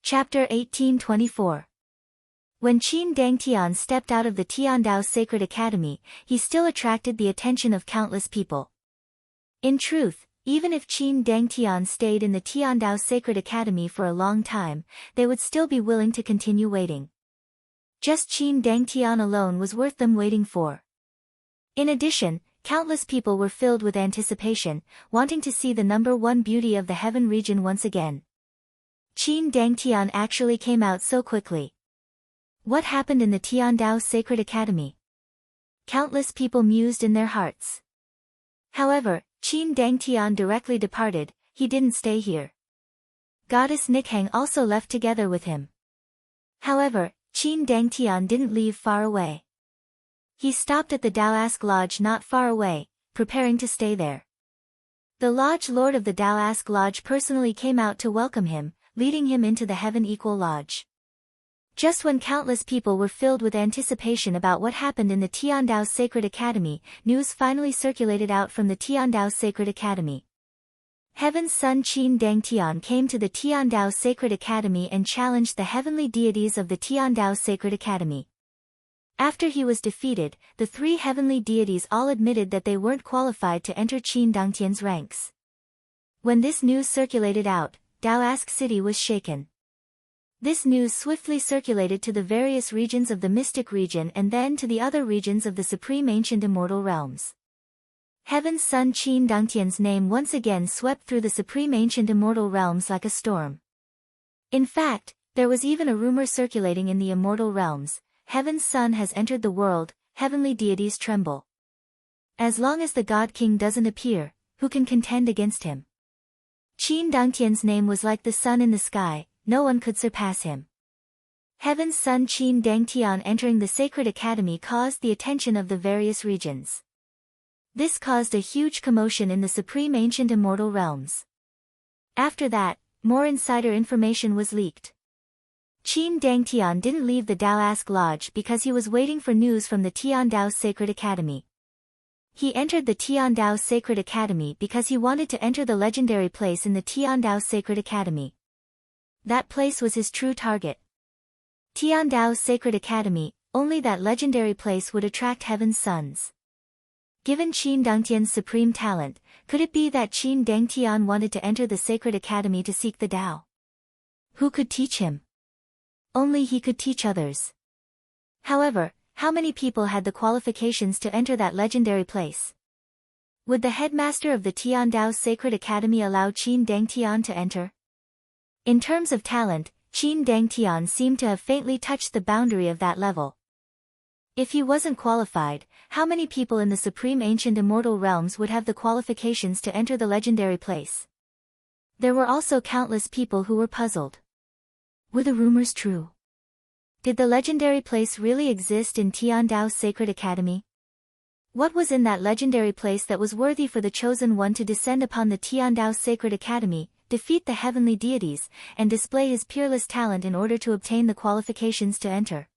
Chapter 1824. When Qin Dangtian stepped out of the Tiandao Sacred Academy, he still attracted the attention of countless people. In truth, even if Qin Dangtian stayed in the Tiandao Sacred Academy for a long time, they would still be willing to continue waiting. Just Qin Dangtian alone was worth them waiting for. In addition, countless people were filled with anticipation, wanting to see the number one beauty of the heaven region once again. Qin Dangtian actually came out so quickly. What happened in the Tiandao Sacred Academy? Countless people mused in their hearts. However, Qin Dangtian directly departed. He didn't stay here. Goddess Nikhang also left together with him. However, Qin Dangtian didn't leave far away. He stopped at the Daoask Lodge not far away, preparing to stay there. The Lodge Lord of the Daoask Lodge personally came out to welcome him, leading him into the Heaven Equal Lodge. Just when countless people were filled with anticipation about what happened in the Tiandao Sacred Academy, news finally circulated out from the Tiandao Sacred Academy. Heaven's son Qin Dangtian came to the Tiandao Sacred Academy and challenged the heavenly deities of the Tiandao Sacred Academy. After he was defeated, the three heavenly deities all admitted that they weren't qualified to enter Qin Dangtian's ranks. When this news circulated out, Daoask City was shaken. This news swiftly circulated to the various regions of the Mystic Region and then to the other regions of the Supreme Ancient Immortal Realms. Heaven's son Qin Dangtian's name once again swept through the Supreme Ancient Immortal Realms like a storm. In fact, there was even a rumor circulating in the Immortal Realms: Heaven's son has entered the world, heavenly deities tremble. As long as the God King doesn't appear, who can contend against him? Qin Dangtian's name was like the sun in the sky, no one could surpass him. Heaven's son Qin Dangtian entering the Sacred Academy caused the attention of the various regions. This caused a huge commotion in the Supreme Ancient Immortal Realms. After that, more insider information was leaked. Qin Dangtian didn't leave the Daoask Lodge because he was waiting for news from the Tiandao Sacred Academy. He entered the Tiandao Sacred Academy because he wanted to enter the legendary place in the Tiandao Sacred Academy. That place was his true target. Tiandao Sacred Academy, only that legendary place would attract Heaven's sons. Given Qin Dangtian's supreme talent, could it be that Qin Dangtian wanted to enter the Sacred Academy to seek the Tao? Who could teach him? Only he could teach others. However, how many people had the qualifications to enter that legendary place? Would the headmaster of the Tiandao Sacred Academy allow Qin Dangtian to enter? In terms of talent, Qin Dangtian seemed to have faintly touched the boundary of that level. If he wasn't qualified, how many people in the Supreme Ancient Immortal Realms would have the qualifications to enter the legendary place? There were also countless people who were puzzled. Were the rumors true? Did the legendary place really exist in Tiandao Sacred Academy? What was in that legendary place that was worthy for the Chosen One to descend upon the Tiandao Sacred Academy, defeat the heavenly deities, and display his peerless talent in order to obtain the qualifications to enter?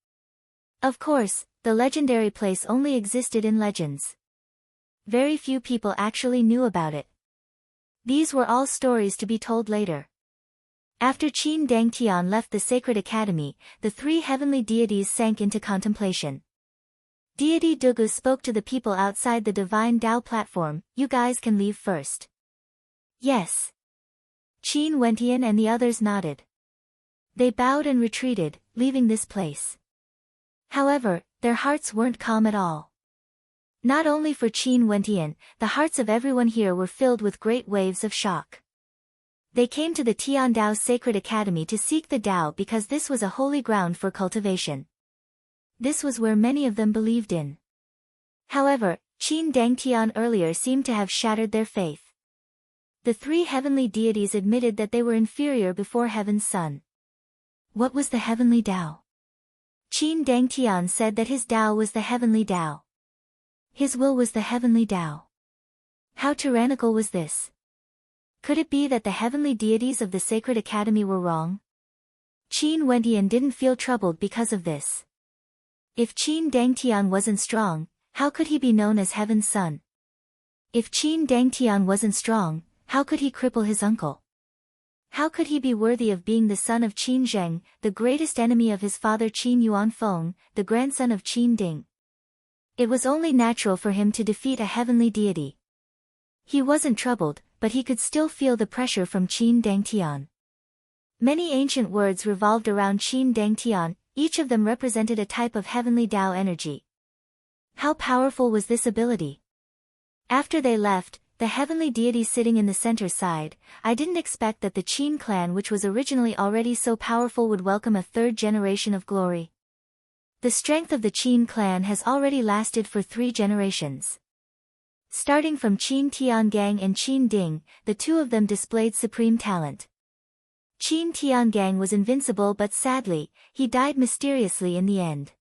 Of course, the legendary place only existed in legends. Very few people actually knew about it. These were all stories to be told later. After Qin Dangtian left the Sacred Academy, the three heavenly deities sank into contemplation. Deity Dugu spoke to the people outside the Divine Tao platform: "You guys can leave first." Yes. Qin Wentian and the others nodded. They bowed and retreated, leaving this place. However, their hearts weren't calm at all. Not only for Qin Wentian, the hearts of everyone here were filled with great waves of shock. They came to the Tiandao Sacred Academy to seek the Tao because this was a holy ground for cultivation. This was where many of them believed in. However, Qin Dangtian earlier seemed to have shattered their faith. The three heavenly deities admitted that they were inferior before Heaven's Son. What was the heavenly Tao? Qin Dangtian said that his Tao was the heavenly Tao. His will was the heavenly Tao. How tyrannical was this? Could it be that the heavenly deities of the Sacred Academy were wrong? Qin Wentian didn't feel troubled because of this. If Qin Dangtian wasn't strong, how could he be known as Heaven's son? If Qin Dangtian wasn't strong, how could he cripple his uncle? How could he be worthy of being the son of Qin Zheng, the greatest enemy of his father Qin Yuanfeng, the grandson of Qin Ding? It was only natural for him to defeat a heavenly deity. He wasn't troubled, but he could still feel the pressure from Qin Dangtian. Many ancient words revolved around Qin Dangtian, each of them represented a type of heavenly Tao energy. How powerful was this ability? After they left, the heavenly deity sitting in the center sighed, I didn't expect that the Qin clan, which was originally already so powerful, would welcome a third generation of glory. The strength of the Qin clan has already lasted for 3 generations. Starting from Qin Tiangang and Qin Ding, the two of them displayed supreme talent. Qin Tiangang was invincible, but sadly, he died mysteriously in the end.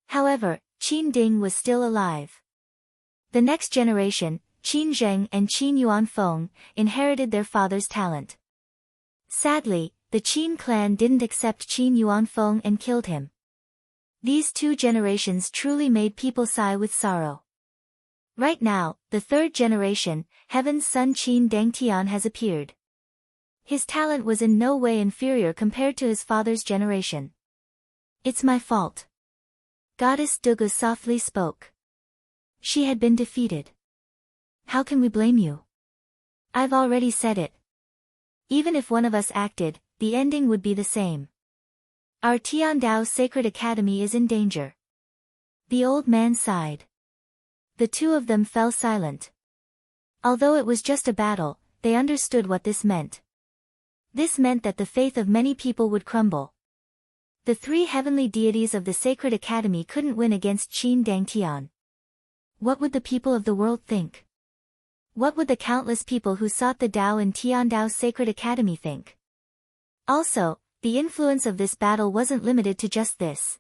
However, Qin Ding was still alive. The next generation, Qin Zheng and Qin Yuanfeng, inherited their father's talent. Sadly, the Qin clan didn't accept Qin Yuanfeng and killed him. These 2 generations truly made people sigh with sorrow. Right now, the 3rd generation, Heaven's son Qin Dangtian, has appeared. His talent was in no way inferior compared to his father's generation. It's my fault. Goddess Dugu softly spoke. She had been defeated. How can we blame you? I've already said it. Even if one of us acted, the ending would be the same. Our Tiandao Sacred Academy is in danger. The old man sighed. The two of them fell silent. Although it was just a battle, they understood what this meant. This meant that the faith of many people would crumble. The 3 heavenly deities of the Sacred Academy couldn't win against Qin Dangtian. What would the people of the world think? What would the countless people who sought the Tao in Tiandao Sacred Academy think? Also, the influence of this battle wasn't limited to just this.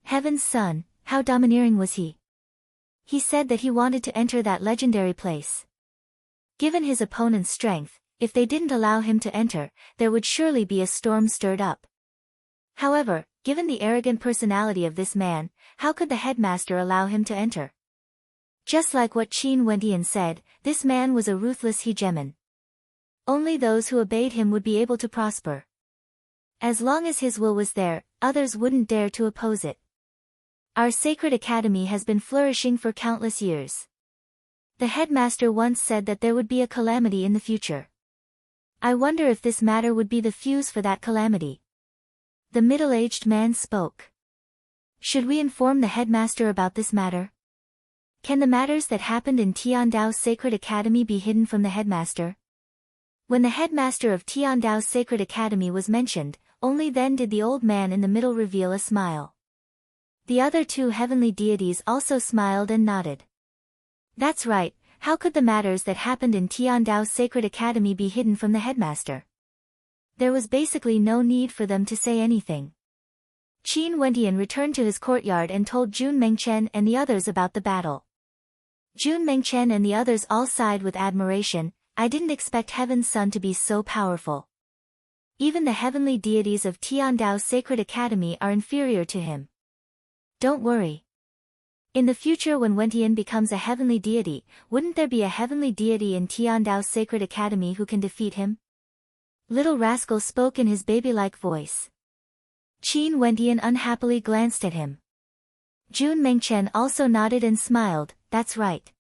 Heaven's son, how domineering was he? He said that he wanted to enter that legendary place. Given his opponent's strength, if they didn't allow him to enter, there would surely be a storm stirred up. However, given the arrogant personality of this man, how could the headmaster allow him to enter? Just like what Qin Wendian said, this man was a ruthless hegemon. Only those who obeyed him would be able to prosper. As long as his will was there, others wouldn't dare to oppose it. Our Sacred Academy has been flourishing for countless years. The headmaster once said that there would be a calamity in the future. I wonder if this matter would be the fuse for that calamity. The middle-aged man spoke. Should we inform the headmaster about this matter? Can the matters that happened in Tiandao Sacred Academy be hidden from the headmaster? When the headmaster of Tiandao Sacred Academy was mentioned, only then did the old man in the middle reveal a smile. The other 2 heavenly deities also smiled and nodded. That's right, how could the matters that happened in Tiandao Sacred Academy be hidden from the headmaster? There was basically no need for them to say anything. Qin Wendian returned to his courtyard and told Jun Mengchen and the others about the battle. Jun Mengchen and the others all sighed with admiration. I didn't expect Heaven's son to be so powerful. Even the heavenly deities of Tiandao Sacred Academy are inferior to him. Don't worry. In the future, when Wendian becomes a heavenly deity, wouldn't there be a heavenly deity in Tiandao Sacred Academy who can defeat him? Little rascal spoke in his baby-like voice. Qin Wendian unhappily glanced at him. Jun Mengchen also nodded and smiled, that's right.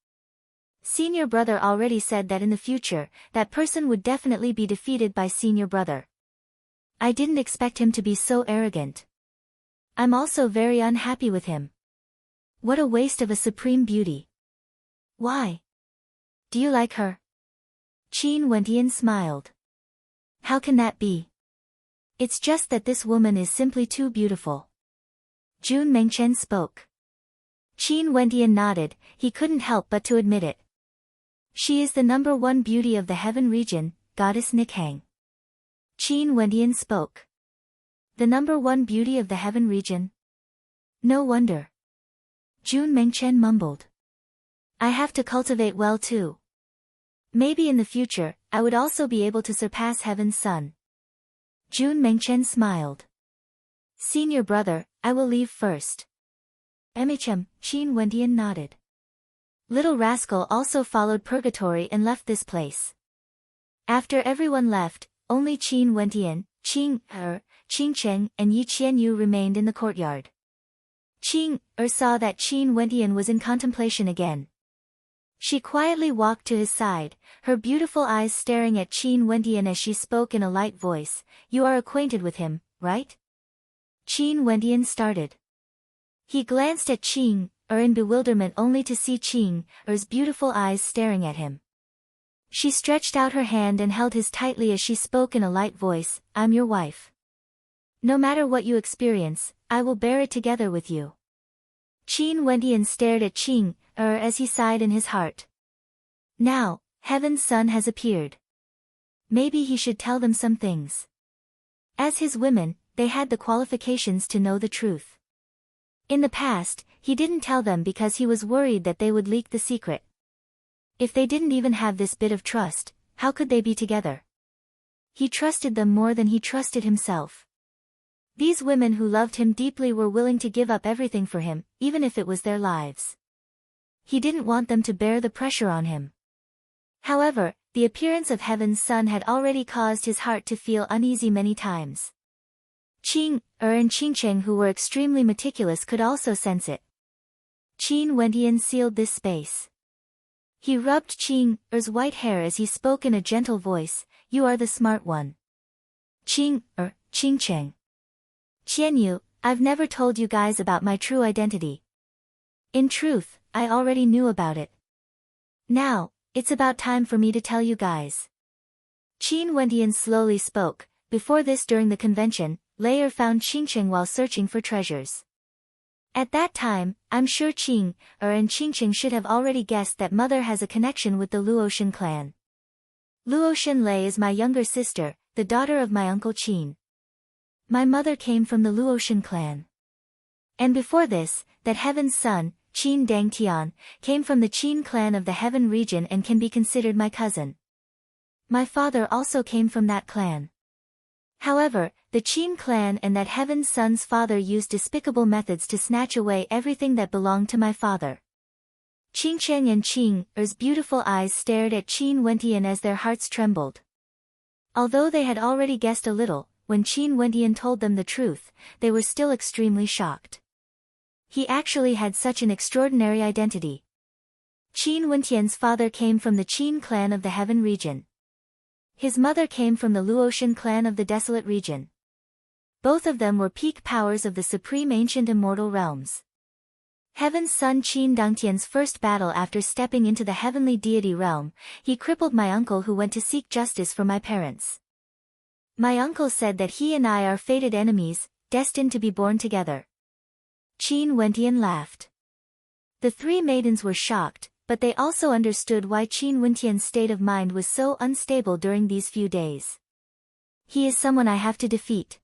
Senior brother already said that in the future, that person would definitely be defeated by senior brother. I didn't expect him to be so arrogant. I'm also very unhappy with him. What a waste of a supreme beauty. Why? Do you like her? Qin Wendian smiled. How can that be? It's just that this woman is simply too beautiful. Jun Mengchen spoke. Qin Wendian nodded, he couldn't help but to admit it. She is the #1 beauty of the heaven region, goddess Nikhang. Qin Wendian spoke. The #1 beauty of the heaven region? No wonder. Jun Mengchen mumbled. I have to cultivate well too. Maybe in the future, I would also be able to surpass Heaven's son. Jun Mengchen smiled. Senior brother, I will leave first. Qin Wendian nodded. Little rascal also followed purgatory and left this place. After everyone left, only Qin Wentian, Qing Cheng, and Yi Qianyu remained in the courtyard. Qing saw that Qin Wentian was in contemplation again. She quietly walked to his side, her beautiful eyes staring at Qin Wentian as she spoke in a light voice. You are acquainted with him, right? Qin Wentian started. He glanced at Qing in bewilderment only to see Qing beautiful eyes staring at him. She stretched out her hand and held his tightly as she spoke in a light voice. I'm your wife. No matter what you experience, I will bear it together with you. Qin Wentian stared at Qing as he sighed in his heart. Now, Heaven's Son has appeared. Maybe he should tell them some things. As his women, they had the qualifications to know the truth. In the past, he didn't tell them because he was worried that they would leak the secret. If they didn't even have this bit of trust, how could they be together? He trusted them more than he trusted himself. These women who loved him deeply were willing to give up everything for him, even if it was their lives. He didn't want them to bear the pressure on him. However, the appearance of Heaven's Son had already caused his heart to feel uneasy many times. Qing and Qingcheng, who were extremely meticulous, could also sense it. Qin Wentian sealed this space. He rubbed Qing's white hair as he spoke in a gentle voice. You are the smart one. Qingcheng. Qianyu, I've never told you guys about my true identity. In truth, I already knew about it. Now, it's about time for me to tell you guys. Qin Wentian slowly spoke. Before this, during the convention, Layer found Qingcheng while searching for treasures. At that time, I'm sure Qing and Qingcheng should have already guessed that mother has a connection with the Luotian clan. Luotian Lei is my younger sister, the daughter of my uncle Qin. My mother came from the Luotian clan. And before this, that Heaven's Son, Qin Dangtian, came from the Qin clan of the Heaven region and can be considered my cousin. My father also came from that clan. However, the Qin clan and that Heaven's Son's father used despicable methods to snatch away everything that belonged to my father. Qingcheng and Qing's beautiful eyes stared at Qin Wentian as their hearts trembled. Although they had already guessed a little, when Qin Wentian told them the truth, they were still extremely shocked. He actually had such an extraordinary identity. Qin Wentian's father came from the Qin clan of the Heaven region. His mother came from the Luotian clan of the Desolate region. Both of them were peak powers of the supreme ancient immortal realms. Heaven's Son Qin Dangtian's first battle after stepping into the heavenly deity realm, he crippled my uncle who went to seek justice for my parents. My uncle said that he and I are fated enemies, destined to be born together. Qin Wentian laughed. The three maidens were shocked, but they also understood why Qin Wentian's state of mind was so unstable during these few days. He is someone I have to defeat.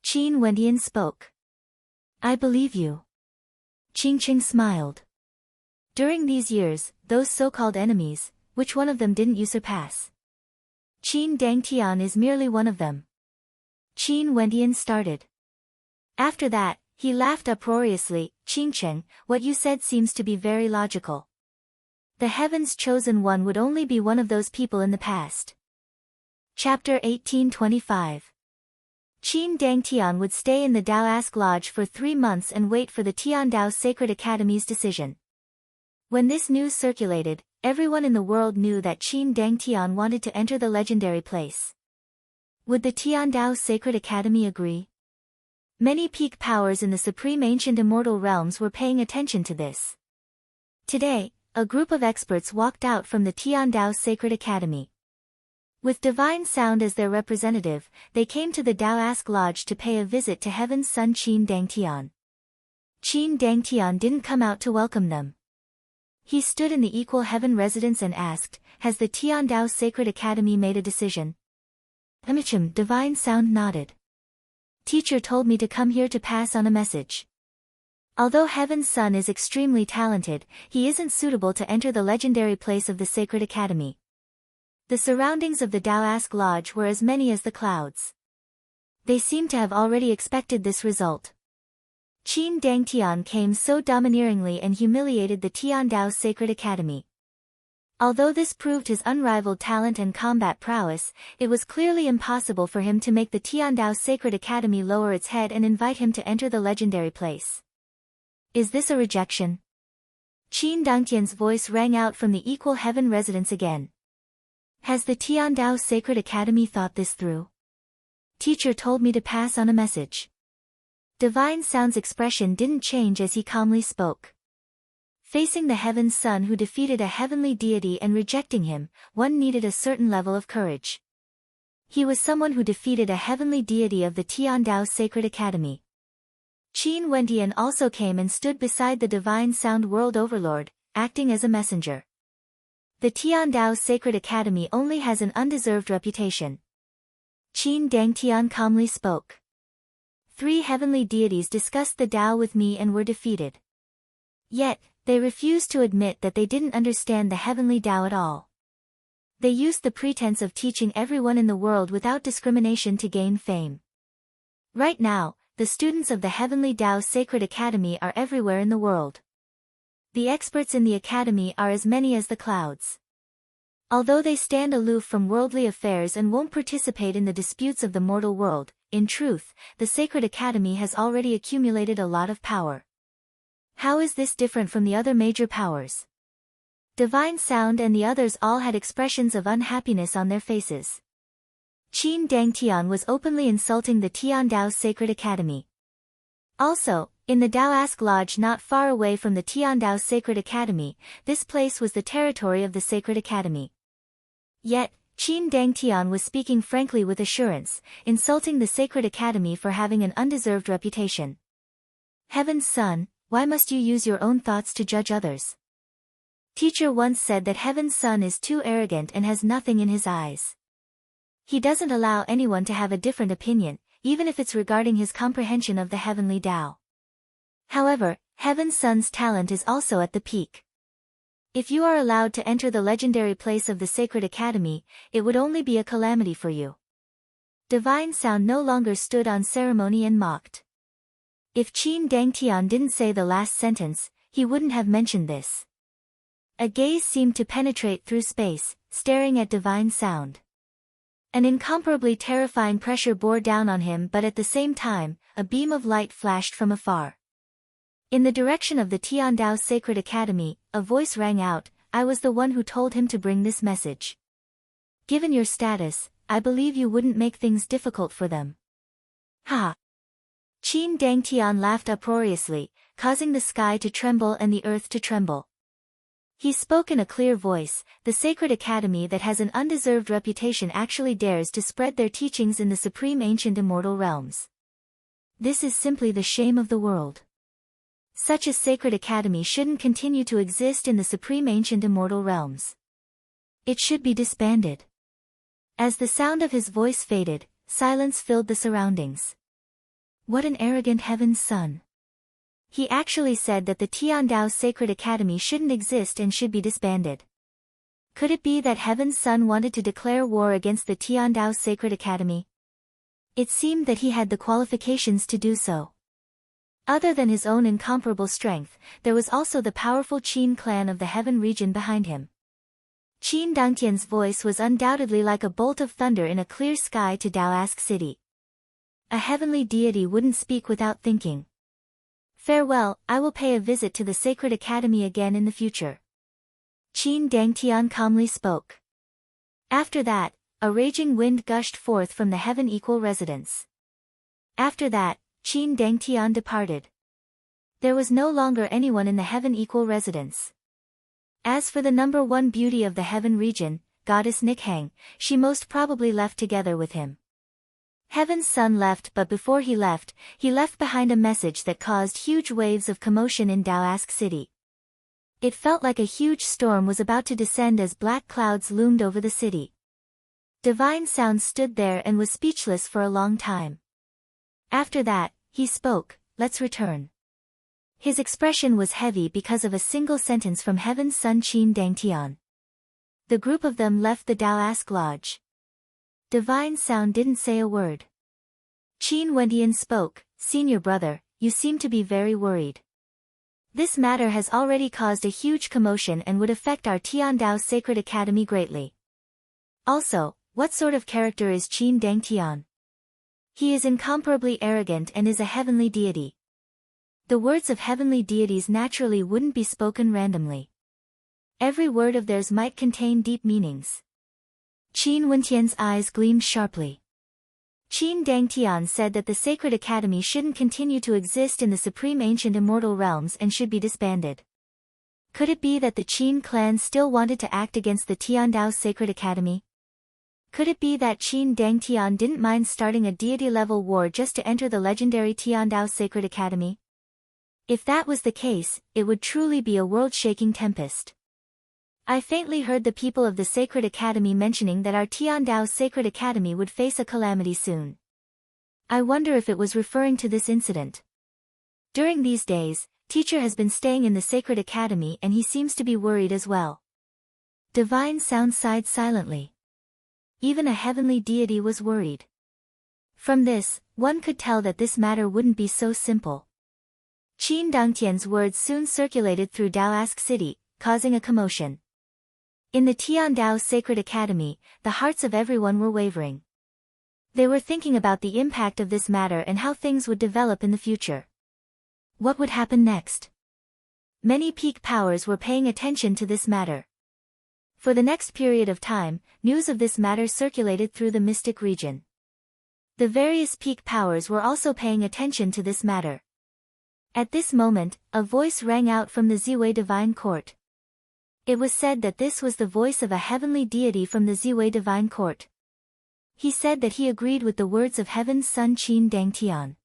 Qin Wentian spoke. I believe you. Qingcheng smiled. During these years, those so-called enemies, which one of them didn't you surpass? Qin Dangtian is merely one of them. Qin Wentian started. After that, he laughed uproariously. Qingcheng, what you said seems to be very logical. The Heaven's Chosen One would only be one of those people in the past. Chapter 1825. Qin Dangtian would stay in the Daoist Lodge for 3 months and wait for the Tiandao Sacred Academy's decision. When this news circulated, everyone in the world knew that Qin Dangtian wanted to enter the legendary place. Would the Tiandao Sacred Academy agree? Many peak powers in the supreme ancient immortal realms were paying attention to this. Today, a group of experts walked out from the Tiandao Sacred Academy. With Divine Sound as their representative, they came to the Daoist Lodge to pay a visit to Heaven's Son Qin Dangtian. Qin Dangtian didn't come out to welcome them. He stood in the Equal Heaven residence and asked, has the Tiandao Sacred Academy made a decision? Divine Sound nodded. Teacher told me to come here to pass on a message. Although Heaven's Son is extremely talented, he isn't suitable to enter the legendary place of the Sacred Academy. The surroundings of the Daoist Lodge were as many as the clouds. They seemed to have already expected this result. Qin Dangtian came so domineeringly and humiliated the Tiandao Sacred Academy. Although this proved his unrivaled talent and combat prowess, it was clearly impossible for him to make the Tiandao Sacred Academy lower its head and invite him to enter the legendary place. Is this a rejection? Qin Dangtian's voice rang out from the Equal Heaven residence again. Has the Tiandao Sacred Academy thought this through? Teacher told me to pass on a message. Divine Sound's expression didn't change as he calmly spoke. Facing the Heaven's Son who defeated a heavenly deity and rejecting him, one needed a certain level of courage. He was someone who defeated a heavenly deity of the Tiandao Sacred Academy. Qin Wentian also came and stood beside the Divine Sound World Overlord, acting as a messenger. The Tiandao Sacred Academy only has an undeserved reputation. Qin Dangtian calmly spoke. 3 heavenly deities discussed the Tao with me and were defeated. Yet, they refused to admit that they didn't understand the heavenly Tao at all. They used the pretense of teaching everyone in the world without discrimination to gain fame. Right now, the students of the Heavenly Tao Sacred Academy are everywhere in the world. The experts in the academy are as many as the clouds. Although they stand aloof from worldly affairs and won't participate in the disputes of the mortal world, in truth, the Sacred Academy has already accumulated a lot of power. How is this different from the other major powers? Divine Sound and the others all had expressions of unhappiness on their faces. Qin Dangtian was openly insulting the Tiandao Sacred Academy. Also, in the Daoask Lodge not far away from the Tiandao Sacred Academy, this place was the territory of the Sacred Academy. Yet, Qin Dangtian was speaking frankly with assurance, insulting the Sacred Academy for having an undeserved reputation. Heaven's Son, why must you use your own thoughts to judge others? Teacher once said that Heaven's Son is too arrogant and has nothing in his eyes. He doesn't allow anyone to have a different opinion, even if it's regarding his comprehension of the heavenly Tao. However, Heaven's Son's talent is also at the peak. If you are allowed to enter the legendary place of the Sacred Academy, it would only be a calamity for you. Divine Sound no longer stood on ceremony and mocked. If Qin Dangtian didn't say the last sentence, he wouldn't have mentioned this. A gaze seemed to penetrate through space, staring at Divine Sound. An incomparably terrifying pressure bore down on him, but at the same time, a beam of light flashed from afar. In the direction of the Tiandao Sacred Academy, a voice rang out, I was the one who told him to bring this message. Given your status, I believe you wouldn't make things difficult for them. Ha! Qin Dangtian laughed uproariously, causing the sky to tremble and the earth to tremble. He spoke in a clear voice, the Sacred Academy that has an undeserved reputation actually dares to spread their teachings in the supreme ancient immortal realms. This is simply the shame of the world. Such a Sacred Academy shouldn't continue to exist in the supreme ancient immortal realms. It should be disbanded. As the sound of his voice faded, silence filled the surroundings. What an arrogant Heaven's Son. He actually said that the Tiandao Sacred Academy shouldn't exist and should be disbanded. Could it be that Heaven's Son wanted to declare war against the Tiandao Sacred Academy? It seemed that he had the qualifications to do so. Other than his own incomparable strength, there was also the powerful Qin clan of the Heaven region behind him. Qin Dangtian's voice was undoubtedly like a bolt of thunder in a clear sky to Daoask City. A heavenly deity wouldn't speak without thinking. Farewell, I will pay a visit to the Sacred Academy again in the future. Qin Dangtian calmly spoke. After that, a raging wind gushed forth from the Heaven Equal residence. After that, Qin Dangtian departed. There was no longer anyone in the Heaven Equal residence. As for the number 1 beauty of the Heaven region, Goddess Nikhang, she most probably left together with him. Heaven's Son left, but before he left behind a message that caused huge waves of commotion in Daoask City. It felt like a huge storm was about to descend as black clouds loomed over the city. Divine Sound stood there and was speechless for a long time. After that, he spoke, let's return. His expression was heavy because of a single sentence from Heaven's Son Qin Dangtian. The group of them left the Daoask Lodge. Divine Sound didn't say a word. Qin Wentian spoke, Senior brother, you seem to be very worried. This matter has already caused a huge commotion and would affect our Tiandao Sacred Academy greatly. Also, what sort of character is Qin Dangtian? He is incomparably arrogant and is a heavenly deity. The words of heavenly deities naturally wouldn't be spoken randomly. Every word of theirs might contain deep meanings. Qin Wentian's eyes gleamed sharply. Qin Dangtian said that the Sacred Academy shouldn't continue to exist in the supreme ancient immortal realms and should be disbanded. Could it be that the Qin clan still wanted to act against the Tiandao Sacred Academy? Could it be that Qin Dangtian didn't mind starting a deity-level war just to enter the legendary Tiandao Sacred Academy? If that was the case, it would truly be a world-shaking tempest. I faintly heard the people of the Sacred Academy mentioning that our Tiandao Sacred Academy would face a calamity soon. I wonder if it was referring to this incident. During these days, Teacher has been staying in the Sacred Academy and he seems to be worried as well. Divine Sound sighed silently. Even a heavenly deity was worried. From this, one could tell that this matter wouldn't be so simple. Qin Dangtian's words soon circulated through Daoask City, causing a commotion. In the Tiandao Sacred Academy, the hearts of everyone were wavering. They were thinking about the impact of this matter and how things would develop in the future. What would happen next? Many peak powers were paying attention to this matter. For the next period of time, news of this matter circulated through the mystic region. The various peak powers were also paying attention to this matter. At this moment, a voice rang out from the Ziwei Divine Court. It was said that this was the voice of a heavenly deity from the Ziwei Divine Court. He said that he agreed with the words of Heaven's Son Qin Dangtian.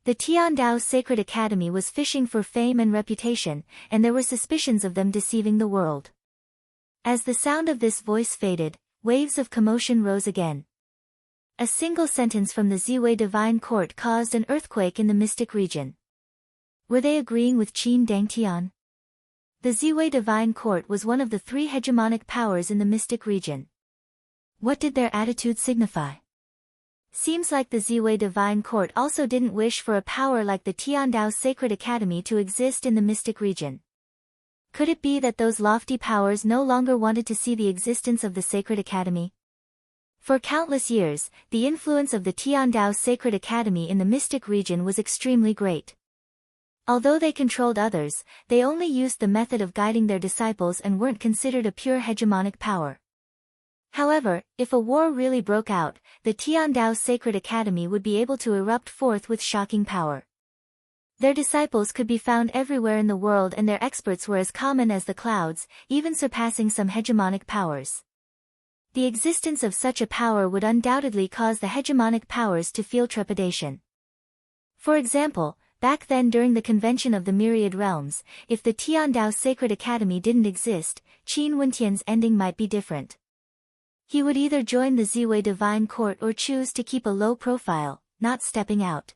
The Tiandao Sacred Academy was fishing for fame and reputation, and there were suspicions of them deceiving the world. As the sound of this voice faded, waves of commotion rose again. A single sentence from the Ziwei Divine Court caused an earthquake in the mystic region. Were they agreeing with Qin Dangtian? The Ziwei Divine Court was one of the three hegemonic powers in the mystic region. What did their attitude signify? Seems like the Ziwei Divine Court also didn't wish for a power like the Tiandao Sacred Academy to exist in the mystic region. Could it be that those lofty powers no longer wanted to see the existence of the Sacred Academy? For countless years, the influence of the Tiandao Sacred Academy in the mystic region was extremely great. Although they controlled others, they only used the method of guiding their disciples and weren't considered a pure hegemonic power. However, if a war really broke out, the Tiandao Sacred Academy would be able to erupt forth with shocking power. Their disciples could be found everywhere in the world and their experts were as common as the clouds, even surpassing some hegemonic powers. The existence of such a power would undoubtedly cause the hegemonic powers to feel trepidation. For example, back then during the convention of the Myriad Realms, if the Tiandao Sacred Academy didn't exist, Qin Wentian's ending might be different. He would either join the Ziwei Divine Court or choose to keep a low profile, not stepping out.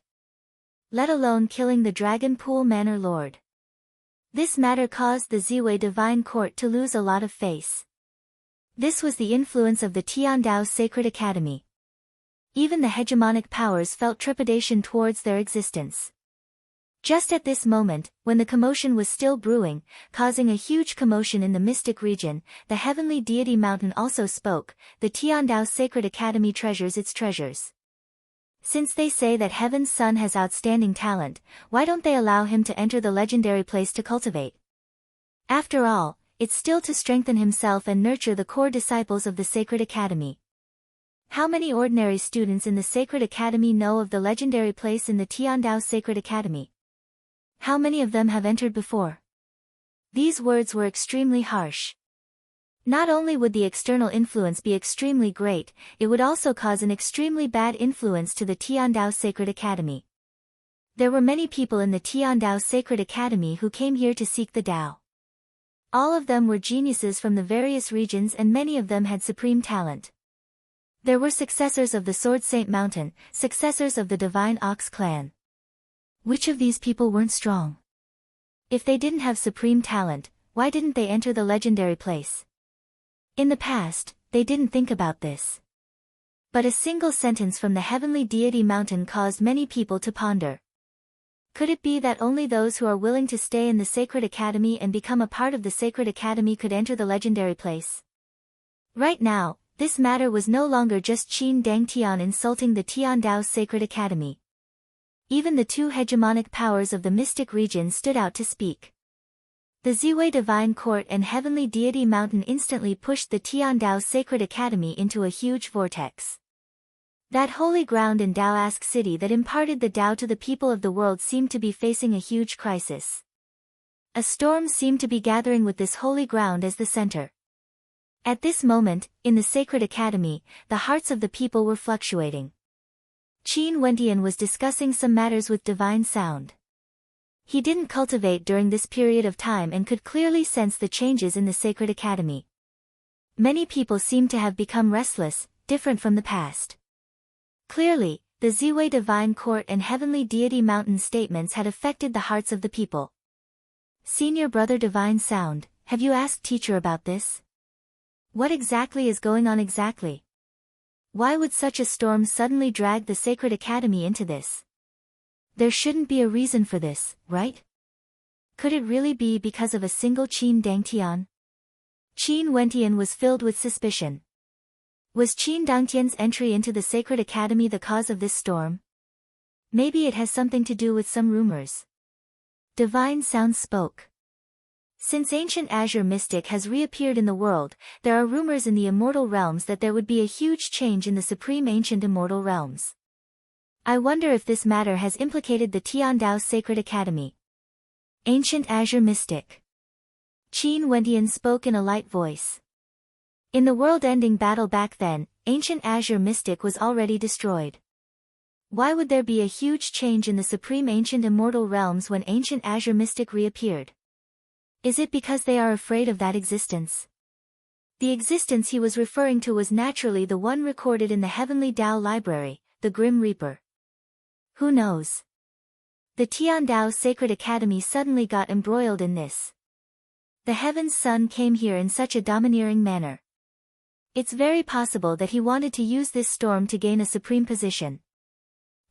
Let alone killing the Dragon Pool Manor Lord. This matter caused the Ziwei Divine Court to lose a lot of face. This was the influence of the Tiandao Sacred Academy. Even the hegemonic powers felt trepidation towards their existence. Just at this moment, when the commotion was still brewing, causing a huge commotion in the mystic region, the heavenly deity mountain also spoke. The Tiandao Sacred Academy treasures its treasures. Since they say that Heaven's Son has outstanding talent, why don't they allow him to enter the legendary place to cultivate? After all, it's still to strengthen himself and nurture the core disciples of the Sacred Academy. How many ordinary students in the Sacred Academy know of the legendary place in the Tiandao Sacred Academy? How many of them have entered before? These words were extremely harsh. Not only would the external influence be extremely great, it would also cause an extremely bad influence to the Tiandao Sacred Academy. There were many people in the Tiandao Sacred Academy who came here to seek the Tao. All of them were geniuses from the various regions and many of them had supreme talent. There were successors of the Sword Saint Mountain, successors of the Divine Ox clan. Which of these people weren't strong? If they didn't have supreme talent, why didn't they enter the legendary place? In the past, they didn't think about this. But a single sentence from the heavenly deity mountain caused many people to ponder. Could it be that only those who are willing to stay in the Sacred Academy and become a part of the Sacred Academy could enter the legendary place? Right now, this matter was no longer just Qin Dangtian insulting the Tiandao's Sacred Academy. Even the two hegemonic powers of the mystic region stood out to speak. The Ziwei Divine Court and Heavenly Deity Mountain instantly pushed the Tiandao's Sacred Academy into a huge vortex. That holy ground in Daoesque city that imparted the Tao to the people of the world seemed to be facing a huge crisis. A storm seemed to be gathering with this holy ground as the center. At this moment, in the Sacred Academy, the hearts of the people were fluctuating. Qin Wentian was discussing some matters with Divine Sound. He didn't cultivate during this period of time and could clearly sense the changes in the Sacred Academy. Many people seemed to have become restless, different from the past. Clearly, the Ziwei Divine Court and Heavenly Deity Mountain statements had affected the hearts of the people. Senior Brother Divine Sound, have you asked teacher about this? What exactly is going on exactly? Why would such a storm suddenly drag the Sacred Academy into this? There shouldn't be a reason for this, right? Could it really be because of a single Qin Dangtian? Qin Wentian was filled with suspicion. Was Qin Dangtian's entry into the Sacred Academy the cause of this storm? Maybe it has something to do with some rumors. Divine Sound spoke. Since ancient Azure Mystic has reappeared in the world, there are rumors in the immortal realms that there would be a huge change in the supreme ancient immortal realms. I wonder if this matter has implicated the Tiandao's Sacred Academy. Ancient Azure Mystic. Qin Wentian spoke in a light voice. In the world-ending battle back then, ancient Azure Mystic was already destroyed. Why would there be a huge change in the supreme ancient immortal realms when ancient Azure Mystic reappeared? Is it because they are afraid of that existence? The existence he was referring to was naturally the one recorded in the Heavenly Tao Library, the Grim Reaper. Who knows? The Tiandao's Sacred Academy suddenly got embroiled in this. The Heaven's Son came here in such a domineering manner. It's very possible that he wanted to use this storm to gain a supreme position.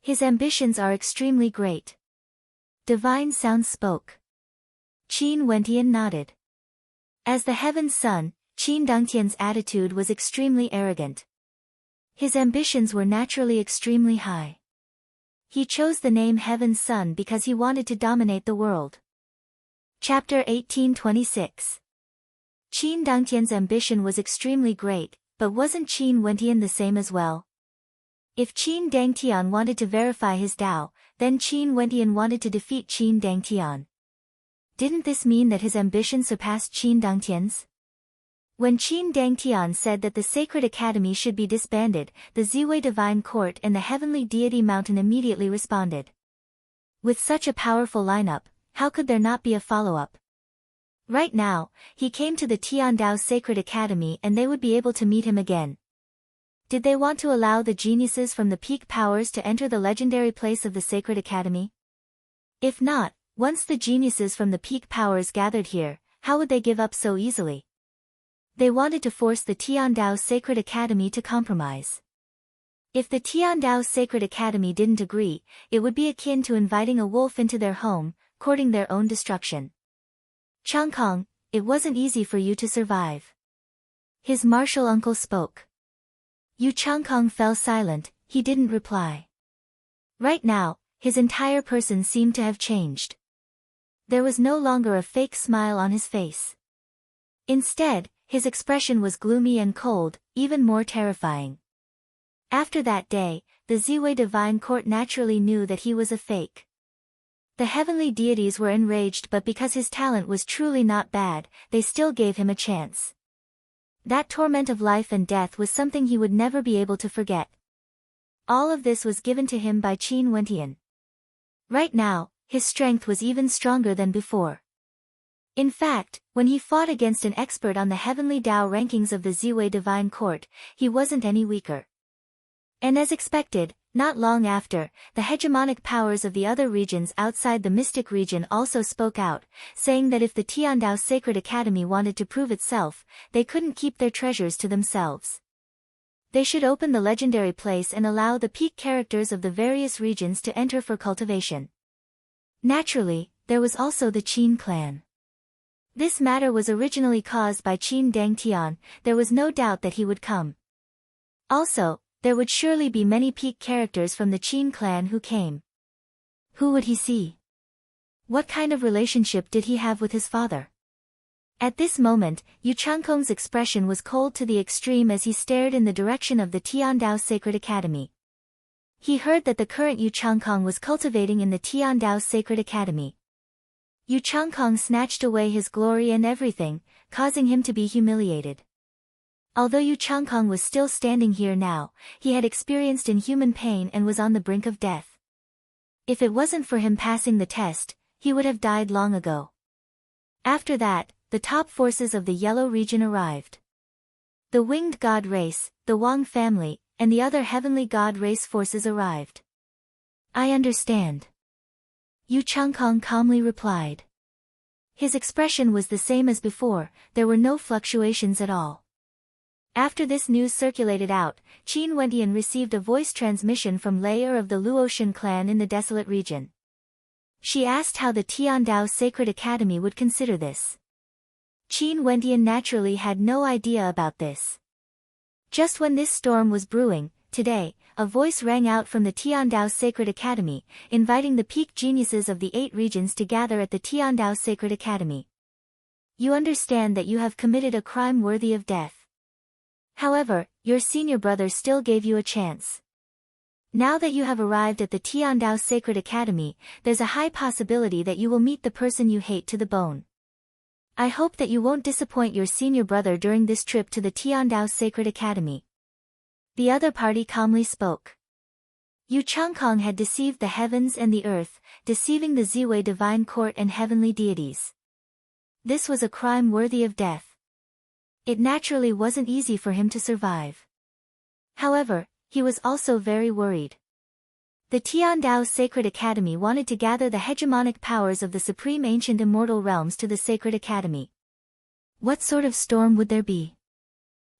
His ambitions are extremely great. Divine Sound spoke. Qin Wentian nodded. As the Heaven's Son, Qin Dangtian's attitude was extremely arrogant. His ambitions were naturally extremely high. He chose the name Heaven's Son because he wanted to dominate the world. Chapter 1826. Qin Dangtian's ambition was extremely great, but wasn't Qin Wentian the same as well? If Qin Dangtian wanted to verify his Tao, then Qin Wentian wanted to defeat Qin Dangtian. Didn't this mean that his ambition surpassed Qin Dangtian's? When Qin Dangtian said that the Sacred Academy should be disbanded, the Ziwei Divine Court and the Heavenly Deity Mountain immediately responded. With such a powerful lineup, how could there not be a follow-up? Right now, he came to the Tiandao's Sacred Academy and they would be able to meet him again. Did they want to allow the geniuses from the peak powers to enter the legendary place of the Sacred Academy? If not, once the geniuses from the peak powers gathered here, how would they give up so easily? They wanted to force the Tiandao's Sacred Academy to compromise. If the Tiandao's Sacred Academy didn't agree, it would be akin to inviting a wolf into their home, courting their own destruction. Changkong, it wasn't easy for you to survive. His martial uncle spoke. Yu Changkong fell silent, he didn't reply. Right now, his entire person seemed to have changed. There was no longer a fake smile on his face. Instead, his expression was gloomy and cold, even more terrifying. After that day, the Ziwei Divine Court naturally knew that he was a fake. The heavenly deities were enraged, but because his talent was truly not bad, they still gave him a chance. That torment of life and death was something he would never be able to forget. All of this was given to him by Qin Wentian. Right now, his strength was even stronger than before. In fact, when he fought against an expert on the heavenly Tao rankings of the Ziwei Divine Court, he wasn't any weaker. And as expected, not long after, the hegemonic powers of the other regions outside the mystic region also spoke out, saying that if the Tiandao's Sacred Academy wanted to prove itself, they couldn't keep their treasures to themselves. They should open the legendary place and allow the peak characters of the various regions to enter for cultivation. Naturally, there was also the Qin clan. This matter was originally caused by Qin Dangtian. There was no doubt that he would come. Also, there would surely be many peak characters from the Qin clan who came. Who would he see? What kind of relationship did he have with his father? At this moment, Yu Changkong's expression was cold to the extreme as he stared in the direction of the Tiandao Sacred Academy. He heard that the current Yu Changkong was cultivating in the Tiandao Sacred Academy. Yu Changkong snatched away his glory and everything, causing him to be humiliated. Although Yu Changkong was still standing here now, he had experienced inhuman pain and was on the brink of death. If it wasn't for him passing the test, he would have died long ago. After that, the top forces of the Yellow region arrived. The Winged God race, the Wang family, and the other Heavenly God race forces arrived. I understand. Yu Changkong calmly replied. His expression was the same as before, there were no fluctuations at all. After this news circulated out, Qin Wentian received a voice transmission from Layer of the Luotian clan in the desolate region. She asked how the Tiandao Sacred Academy would consider this. Qin Wentian naturally had no idea about this. Just when this storm was brewing, today, a voice rang out from the Tiandao Sacred Academy, inviting the peak geniuses of the 8 regions to gather at the Tiandao Sacred Academy. You understand that you have committed a crime worthy of death. However, your senior brother still gave you a chance. Now that you have arrived at the Tiandao Sacred Academy, there's a high possibility that you will meet the person you hate to the bone. I hope that you won't disappoint your senior brother during this trip to the Tiandao Sacred Academy. The other party calmly spoke. Yu Changkong had deceived the heavens and the earth, deceiving the Ziwei divine court and heavenly deities. This was a crime worthy of death. It naturally wasn't easy for him to survive. However, he was also very worried. The Tiandao Sacred Academy wanted to gather the hegemonic powers of the supreme ancient immortal realms to the Sacred Academy. What sort of storm would there be?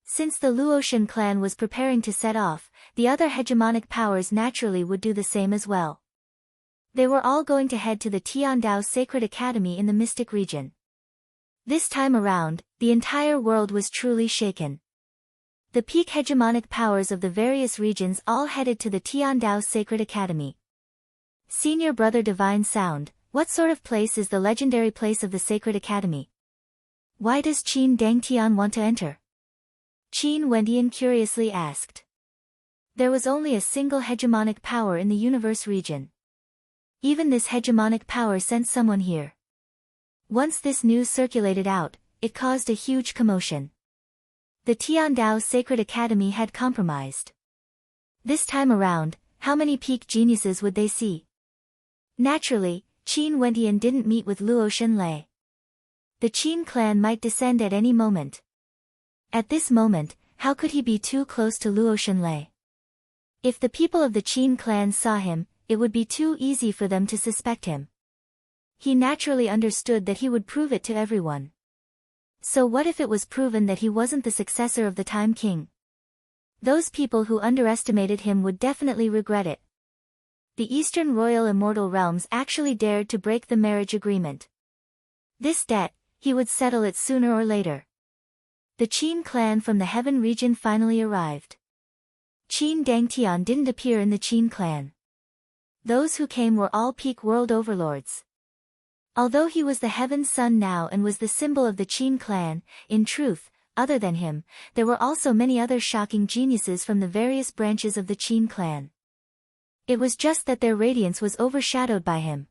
Since the Luotian clan was preparing to set off, the other hegemonic powers naturally would do the same as well. They were all going to head to the Tiandao Sacred Academy in the Mystic region. This time around, the entire world was truly shaken. The peak hegemonic powers of the various regions all headed to the Tiandao Sacred Academy. Senior Brother Divine Sound, what sort of place is the legendary place of the Sacred Academy? Why does Qin Dangtian want to enter? Qin Wentian curiously asked. There was only a single hegemonic power in the universe region. Even this hegemonic power sent someone here. Once this news circulated out, it caused a huge commotion. The Tiandao Sacred Academy had compromised. This time around, how many peak geniuses would they see? Naturally, Qin Wentian didn't meet with Luo Shenlei. The Qin clan might descend at any moment. At this moment, how could he be too close to Luo Shenlei? If the people of the Qin clan saw him, it would be too easy for them to suspect him. He naturally understood that he would prove it to everyone. So what if it was proven that he wasn't the successor of the Time King? Those people who underestimated him would definitely regret it. The Eastern Royal Immortal Realms actually dared to break the marriage agreement. This debt, he would settle it sooner or later. The Qin clan from the Heaven region finally arrived. Qin Dangtian didn't appear in the Qin clan. Those who came were all peak world overlords. Although he was the Heaven's son now and was the symbol of the Qin clan, in truth, other than him, there were also many other shocking geniuses from the various branches of the Qin clan. It was just that their radiance was overshadowed by him.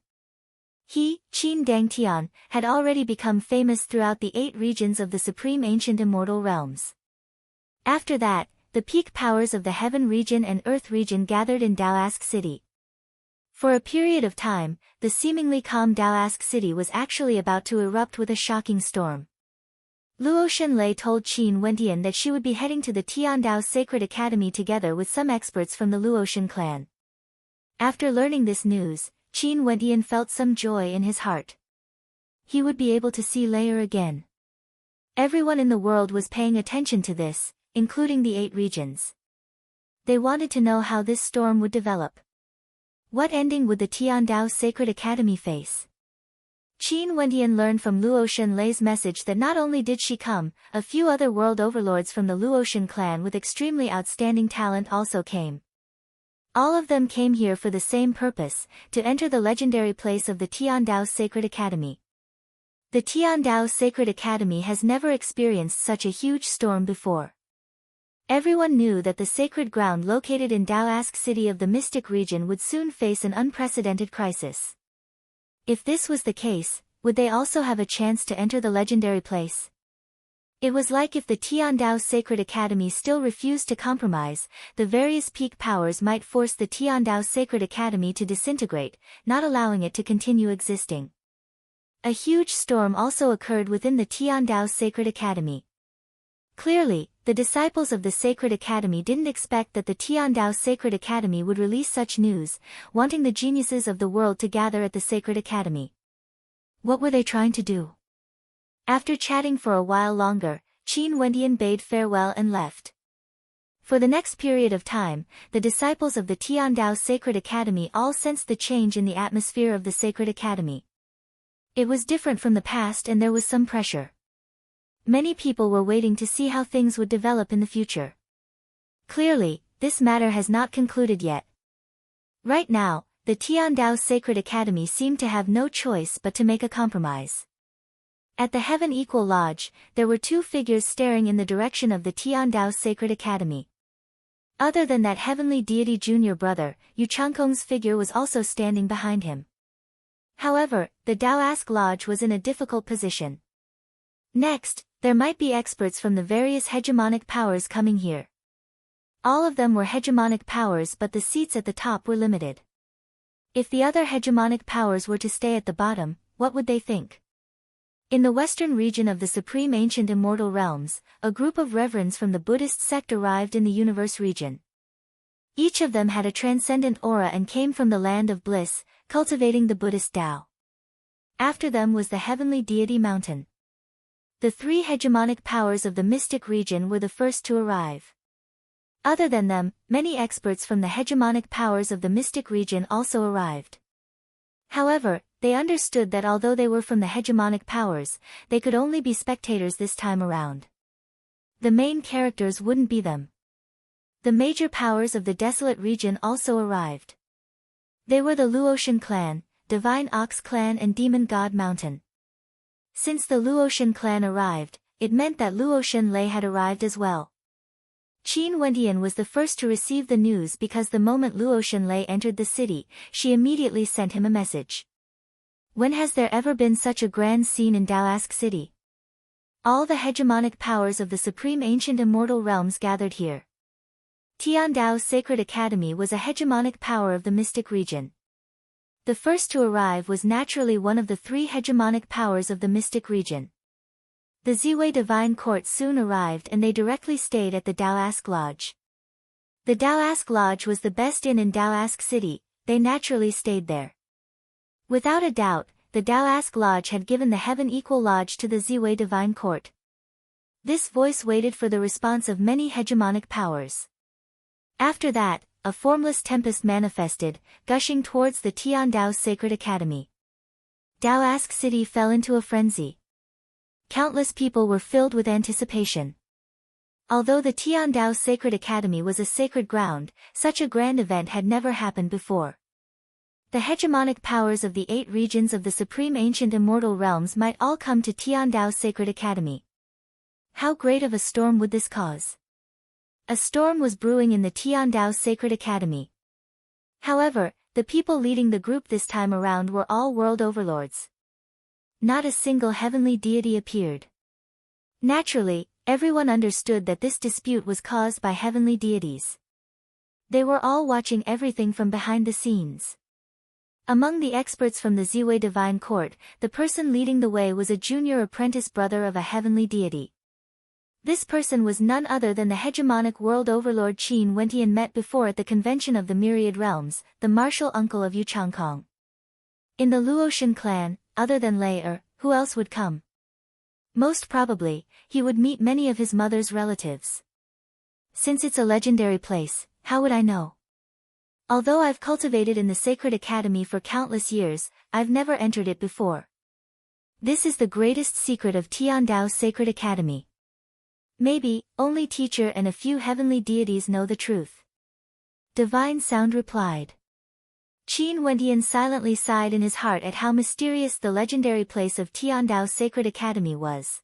He, Qin Dangtian, had already become famous throughout the 8 regions of the supreme ancient immortal realms. After that, the peak powers of the Heaven region and Earth region gathered in Daoask City. For a period of time, the seemingly calm Daoask City was actually about to erupt with a shocking storm. Luo Shenlei told Qin Wentian that she would be heading to the Tiandao Sacred Academy together with some experts from the Luotian clan. After learning this news, Qin Wentian felt some joy in his heart. He would be able to see Layer again. Everyone in the world was paying attention to this, including the 8 regions. They wanted to know how this storm would develop. What ending would the Tiandao Sacred Academy face? Qin Wendian learned from Luotian Lei's message that not only did she come, a few other world overlords from the Luotian clan with extremely outstanding talent also came. All of them came here for the same purpose, to enter the legendary place of the Tiandao Sacred Academy. The Tiandao Sacred Academy has never experienced such a huge storm before. Everyone knew that the sacred ground located in Daoask City of the Mystic region would soon face an unprecedented crisis. If this was the case, would they also have a chance to enter the legendary place? It was like if the Tiandao Sacred Academy still refused to compromise, the various peak powers might force the Tiandao Sacred Academy to disintegrate, not allowing it to continue existing. A huge storm also occurred within the Tiandao Sacred Academy. Clearly, the disciples of the Sacred Academy didn't expect that the Tiandao Sacred Academy would release such news, wanting the geniuses of the world to gather at the Sacred Academy. What were they trying to do? After chatting for a while longer, Qin Wendian bade farewell and left. For the next period of time, the disciples of the Tiandao Sacred Academy all sensed the change in the atmosphere of the Sacred Academy. It was different from the past and there was some pressure. Many people were waiting to see how things would develop in the future. Clearly, this matter has not concluded yet. Right now, the Tiandao Sacred Academy seemed to have no choice but to make a compromise. At the Heaven Equal Lodge, there were two figures staring in the direction of the Tiandao Sacred Academy. Other than that heavenly deity junior brother, Yu Changkong's figure was also standing behind him. However, the Daoask Lodge was in a difficult position. Next, there might be experts from the various hegemonic powers coming here. All of them were hegemonic powers, but the seats at the top were limited. If the other hegemonic powers were to stay at the bottom, what would they think? In the western region of the Supreme Ancient Immortal Realms, a group of reverends from the Buddhist sect arrived in the universe region. Each of them had a transcendent aura and came from the land of bliss, cultivating the Buddhist Tao. After them was the heavenly deity mountain. The three hegemonic powers of the mystic region were the first to arrive. Other than them, many experts from the hegemonic powers of the mystic region also arrived. However, they understood that although they were from the hegemonic powers, they could only be spectators this time around. The main characters wouldn't be them. The major powers of the desolate region also arrived. They were the Luotian clan, Divine Ox clan and Demon God Mountain. Since the Luotian clan arrived, it meant that Luotian Lei had arrived as well. Qin Wendian was the first to receive the news because the moment Luotian Lei entered the city, she immediately sent him a message. When has there ever been such a grand scene in Daoask City? All the hegemonic powers of the Supreme Ancient Immortal Realms gathered here. Tiandao Sacred Academy was a hegemonic power of the mystic region. The first to arrive was naturally one of the three hegemonic powers of the mystic region. The Ziwei Divine Court soon arrived and they directly stayed at the Daoask Lodge. The Daoask Lodge was the best inn in Daoask City, they naturally stayed there. Without a doubt, the Daoask Lodge had given the Heaven Equal Lodge to the Ziwei Divine Court. This voice waited for the response of many hegemonic powers. After that, a formless tempest manifested, gushing towards the Tiandao Sacred Academy. Daoask City fell into a frenzy. Countless people were filled with anticipation. Although the Tiandao Sacred Academy was a sacred ground, such a grand event had never happened before. The hegemonic powers of the 8 regions of the Supreme Ancient Immortal Realms might all come to Tiandao Sacred Academy. How great of a storm would this cause? A storm was brewing in the Tiandao Sacred Academy. However, the people leading the group this time around were all world overlords. Not a single heavenly deity appeared. Naturally, everyone understood that this dispute was caused by heavenly deities. They were all watching everything from behind the scenes. Among the experts from the Ziwei Divine Court, the person leading the way was a junior apprentice brother of a heavenly deity. This person was none other than the hegemonic world overlord Qin Wendian met before at the convention of the Myriad Realms, the martial uncle of Yu Changkong. In the Luotian clan, other than Lei, who else would come? Most probably, he would meet many of his mother's relatives. Since it's a legendary place, how would I know? Although I've cultivated in the Sacred Academy for countless years, I've never entered it before. This is the greatest secret of Tiandao's Sacred Academy. Maybe, only teacher and a few heavenly deities know the truth. Divine Sound replied. Qin Wendian silently sighed in his heart at how mysterious the legendary place of Tiandao's Sacred Academy was.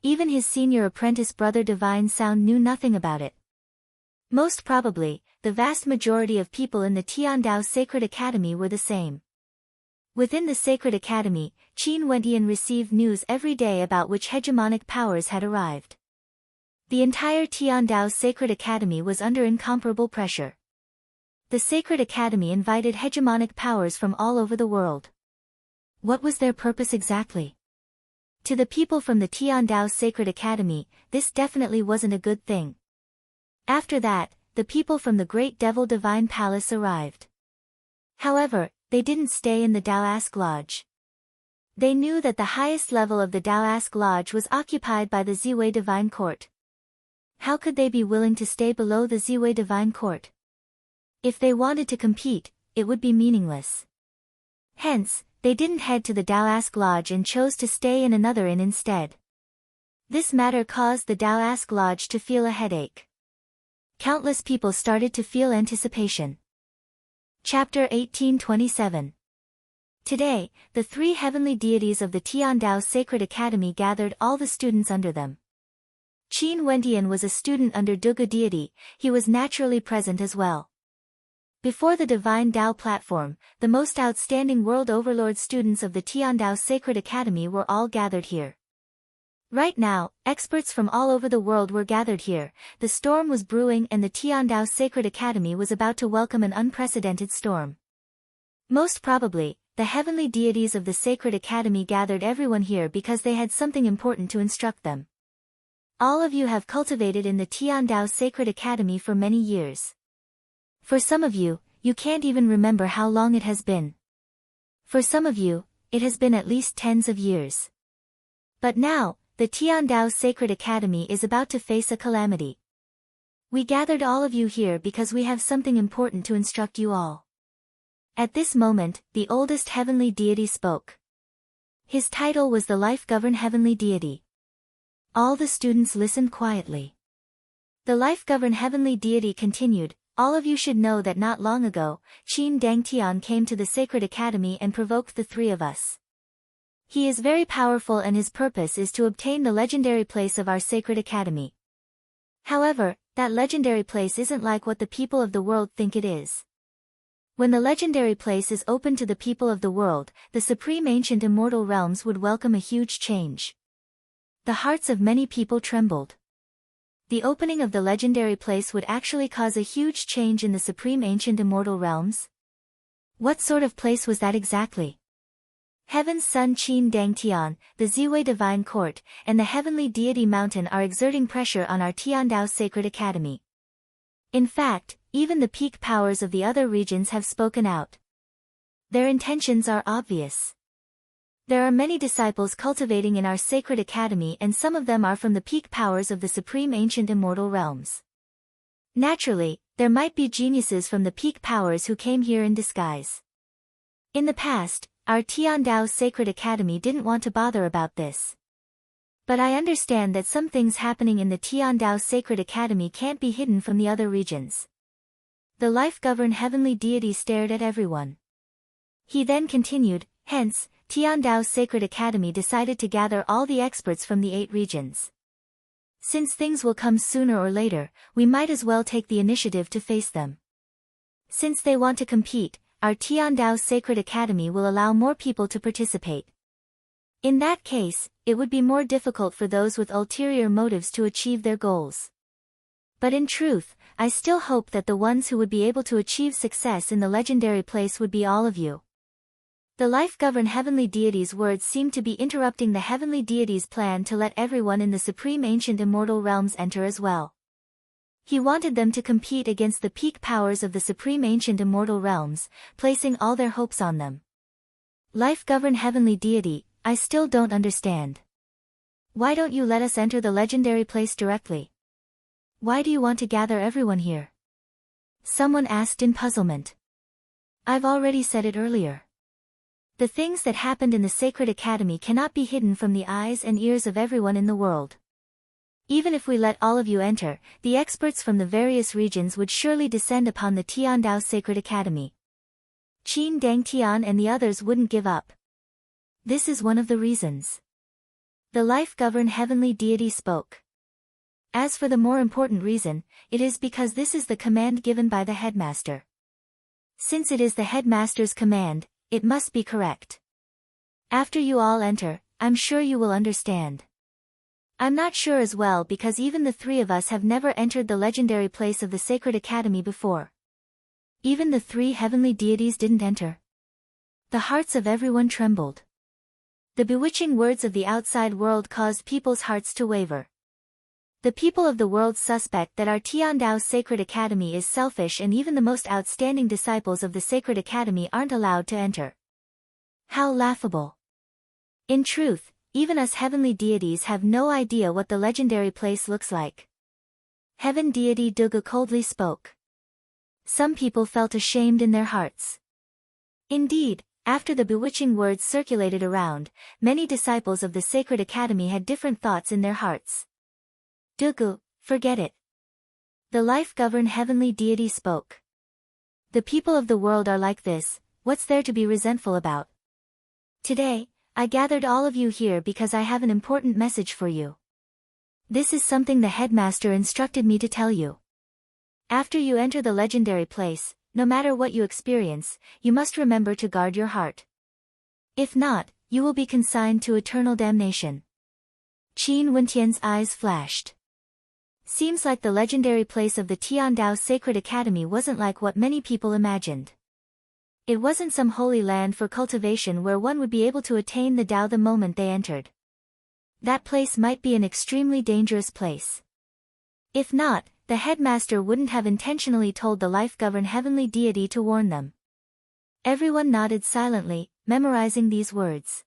Even his senior apprentice brother Divine Sound knew nothing about it. Most probably, the vast majority of people in the Tiandao Sacred Academy were the same. Within the Sacred Academy, Qin Wendian received news every day about which hegemonic powers had arrived. The entire Tiandao Sacred Academy was under incomparable pressure. The Sacred Academy invited hegemonic powers from all over the world. What was their purpose exactly? To the people from the Tiandao Sacred Academy, this definitely wasn't a good thing. After that, the people from the Great Devil Divine Palace arrived. However, they didn't stay in the Daoask Lodge. They knew that the highest level of the Daoask Lodge was occupied by the Ziwei Divine Court. How could they be willing to stay below the Ziwei Divine Court? If they wanted to compete, it would be meaningless. Hence, they didn't head to the Daoask Lodge and chose to stay in another inn instead. This matter caused the Daoask Lodge to feel a headache. Countless people started to feel anticipation. Chapter 1827. Today, the three heavenly deities of the Tiandao Sacred Academy gathered all the students under them. Qin Wendian was a student under Dugu deity, he was naturally present as well. Before the Divine Dao platform, the most outstanding world overlord students of the Tiandao Sacred Academy were all gathered here. Right now, experts from all over the world were gathered here, the storm was brewing and the Tiandao Sacred Academy was about to welcome an unprecedented storm. Most probably, the heavenly deities of the Sacred Academy gathered everyone here because they had something important to instruct them. All of you have cultivated in the Tiandao Sacred Academy for many years. For some of you, you can't even remember how long it has been. For some of you, it has been at least tens of years. But now, the Tiandao Sacred Academy is about to face a calamity. We gathered all of you here because we have something important to instruct you all. At this moment, the oldest heavenly deity spoke. His title was the Life-Governed Heavenly Deity. All the students listened quietly. The Life-Governed Heavenly Deity continued, all of you should know that not long ago, Qin Dangtian came to the Sacred Academy and provoked the three of us. He is very powerful and his purpose is to obtain the legendary place of our Sacred Academy. However, that legendary place isn't like what the people of the world think it is. When the legendary place is open to the people of the world, the supreme ancient immortal realms would welcome a huge change. The hearts of many people trembled. The opening of the legendary place would actually cause a huge change in the supreme ancient immortal realms? What sort of place was that exactly? Heaven's Son Qin Dangtian, the Ziwei Divine Court, and the Heavenly Deity Mountain are exerting pressure on our Tiandao Sacred Academy. In fact, even the peak powers of the other regions have spoken out. Their intentions are obvious. There are many disciples cultivating in our Sacred Academy and some of them are from the peak powers of the Supreme Ancient Immortal Realms. Naturally, there might be geniuses from the peak powers who came here in disguise. In the past, our Tiandao Sacred Academy didn't want to bother about this. But I understand that some things happening in the Tiandao Sacred Academy can't be hidden from the other regions. The life-governed heavenly deity stared at everyone. He then continued, hence, Tiandao Sacred Academy decided to gather all the experts from the 8 regions. Since things will come sooner or later, we might as well take the initiative to face them. Since they want to compete, our Tiandao Sacred Academy will allow more people to participate. In that case, it would be more difficult for those with ulterior motives to achieve their goals. But in truth, I still hope that the ones who would be able to achieve success in the legendary place would be all of you. The life-governed heavenly deity's words seemed to be interrupting the heavenly deity's plan to let everyone in the supreme ancient immortal realms enter as well. He wanted them to compete against the peak powers of the supreme ancient immortal realms, placing all their hopes on them. Life-governed heavenly deity, I still don't understand. Why don't you let us enter the legendary place directly? Why do you want to gather everyone here? Someone asked in puzzlement. I've already said it earlier. The things that happened in the Sacred Academy cannot be hidden from the eyes and ears of everyone in the world. Even if we let all of you enter, the experts from the various regions would surely descend upon the Tiandao Sacred Academy. Qin Dangtian and the others wouldn't give up. This is one of the reasons. The life-governed heavenly deity spoke. As for the more important reason, it is because this is the command given by the headmaster. Since it is the headmaster's command, it must be correct. After you all enter, I'm sure you will understand. I'm not sure as well because even the three of us have never entered the legendary place of the Sacred Academy before. Even the three heavenly deities didn't enter. The hearts of everyone trembled. The bewitching words of the outside world caused people's hearts to waver. The people of the world suspect that our Tiandao Sacred Academy is selfish and even the most outstanding disciples of the Sacred Academy aren't allowed to enter. How laughable. In truth, even us heavenly deities have no idea what the legendary place looks like. Heaven deity Dugu coldly spoke. Some people felt ashamed in their hearts. Indeed, after the bewitching words circulated around, many disciples of the Sacred Academy had different thoughts in their hearts. Dugu, forget it. The life-governed heavenly deity spoke. The people of the world are like this, what's there to be resentful about? Today, I gathered all of you here because I have an important message for you. This is something the headmaster instructed me to tell you. After you enter the legendary place, no matter what you experience, you must remember to guard your heart. If not, you will be consigned to eternal damnation. Qin Wentian's eyes flashed. Seems like the legendary place of the Tiandao Sacred Academy wasn't like what many people imagined. It wasn't some holy land for cultivation where one would be able to attain the Tao the moment they entered. That place might be an extremely dangerous place. If not, the headmaster wouldn't have intentionally told the life-governed heavenly deity to warn them. Everyone nodded silently, memorizing these words.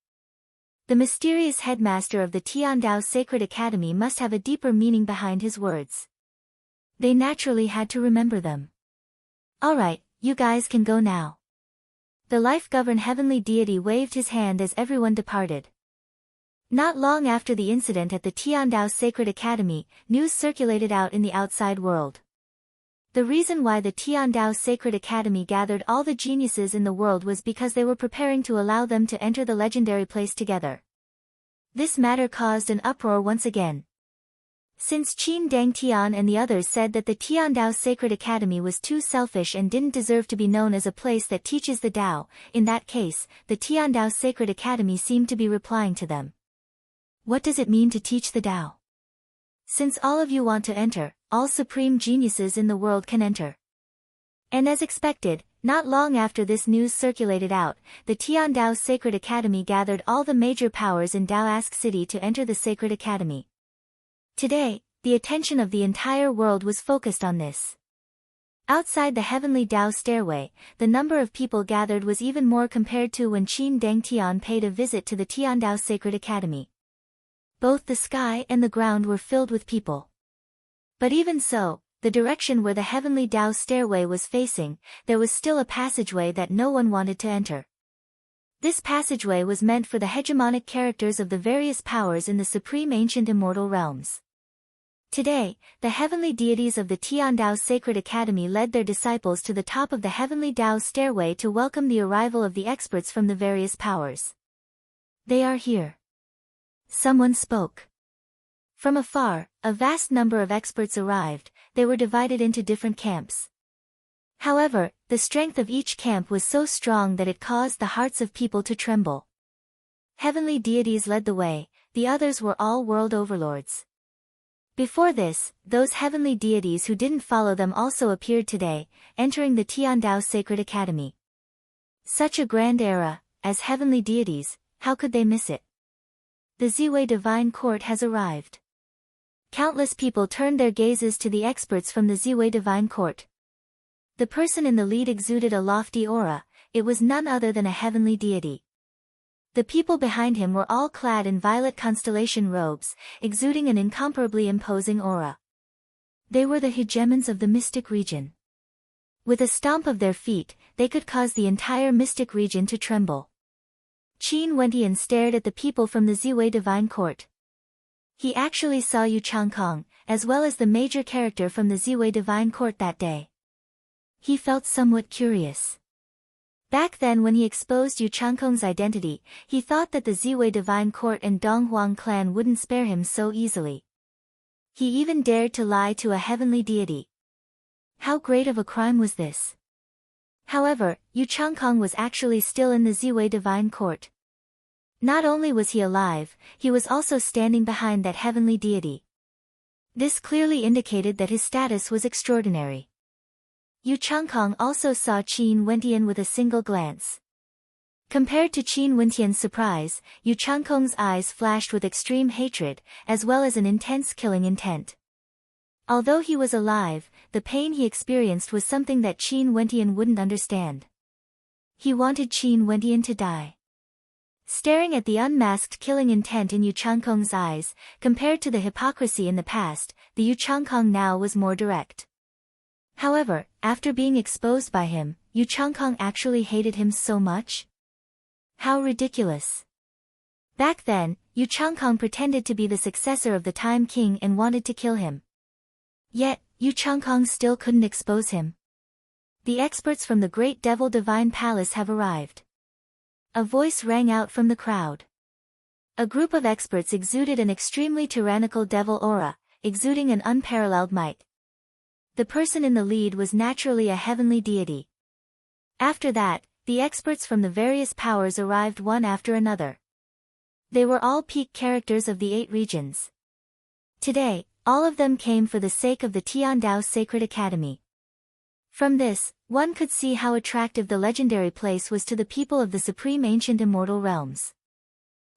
The mysterious headmaster of the Tiandao Sacred Academy must have a deeper meaning behind his words. They naturally had to remember them. Alright, you guys can go now. The life-governed heavenly deity waved his hand as everyone departed. Not long after the incident at the Tiandao Sacred Academy, news circulated out in the outside world. The reason why the Tiandao Sacred Academy gathered all the geniuses in the world was because they were preparing to allow them to enter the legendary place together. This matter caused an uproar once again. Since Qin Dangtian and the others said that the Tiandao Sacred Academy was too selfish and didn't deserve to be known as a place that teaches the Tao, in that case, the Tiandao Sacred Academy seemed to be replying to them. What does it mean to teach the Tao? Since all of you want to enter, all supreme geniuses in the world can enter. And as expected, not long after this news circulated out, the Tiandao Sacred Academy gathered all the major powers in Daoask City to enter the Sacred Academy. Today, the attention of the entire world was focused on this. Outside the heavenly Tao stairway, the number of people gathered was even more compared to when Qin Dangtian paid a visit to the Tiandao Sacred Academy. Both the sky and the ground were filled with people. But even so, the direction where the heavenly Tao stairway was facing, there was still a passageway that no one wanted to enter. This passageway was meant for the hegemonic characters of the various powers in the supreme ancient immortal realms. Today, the heavenly deities of the Tiandao Sacred Academy led their disciples to the top of the heavenly Tao stairway to welcome the arrival of the experts from the various powers. They are here. Someone spoke. From afar, a vast number of experts arrived. They were divided into different camps. However, the strength of each camp was so strong that it caused the hearts of people to tremble. Heavenly deities led the way, the others were all world overlords. Before this, those heavenly deities who didn't follow them also appeared today, entering the Tiandao Sacred Academy. Such a grand era, as heavenly deities, how could they miss it? The Ziwei Divine Court has arrived. Countless people turned their gazes to the experts from the Ziwei Divine Court. The person in the lead exuded a lofty aura. It was none other than a heavenly deity. The people behind him were all clad in violet constellation robes, exuding an incomparably imposing aura. They were the hegemons of the mystic region. With a stomp of their feet, they could cause the entire mystic region to tremble. Qin Wentian stared at the people from the Ziwei Divine Court. He actually saw Yu Changkong, as well as the major character from the Ziwei Divine Court that day. He felt somewhat curious. Back then when he exposed Yu Changkong's identity, he thought that the Ziwei Divine Court and Donghuang clan wouldn't spare him so easily. He even dared to lie to a heavenly deity. How great of a crime was this? However, Yu Changkong was actually still in the Ziwei Divine Court. Not only was he alive, he was also standing behind that heavenly deity. This clearly indicated that his status was extraordinary. Yu Changkong also saw Qin Wentian with a single glance. Compared to Qin Wentian's surprise, Yu Changkong's eyes flashed with extreme hatred, as well as an intense killing intent. Although he was alive, the pain he experienced was something that Qin Wentian wouldn't understand. He wanted Qin Wentian to die. Staring at the unmasked killing intent in Yu Changkong's eyes, compared to the hypocrisy in the past, the Yu Changkong now was more direct. However, after being exposed by him, Yu Changkong actually hated him so much? How ridiculous. Back then, Yu Changkong pretended to be the successor of the Time King and wanted to kill him. Yet, Yu Changkong still couldn't expose him. The experts from the Great Devil Divine Palace have arrived. A voice rang out from the crowd. A group of experts exuded an extremely tyrannical devil aura, exuding an unparalleled might. The person in the lead was naturally a heavenly deity. After that, the experts from the various powers arrived one after another. They were all peak characters of the 8 regions. Today, all of them came for the sake of the Tiandao Sacred Academy. From this, one could see how attractive the legendary place was to the people of the supreme ancient immortal realms.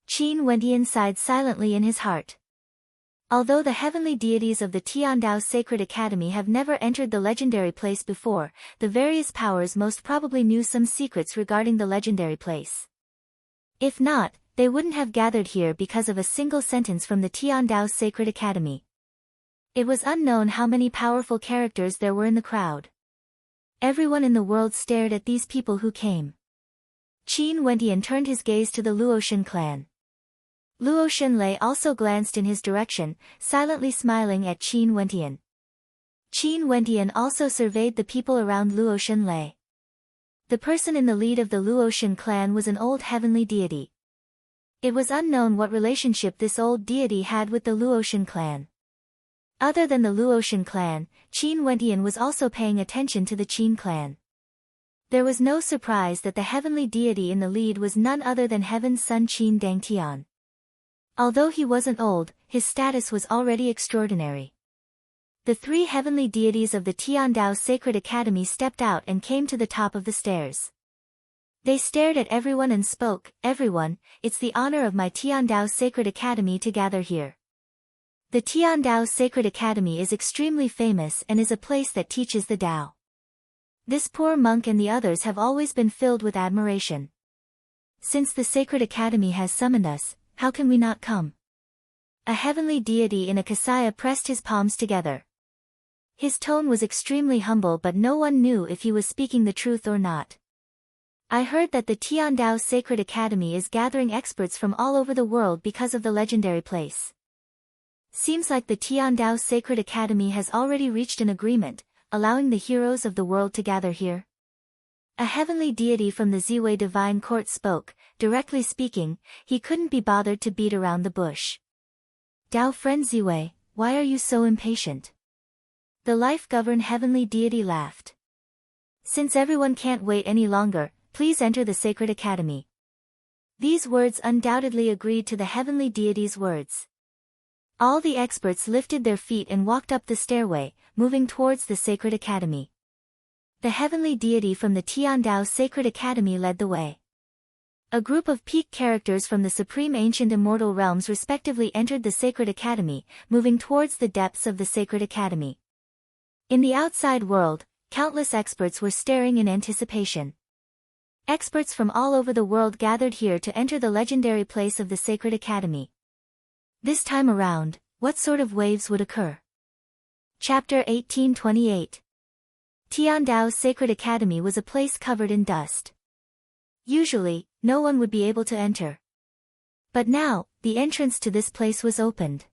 Qin Wentian sighed silently in his heart. Although the heavenly deities of the Tiandao Sacred Academy have never entered the legendary place before, the various powers most probably knew some secrets regarding the legendary place. If not, they wouldn't have gathered here because of a single sentence from the Tiandao Sacred Academy. It was unknown how many powerful characters there were in the crowd. Everyone in the world stared at these people who came. Qin Wentian turned his gaze to the Luotian clan. Luo Shenlei also glanced in his direction, silently smiling at Qin Wentian. Qin Wentian also surveyed the people around Luo Shenlei. The person in the lead of the Luotian clan was an old heavenly deity. It was unknown what relationship this old deity had with the Luotian clan. Other than the Luotian clan, Qin Wentian was also paying attention to the Qin clan. There was no surprise that the heavenly deity in the lead was none other than Heaven's son Qin Dangtian. Although he wasn't old, his status was already extraordinary. The 3 heavenly deities of the Tiandao Sacred Academy stepped out and came to the top of the stairs. They stared at everyone and spoke, "Everyone, it's the honor of my Tiandao Sacred Academy to gather here. The Tiandao Sacred Academy is extremely famous and is a place that teaches the Tao. This poor monk and the others have always been filled with admiration. Since the Sacred Academy has summoned us, how can we not come?" A heavenly deity in a kasaya pressed his palms together. His tone was extremely humble, but no one knew if he was speaking the truth or not. "I heard that the Tiandao Sacred Academy is gathering experts from all over the world because of the legendary place. Seems like the Tiandao Sacred Academy has already reached an agreement, allowing the heroes of the world to gather here." A heavenly deity from the Ziwei Divine Court spoke, directly speaking, he couldn't be bothered to beat around the bush. "Tao friend Ziwei, why are you so impatient?" The life-governed heavenly deity laughed. "Since everyone can't wait any longer, please enter the Sacred Academy." These words undoubtedly agreed to the heavenly deity's words. All the experts lifted their feet and walked up the stairway, moving towards the Sacred Academy. The heavenly deity from the Tiandao Sacred Academy led the way. A group of peak characters from the supreme ancient immortal realms respectively entered the Sacred Academy, moving towards the depths of the Sacred Academy. In the outside world, countless experts were staring in anticipation. Experts from all over the world gathered here to enter the legendary place of the Sacred Academy. This time around, what sort of waves would occur? Chapter 1828. Tiandao's sacred academy was a place covered in dust. Usually, no one would be able to enter. But now, the entrance to this place was opened.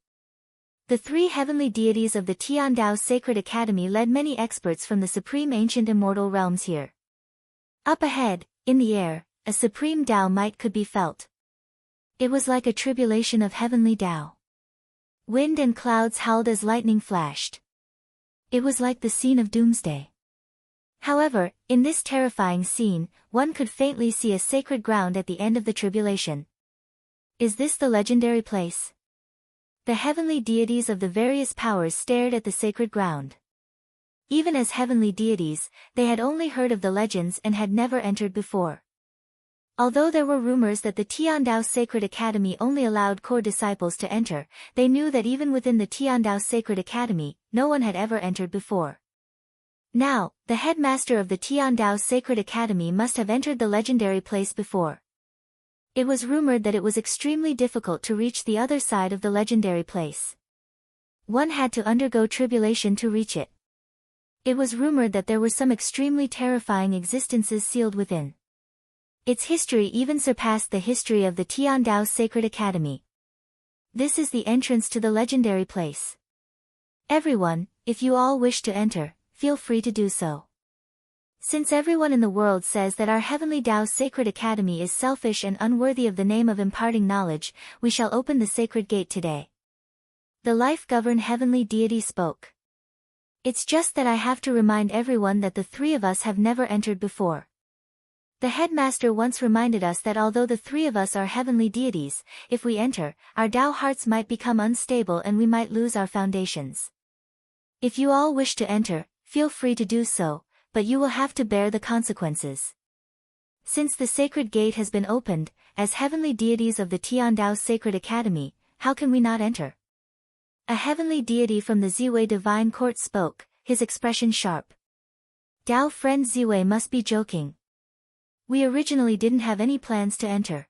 The three heavenly deities of the Tiandao Sacred Academy led many experts from the supreme ancient immortal realms here. Up ahead, in the air, a supreme Tao might could be felt. It was like a tribulation of heavenly Tao. Wind and clouds howled as lightning flashed. It was like the scene of doomsday. However, in this terrifying scene, one could faintly see a sacred ground at the end of the tribulation. Is this the legendary place? The heavenly deities of the various powers stared at the sacred ground. Even as heavenly deities, they had only heard of the legends and had never entered before. Although there were rumors that the Tiandao Sacred Academy only allowed core disciples to enter, they knew that even within the Tiandao Sacred Academy, no one had ever entered before. Now, the headmaster of the Tiandao Sacred Academy must have entered the legendary place before. It was rumored that it was extremely difficult to reach the other side of the legendary place. One had to undergo tribulation to reach it. It was rumored that there were some extremely terrifying existences sealed within. Its history even surpassed the history of the Tiandao Sacred Academy. This is the entrance to the legendary place. Everyone, if you all wish to enter, feel free to do so. Since everyone in the world says that our Heavenly Tao Sacred Academy is selfish and unworthy of the name of imparting knowledge, we shall open the sacred gate today. The life-governed heavenly deity spoke. It's just that I have to remind everyone that the three of us have never entered before. The headmaster once reminded us that although the three of us are heavenly deities, if we enter, our Tao hearts might become unstable and we might lose our foundations. If you all wish to enter, feel free to do so, but you will have to bear the consequences. Since the sacred gate has been opened, as heavenly deities of the Tiandao Sacred Academy, how can we not enter? A heavenly deity from the Ziwei Divine Court spoke, his expression sharp. Tao friend Ziwei must be joking. We originally didn't have any plans to enter.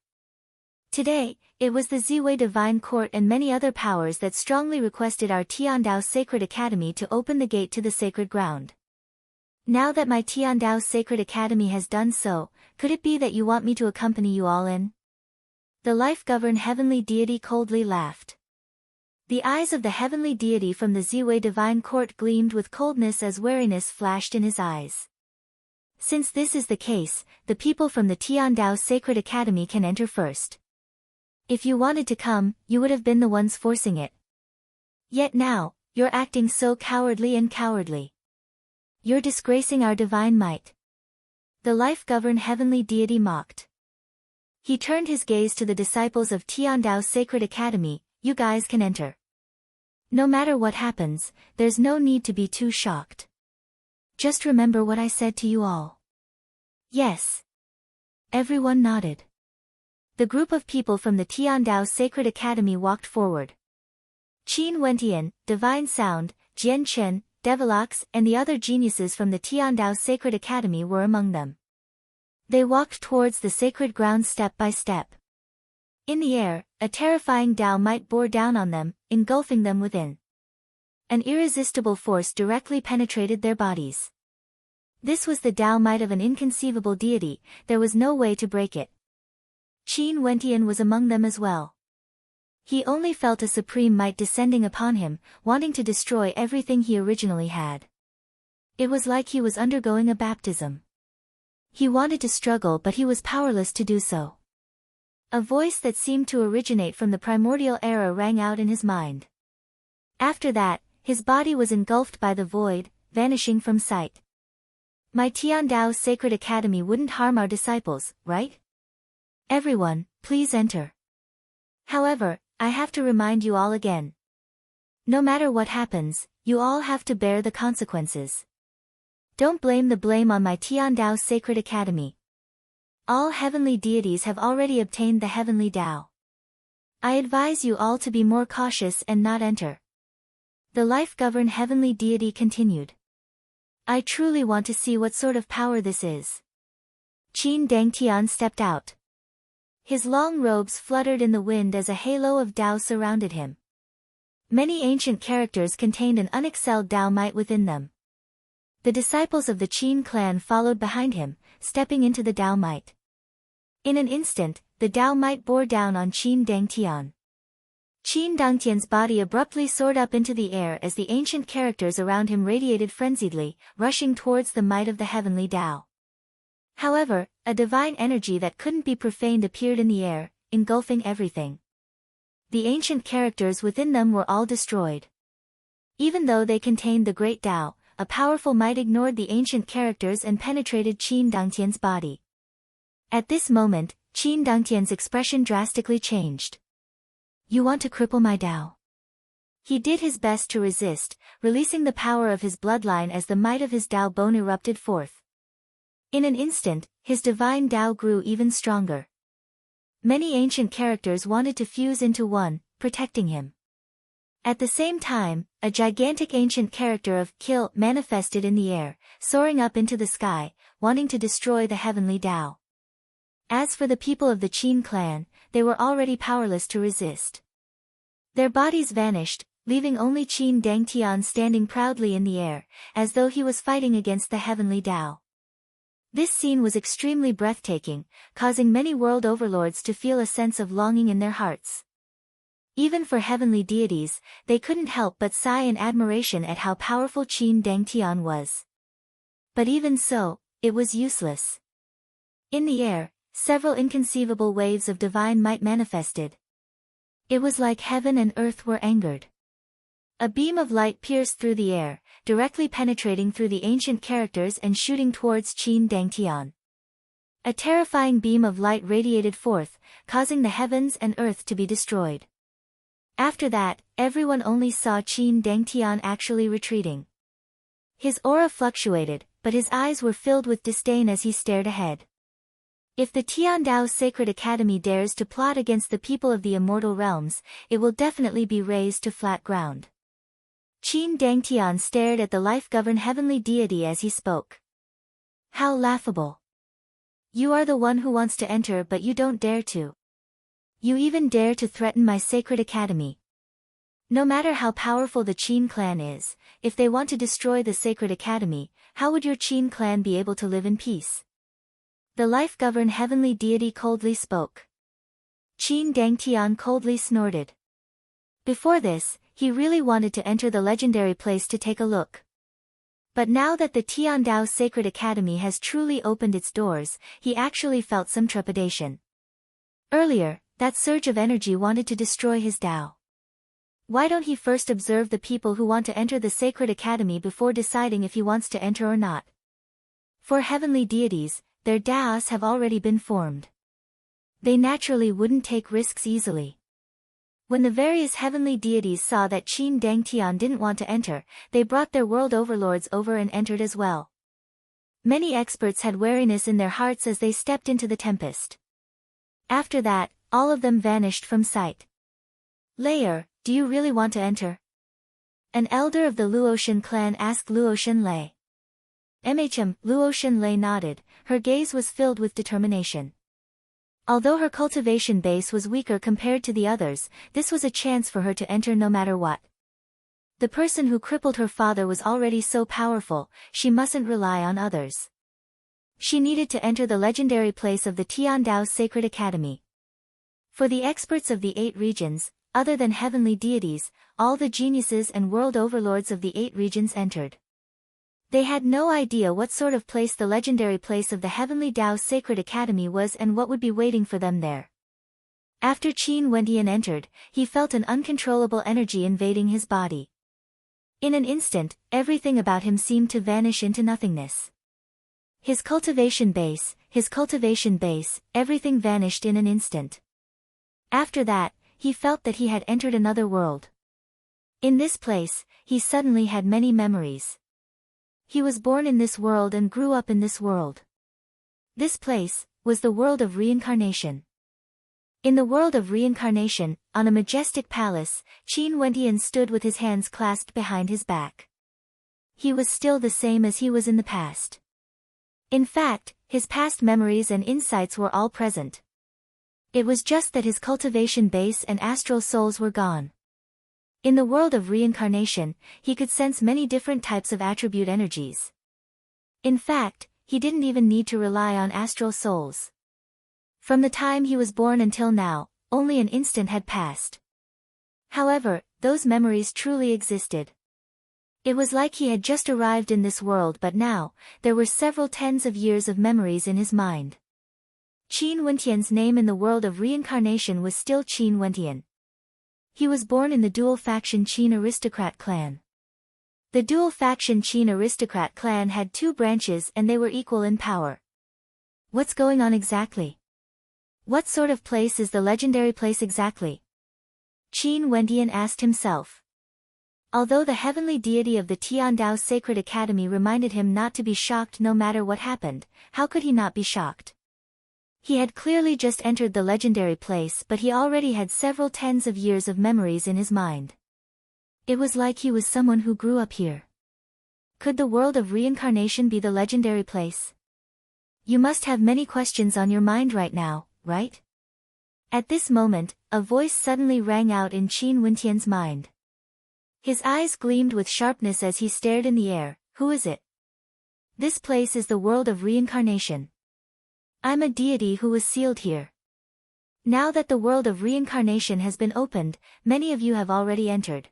Today, it was the Ziwei Divine Court and many other powers that strongly requested our Tiandao Sacred Academy to open the gate to the sacred ground. Now that my Tiandao Sacred Academy has done so, could it be that you want me to accompany you all in? The life-governed heavenly deity coldly laughed. The eyes of the heavenly deity from the Ziwei Divine Court gleamed with coldness as wariness flashed in his eyes. Since this is the case, the people from the Tiandao Sacred Academy can enter first. If you wanted to come, you would have been the ones forcing it. Yet now, you're acting so cowardly and cowardly. You're disgracing our divine might. The life-governed heavenly deity mocked. He turned his gaze to the disciples of Tiandao Sacred Academy. You guys can enter. No matter what happens, there's no need to be too shocked. Just remember what I said to you all. Yes. Everyone nodded. The group of people from the Tiandao Sacred Academy walked forward. Qin Wentian, Divine Sound, Jian Chen, Devilox and the other geniuses from the Tiandao Sacred Academy were among them. They walked towards the sacred ground step by step. In the air, a terrifying Tao might bore down on them, engulfing them within. An irresistible force directly penetrated their bodies. This was the Tao might of an inconceivable deity, there was no way to break it. Qin Wentian was among them as well. He only felt a supreme might descending upon him, wanting to destroy everything he originally had. It was like he was undergoing a baptism. He wanted to struggle but he was powerless to do so. A voice that seemed to originate from the primordial era rang out in his mind. After that, his body was engulfed by the void, vanishing from sight. My Tiandao Sacred Academy wouldn't harm our disciples, right? Everyone, please enter. However, I have to remind you all again. No matter what happens, you all have to bear the consequences. Don't blame the blame on my Tiandao Sacred Academy. All heavenly deities have already obtained the heavenly Tao. I advise you all to be more cautious and not enter. The life-governed heavenly deity continued. I truly want to see what sort of power this is. Qin Dangtian stepped out. His long robes fluttered in the wind as a halo of Tao surrounded him. Many ancient characters contained an unexcelled Tao might within them. The disciples of the Qin clan followed behind him, stepping into the Tao Might. In an instant, the Tao Might bore down on Qin Dangtian. Qin Dangtian's body abruptly soared up into the air as the ancient characters around him radiated frenziedly, rushing towards the might of the heavenly Tao. However, a divine energy that couldn't be profaned appeared in the air, engulfing everything. The ancient characters within them were all destroyed. Even though they contained the great Tao, a powerful might ignored the ancient characters and penetrated Qin Dangtian's body. At this moment, Qin Dangtian's expression drastically changed. "You want to cripple my Tao?" He did his best to resist, releasing the power of his bloodline as the might of his Tao bone erupted forth. In an instant, his divine Tao grew even stronger. Many ancient characters wanted to fuse into one, protecting him. At the same time, a gigantic ancient character of Kill manifested in the air, soaring up into the sky, wanting to destroy the heavenly Tao. As for the people of the Qin clan, they were already powerless to resist. Their bodies vanished, leaving only Qin Dangtian standing proudly in the air, as though he was fighting against the heavenly Tao. This scene was extremely breathtaking, causing many world overlords to feel a sense of longing in their hearts. Even for heavenly deities, they couldn't help but sigh in admiration at how powerful Qin Dangtian was. But even so, it was useless. In the air, several inconceivable waves of divine might manifested. It was like heaven and earth were angered. A beam of light pierced through the air, directly penetrating through the ancient characters and shooting towards Qin Dangtian. A terrifying beam of light radiated forth, causing the heavens and earth to be destroyed. After that, everyone only saw Qin Dangtian actually retreating. His aura fluctuated, but his eyes were filled with disdain as he stared ahead. If the Tiandao Sacred Academy dares to plot against the people of the immortal realms, it will definitely be razed to flat ground. Qin Dangtian stared at the life-governed heavenly deity as he spoke. "How laughable. You are the one who wants to enter but you don't dare to. You even dare to threaten my sacred academy. No matter how powerful the Qin clan is, if they want to destroy the sacred academy, how would your Qin clan be able to live in peace?" The life-governed heavenly deity coldly spoke. Qin Dangtian coldly snorted. Before this, he really wanted to enter the legendary place to take a look. But now that the Tiandao Sacred Academy has truly opened its doors, he actually felt some trepidation. Earlier, that surge of energy wanted to destroy his Tao. Why don't he first observe the people who want to enter the Sacred Academy before deciding if he wants to enter or not? For heavenly deities, their Taos have already been formed. They naturally wouldn't take risks easily. When the various heavenly deities saw that Qin Dangtian didn't want to enter, they brought their world overlords over and entered as well. Many experts had wariness in their hearts as they stepped into the tempest. After that, all of them vanished from sight. "Layer, do you really want to enter?" An elder of the Luotian clan asked Luotian Lei. Luotian Lei nodded, her gaze was filled with determination. Although her cultivation base was weaker compared to the others, this was a chance for her to enter no matter what. The person who crippled her father was already so powerful, she mustn't rely on others. She needed to enter the legendary place of the Tiandao Sacred Academy. For the experts of the 8 regions, other than heavenly deities, all the geniuses and world overlords of the 8 regions entered. They had no idea what sort of place the legendary place of the Heavenly Tao Sacred Academy was and what would be waiting for them there. After Qin Wendian entered, he felt an uncontrollable energy invading his body. In an instant, everything about him seemed to vanish into nothingness. His cultivation base, everything vanished in an instant. After that, he felt that he had entered another world. In this place, he suddenly had many memories. He was born in this world and grew up in this world. This place was the world of reincarnation. In the world of reincarnation, on a majestic palace, Qin Wendian stood with his hands clasped behind his back. He was still the same as he was in the past. In fact, his past memories and insights were all present. It was just that his cultivation base and astral souls were gone. In the world of reincarnation, he could sense many different types of attribute energies. In fact, he didn't even need to rely on astral souls. From the time he was born until now, only an instant had passed. However, those memories truly existed. It was like he had just arrived in this world, but now, there were several tens of years of memories in his mind. Qin Wentian's name in the world of reincarnation was still Qin Wentian. He was born in the dual-faction Qin aristocrat clan. The dual-faction Qin aristocrat clan had two branches and they were equal in power. What's going on exactly? What sort of place is the legendary place exactly? Qin Wentian asked himself. Although the heavenly deity of the Tiandao Sacred Academy reminded him not to be shocked no matter what happened, how could he not be shocked? He had clearly just entered the legendary place, but he already had several tens of years of memories in his mind. It was like he was someone who grew up here. Could the world of reincarnation be the legendary place? You must have many questions on your mind right now, right? At this moment, a voice suddenly rang out in Qin Wentian's mind. His eyes gleamed with sharpness as he stared in the air. Who is it? This place is the world of reincarnation. I'm a deity who was sealed here. Now that the world of reincarnation has been opened, many of you have already entered.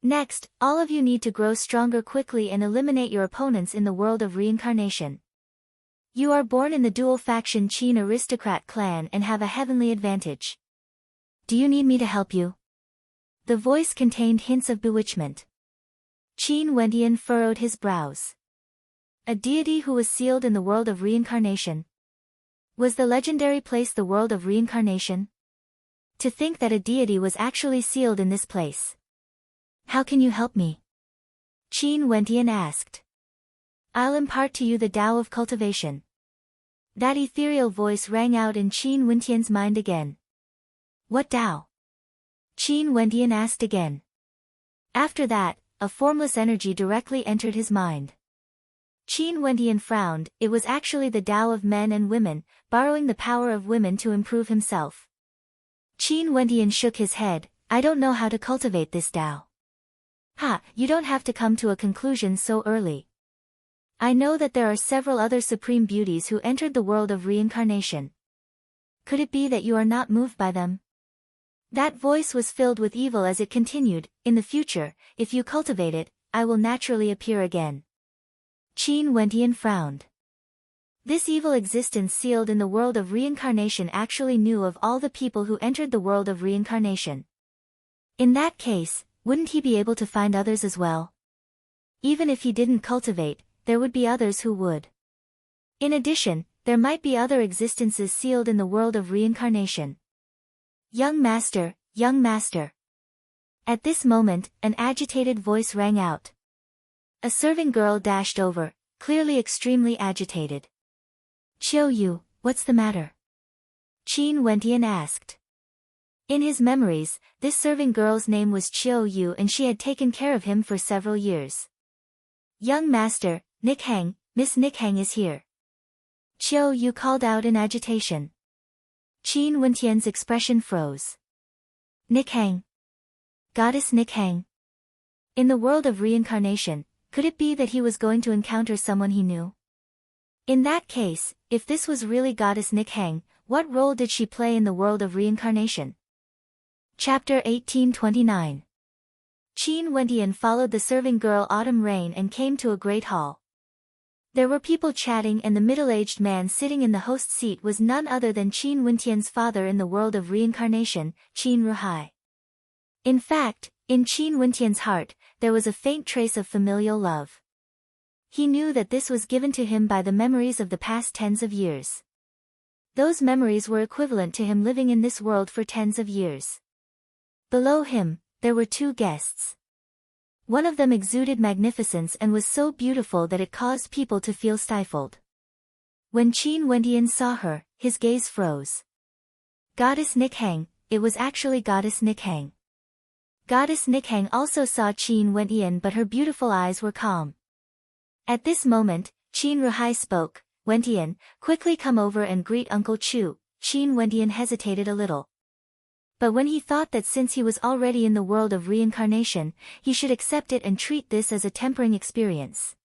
Next, all of you need to grow stronger quickly and eliminate your opponents in the world of reincarnation. You are born in the dual-faction Qin aristocrat clan and have a heavenly advantage. Do you need me to help you? The voice contained hints of bewitchment. Qin Wentian furrowed his brows. A deity who was sealed in the world of reincarnation. Was the legendary place the world of reincarnation? To think that a deity was actually sealed in this place. How can you help me? Qin Wentian asked. I'll impart to you the Tao of cultivation. That ethereal voice rang out in Qin Wentian's mind again. What Tao? Qin Wentian asked again. After that, a formless energy directly entered his mind. Qin Wentian frowned. It was actually the Tao of men and women, borrowing the power of women to improve himself. Qin Wentian shook his head. I don't know how to cultivate this Tao. Ha, you don't have to come to a conclusion so early. I know that there are several other supreme beauties who entered the world of reincarnation. Could it be that you are not moved by them? That voice was filled with evil as it continued. In the future, if you cultivate it, I will naturally appear again. Qin Wentian frowned. This evil existence sealed in the world of reincarnation actually knew of all the people who entered the world of reincarnation. In that case, wouldn't he be able to find others as well? Even if he didn't cultivate, there would be others who would. In addition, there might be other existences sealed in the world of reincarnation. Young master, young master. At this moment, an agitated voice rang out. A serving girl dashed over, clearly extremely agitated. Qiu Yu, what's the matter? Qin Wentian asked. In his memories, this serving girl's name was Qiu Yu and she had taken care of him for several years. Young master, Nick Heng, Miss Nick Heng is here. Qiu Yu called out in agitation. Qin Wentian's expression froze. Nick Heng. Goddess Nick Heng. In the world of reincarnation, could it be that he was going to encounter someone he knew? In that case, if this was really Goddess Nick Heng, what role did she play in the world of reincarnation? Chapter 1829. Qin Wentian followed the serving girl Autumn Rain and came to a great hall. There were people chatting and the middle-aged man sitting in the host seat was none other than Qin Wentian's father in the world of reincarnation, Qin Ruhai. In fact, in Qin Wentian's heart, there was a faint trace of familial love. He knew that this was given to him by the memories of the past tens of years. Those memories were equivalent to him living in this world for tens of years. Below him, there were two guests. One of them exuded magnificence and was so beautiful that it caused people to feel stifled. When Qin Wentian saw her, his gaze froze. Goddess Nick Heng, it was actually Goddess Nick Heng. Goddess Nick Heng also saw Qin Wentian, but her beautiful eyes were calm. At this moment, Qin Ruhai spoke. Wentian, quickly come over and greet Uncle Chu. Qin Wentian hesitated a little. But when he thought that since he was already in the world of reincarnation, he should accept it and treat this as a tempering experience.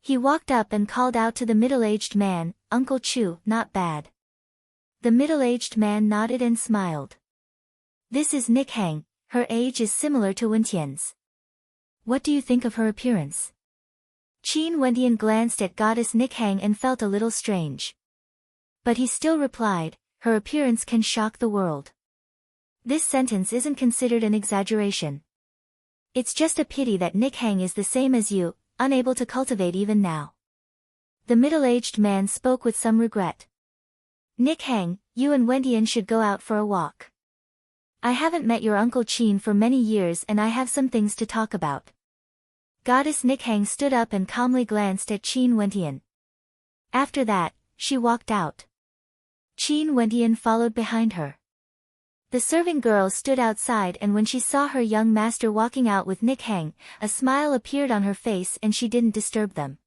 He walked up and called out to the middle-aged man, "Uncle Chu, not bad." The middle-aged man nodded and smiled. "This is Nick Hang, her age is similar to Wentian's. What do you think of her appearance?" Qin Wentian glanced at goddess Nick Hang and felt a little strange. But he still replied, "Her appearance can shock the world." This sentence isn't considered an exaggeration. It's just a pity that Nick Hang is the same as you, unable to cultivate even now. The middle-aged man spoke with some regret. "Nick Hang, you and Wentian should go out for a walk. I haven't met your Uncle Qin for many years and I have some things to talk about." Goddess Nick Hang stood up and calmly glanced at Qin Wentian. After that, she walked out. Qin Wentian followed behind her. The serving girl stood outside and when she saw her young master walking out with Nick Hang, a smile appeared on her face and she didn't disturb them.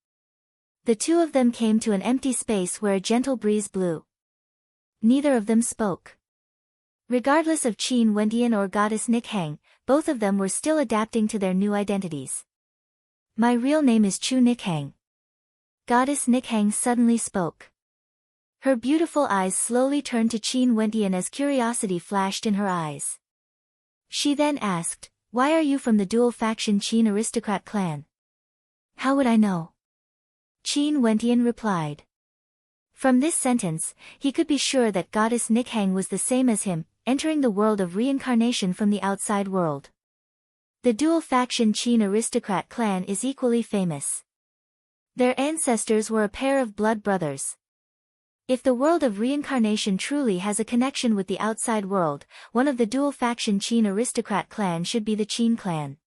The two of them came to an empty space where a gentle breeze blew. Neither of them spoke. Regardless of Qin Wentian or goddess Nick Hang, both of them were still adapting to their new identities. "My real name is Chu Nick Hang." Goddess Nick Hang suddenly spoke. Her beautiful eyes slowly turned to Qin Wentian as curiosity flashed in her eyes. She then asked, "Why are you from the dual-faction Qin aristocrat clan?" "How would I know?" Qin Wentian replied. From this sentence, he could be sure that goddess Nick Hang was the same as him, entering the world of reincarnation from the outside world. The dual-faction Qin aristocrat clan is equally famous. Their ancestors were a pair of blood brothers. If the world of reincarnation truly has a connection with the outside world, one of the dual-faction Qin aristocrat clan should be the Qin clan.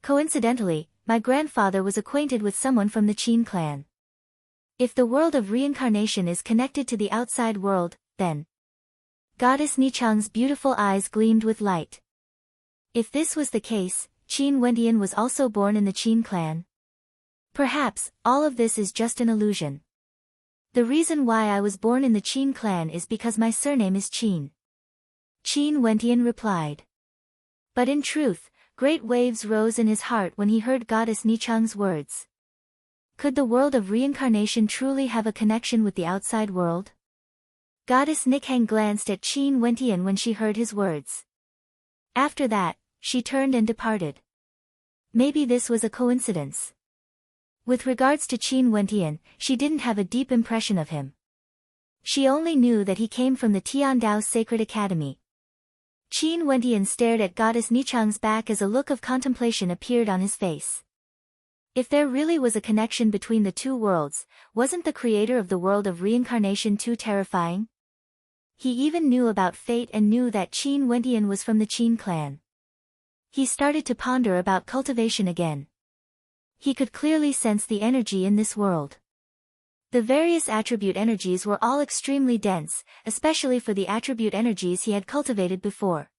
Coincidentally, my grandfather was acquainted with someone from the Qin clan. If the world of reincarnation is connected to the outside world, then... Goddess Nichang's beautiful eyes gleamed with light. If this was the case, Qin Wentian was also born in the Qin clan. Perhaps, all of this is just an illusion. The reason why I was born in the Qin clan is because my surname is Qin. Qin Wentian replied. But in truth, great waves rose in his heart when he heard goddess Nichang's words. Could the world of reincarnation truly have a connection with the outside world? Goddess Nick Hang glanced at Qin Wentian when she heard his words. After that, she turned and departed. Maybe this was a coincidence. With regards to Qin Wentian, she didn't have a deep impression of him. She only knew that he came from the Tiandao Sacred Academy. Qin Wentian stared at goddess Nichang's back as a look of contemplation appeared on his face. If there really was a connection between the two worlds, wasn't the creator of the world of reincarnation too terrifying? He even knew about fate and knew that Qin Wentian was from the Qin clan. He started to ponder about cultivation again. He could clearly sense the energy in this world. The various attribute energies were all extremely dense, especially for the attribute energies he had cultivated before.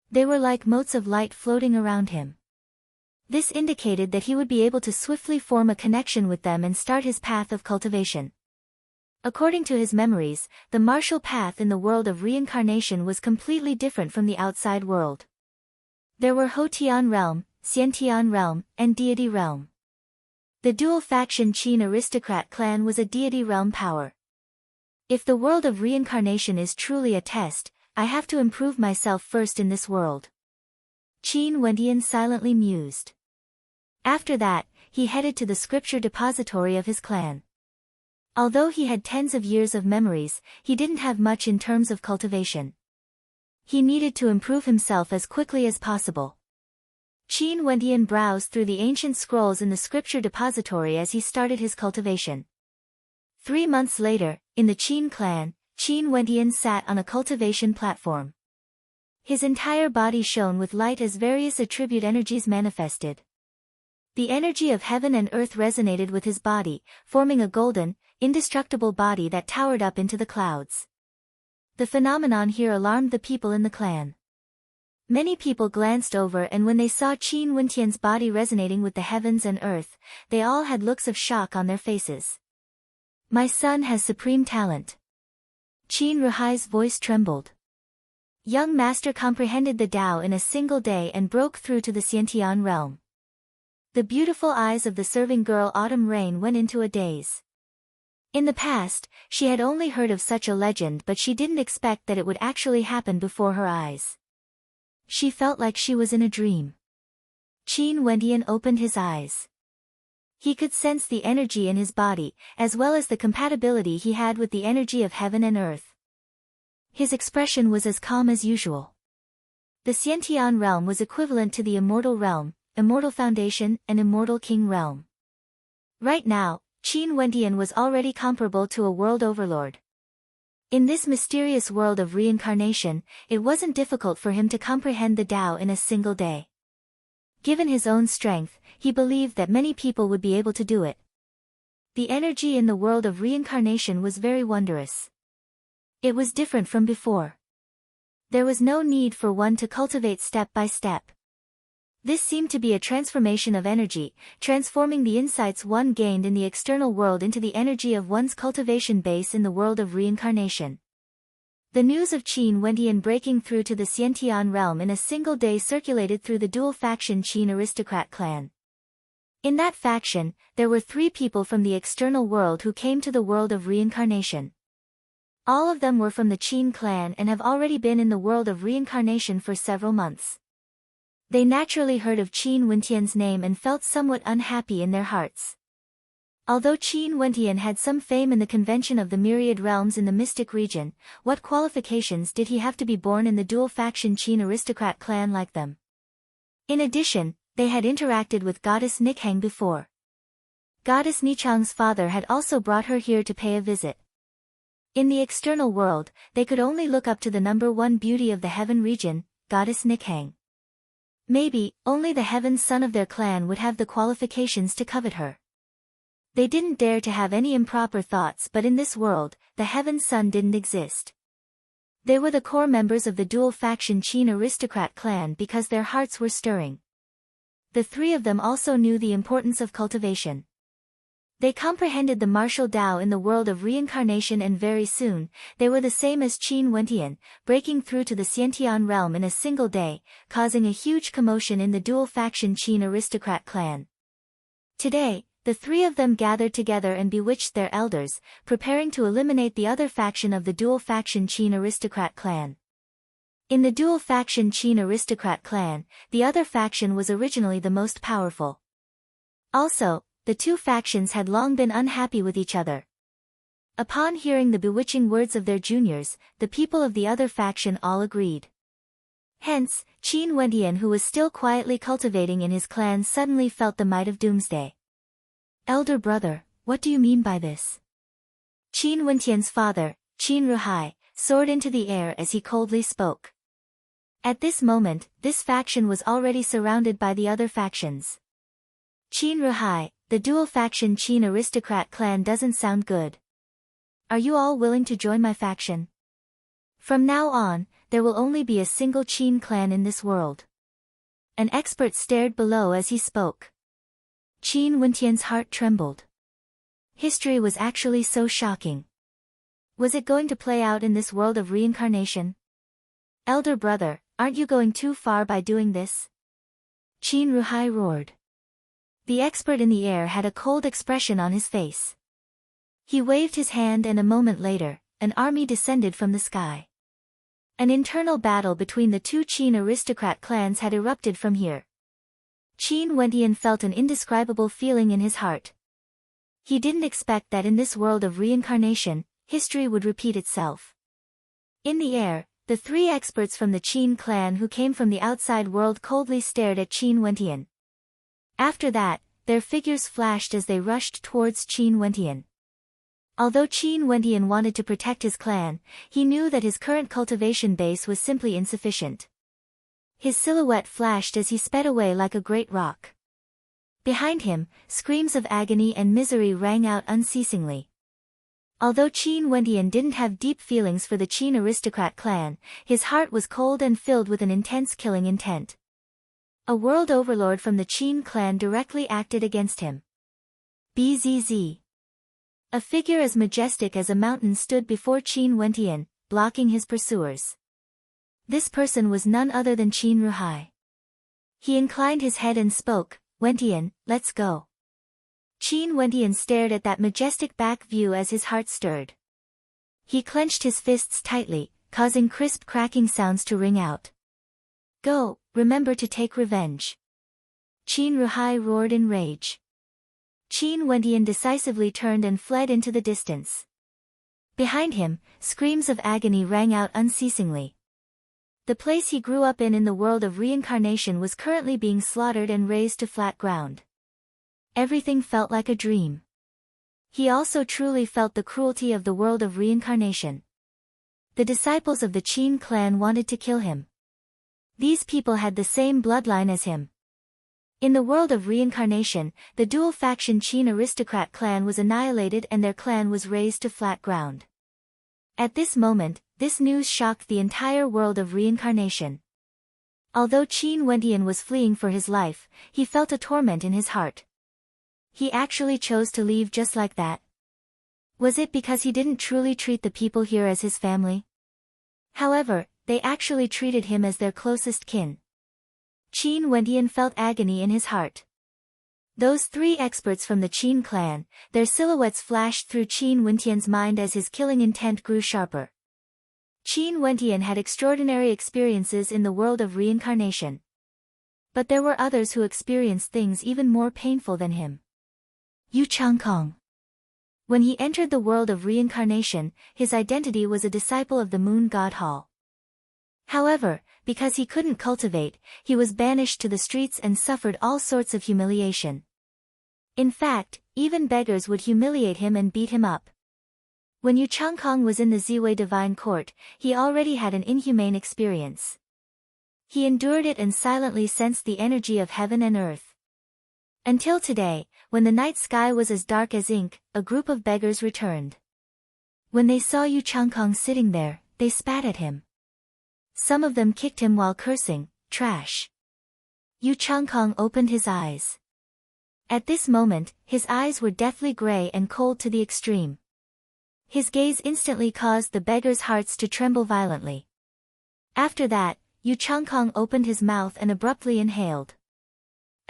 They were like motes of light floating around him. This indicated that he would be able to swiftly form a connection with them and start his path of cultivation. According to his memories, the martial path in the world of reincarnation was completely different from the outside world. There were Hotian realm, Xiantian realm, and deity realm. The dual-faction Qin aristocrat clan was a deity realm power. If the world of reincarnation is truly a test, I have to improve myself first in this world. Qin Wentian silently mused. After that, he headed to the scripture depository of his clan. Although he had tens of years of memories, he didn't have much in terms of cultivation. He needed to improve himself as quickly as possible. Qin Wentian browsed through the ancient scrolls in the scripture depository as he started his cultivation. 3 months later, in the Qin clan, Qin Wentian sat on a cultivation platform. His entire body shone with light as various attribute energies manifested. The energy of heaven and earth resonated with his body, forming a golden, indestructible body that towered up into the clouds. The phenomenon here alarmed the people in the clan. Many people glanced over and when they saw Qin Wentian's body resonating with the heavens and earth, they all had looks of shock on their faces. My son has supreme talent. Qin Ruhai's voice trembled. Young master comprehended the Tao in a single day and broke through to the Xiantian realm. The beautiful eyes of the serving girl Autumn Rain went into a daze. In the past, she had only heard of such a legend, but she didn't expect that it would actually happen before her eyes. She felt like she was in a dream. Qin Wentian opened his eyes. He could sense the energy in his body, as well as the compatibility he had with the energy of heaven and earth. His expression was as calm as usual. The Xiantian realm was equivalent to the immortal realm, immortal foundation, and immortal king realm. Right now, Qin Wentian was already comparable to a world overlord. In this mysterious world of reincarnation, it wasn't difficult for him to comprehend the Tao in a single day. Given his own strength, he believed that many people would be able to do it. The energy in the world of reincarnation was very wondrous. It was different from before. There was no need for one to cultivate step by step. This seemed to be a transformation of energy, transforming the insights one gained in the external world into the energy of one's cultivation base in the world of reincarnation. The news of Qin Wentian breaking through to the Xiantian realm in a single day circulated through the dual-faction Qin aristocrat clan. In that faction, there were 3 people from the external world who came to the world of reincarnation. All of them were from the Qin clan and have already been in the world of reincarnation for several months. They naturally heard of Qin Wentian's name and felt somewhat unhappy in their hearts. Although Qin Wentian had some fame in the convention of the myriad realms in the mystic region, what qualifications did he have to be born in the dual-faction Qin aristocrat clan like them? In addition, they had interacted with goddess Nikhang before. Goddess Nichang's father had also brought her here to pay a visit. In the external world, they could only look up to the number 1 beauty of the heaven region, goddess Nikhang. Maybe, only the heaven son of their clan would have the qualifications to covet her. They didn't dare to have any improper thoughts, but in this world, the heaven son didn't exist. They were the core members of the dual-faction Qin aristocrat clan because their hearts were stirring. The 3 of them also knew the importance of cultivation. They comprehended the martial Tao in the world of reincarnation, and very soon, they were the same as Qin Wentian, breaking through to the Xiantian realm in a single day, causing a huge commotion in the dual-faction Qin aristocrat clan. Today, the 3 of them gathered together and bewitched their elders, preparing to eliminate the other faction of the dual-faction Qin aristocrat clan. In the dual-faction Qin aristocrat clan, the other faction was originally the most powerful. Also, the 2 factions had long been unhappy with each other. Upon hearing the bewitching words of their juniors, the people of the other faction all agreed. Hence, Qin Wentian, who was still quietly cultivating in his clan, suddenly felt the might of doomsday. "Elder brother, what do you mean by this?" Qin Wentian's father, Qin Ruhai, soared into the air as he coldly spoke. At this moment, this faction was already surrounded by the other factions. Qin Ruhai, the dual-faction Qin aristocrat clan doesn't sound good. Are you all willing to join my faction? From now on, there will only be a single Qin clan in this world. An expert stared below as he spoke. Qin Wentian's heart trembled. History was actually so shocking. Was it going to play out in this world of reincarnation? Elder brother, aren't you going too far by doing this? Qin Ruhai roared. The expert in the air had a cold expression on his face. He waved his hand, and a moment later, an army descended from the sky. An internal battle between the 2 Qin aristocrat clans had erupted from here. Qin Wentian felt an indescribable feeling in his heart. He didn't expect that in this world of reincarnation, history would repeat itself. In the air, the 3 experts from the Qin clan who came from the outside world coldly stared at Qin Wentian. After that, their figures flashed as they rushed towards Qin Wentian. Although Qin Wentian wanted to protect his clan, he knew that his current cultivation base was simply insufficient. His silhouette flashed as he sped away like a great rock. Behind him, screams of agony and misery rang out unceasingly. Although Qin Wentian didn't have deep feelings for the Qin aristocrat clan, his heart was cold and filled with an intense killing intent. A world overlord from the Qin clan directly acted against him. Bzz. A figure as majestic as a mountain stood before Qin Wentian, blocking his pursuers. This person was none other than Qin Ruhai. He inclined his head and spoke, Wentian, let's go. Qin Wentian stared at that majestic back view as his heart stirred. He clenched his fists tightly, causing crisp cracking sounds to ring out. Go, remember to take revenge. Qin Ruhai roared in rage. Qin Wentian decisively turned and fled into the distance. Behind him, screams of agony rang out unceasingly. The place he grew up in the world of reincarnation was currently being slaughtered and razed to flat ground. Everything felt like a dream. He also truly felt the cruelty of the world of reincarnation. The disciples of the Qin clan wanted to kill him. These people had the same bloodline as him. In the world of reincarnation, the dual-faction Qin aristocrat clan was annihilated and their clan was razed to flat ground. At this moment, this news shocked the entire world of reincarnation. Although Qin Wentian was fleeing for his life, he felt a torment in his heart. He actually chose to leave just like that. Was it because he didn't truly treat the people here as his family? However, they actually treated him as their closest kin. Qin Wentian felt agony in his heart. Those three experts from the Qin clan, their silhouettes flashed through Qin Wentian's mind as his killing intent grew sharper. Qin Wentian had extraordinary experiences in the world of reincarnation. But there were others who experienced things even more painful than him. Yu Changkong. When he entered the world of reincarnation, his identity was a disciple of the Moon God Hall. However, because he couldn't cultivate, he was banished to the streets and suffered all sorts of humiliation. In fact, even beggars would humiliate him and beat him up. When Yu Changkong was in the Ziwei Divine Court, he already had an inhumane experience. He endured it and silently sensed the energy of heaven and earth. Until today, when the night sky was as dark as ink, a group of beggars returned. When they saw Yu Changkong sitting there, they spat at him. Some of them kicked him while cursing, "Trash." Yu Changkong opened his eyes. At this moment, his eyes were deathly gray and cold to the extreme. His gaze instantly caused the beggars' hearts to tremble violently. After that, Yu Changkong opened his mouth and abruptly inhaled.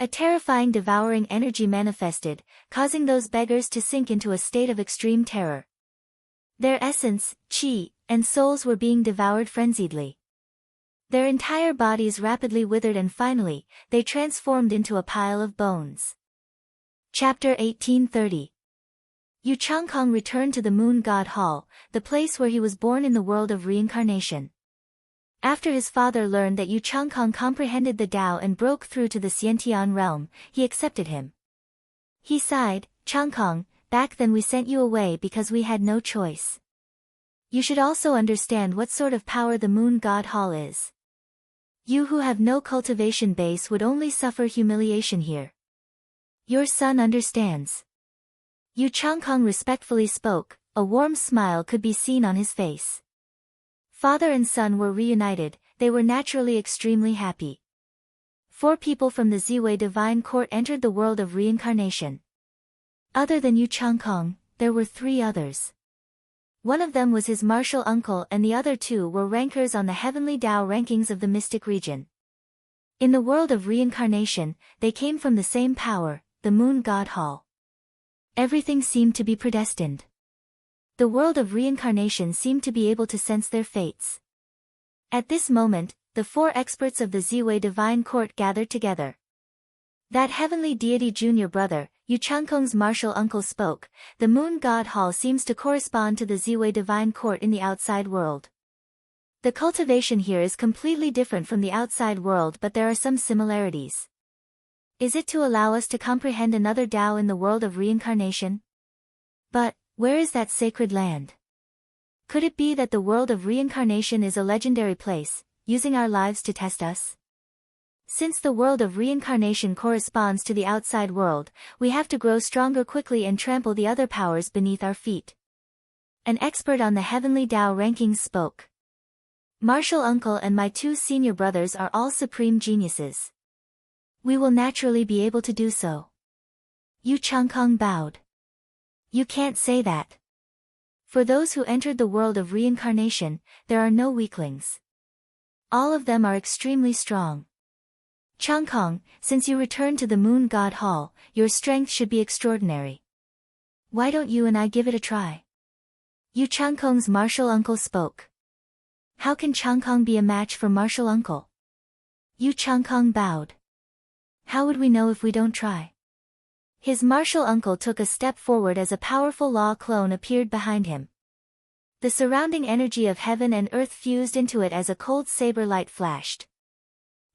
A terrifying devouring energy manifested, causing those beggars to sink into a state of extreme terror. Their essence, qi, and souls were being devoured frenziedly. Their entire bodies rapidly withered and finally, they transformed into a pile of bones. Chapter 1830. Yu Changkong returned to the Moon God Hall, the place where he was born in the world of reincarnation. After his father learned that Yu Changkong comprehended the Tao and broke through to the Xiantian realm, he accepted him. He sighed, "Changkong, back then we sent you away because we had no choice. You should also understand what sort of power the Moon God Hall is. You who have no cultivation base would only suffer humiliation here. Your son understands." Yu Changkong respectfully spoke, a warm smile could be seen on his face. Father and son were reunited, they were naturally extremely happy. 4 people from the Ziwei Divine Court entered the world of reincarnation. Other than Yu Changkong, there were 3 others. One of them was his martial uncle and the other 2 were rankers on the heavenly Tao rankings of the mystic region. In the world of reincarnation, they came from the same power, the Moon God Hall. Everything seemed to be predestined. The world of reincarnation seemed to be able to sense their fates. At this moment, the 4 experts of the Ziwei Divine Court gathered together. That heavenly deity junior brother, Yu Changkong's martial uncle spoke, "The Moon God Hall seems to correspond to the Ziwei Divine Court in the outside world. The cultivation here is completely different from the outside world but there are some similarities. Is it to allow us to comprehend another Tao in the world of reincarnation? But, where is that sacred land? Could it be that the world of reincarnation is a legendary place, using our lives to test us? Since the world of reincarnation corresponds to the outside world, we have to grow stronger quickly and trample the other powers beneath our feet." An expert on the heavenly Tao rankings spoke. "Martial uncle and my 2 senior brothers are all supreme geniuses. We will naturally be able to do so." Yu Changkong bowed. "You can't say that. For those who entered the world of reincarnation, there are no weaklings. All of them are extremely strong. Changkong, since you returned to the Moon God Hall, your strength should be extraordinary. Why don't you and I give it a try? Yu Changkong's martial uncle spoke. How can Changkong be a match for martial uncle? Yu Changkong bowed. How would we know if we don't try? His martial uncle took a step forward as a powerful law clone appeared behind him. The surrounding energy of heaven and earth fused into it as a cold saber light flashed.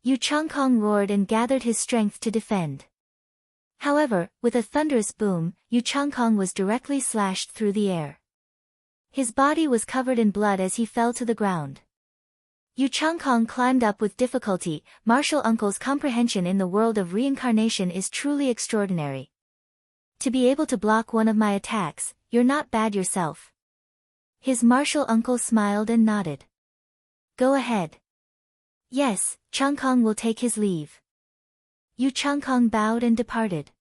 Yu Changkong roared and gathered his strength to defend. However, with a thunderous boom, Yu Changkong was directly slashed through the air. His body was covered in blood as he fell to the ground. Yu Changkong climbed up with difficulty. Martial uncle's comprehension in the world of reincarnation is truly extraordinary. To be able to block one of my attacks, you're not bad yourself. His martial uncle smiled and nodded. Go ahead. Yes, Changkong will take his leave. Yu Changkong bowed and departed.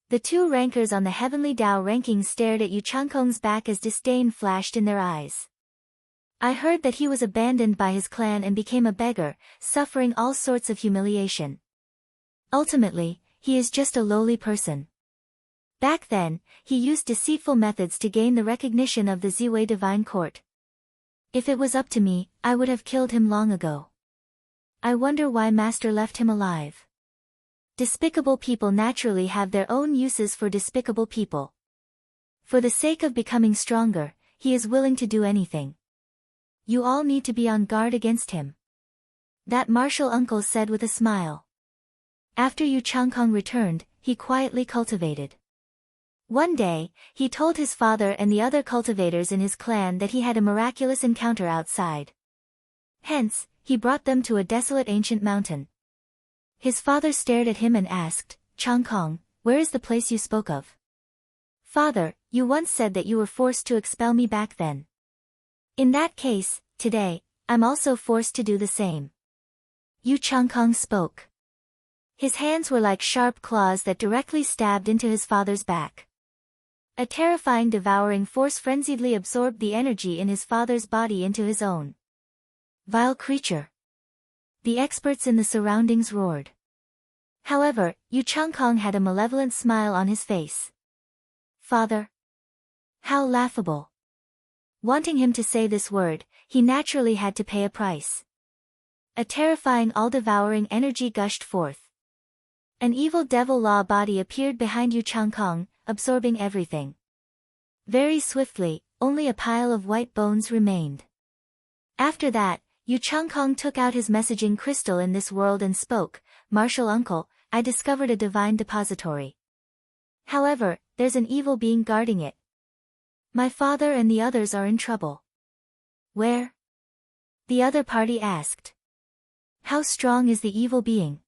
The two rankers on the heavenly Dao rankings stared at Yu Changkong's back as disdain flashed in their eyes. I heard that he was abandoned by his clan and became a beggar, suffering all sorts of humiliation. Ultimately, he is just a lowly person. Back then, he used deceitful methods to gain the recognition of the Ziwei Divine Court. If it was up to me, I would have killed him long ago. I wonder why Master left him alive. Despicable people naturally have their own uses for despicable people. For the sake of becoming stronger, he is willing to do anything. You all need to be on guard against him. That martial uncle said with a smile. After Yu Changkong returned, he quietly cultivated. One day, he told his father and the other cultivators in his clan that he had a miraculous encounter outside. Hence, he brought them to a desolate ancient mountain. His father stared at him and asked, Changkong, where is the place you spoke of? Father, you once said that you were forced to expel me back then. In that case, today, I'm also forced to do the same. Yu Changkong spoke. His hands were like sharp claws that directly stabbed into his father's back. A terrifying devouring force frenziedly absorbed the energy in his father's body into his own. Vile creature. The experts in the surroundings roared. However, Yu Changkong had a malevolent smile on his face. Father? How laughable. Wanting him to say this word, he naturally had to pay a price. A terrifying all-devouring energy gushed forth. An evil devil law body appeared behind Yu Changkong, absorbing everything. Very swiftly, only a pile of white bones remained. After that, Yu Changkong took out his messaging crystal in this world and spoke, Martial Uncle, I discovered a divine depository. However, there's an evil being guarding it. My father and the others are in trouble. Where? The other party asked. How strong is the evil being?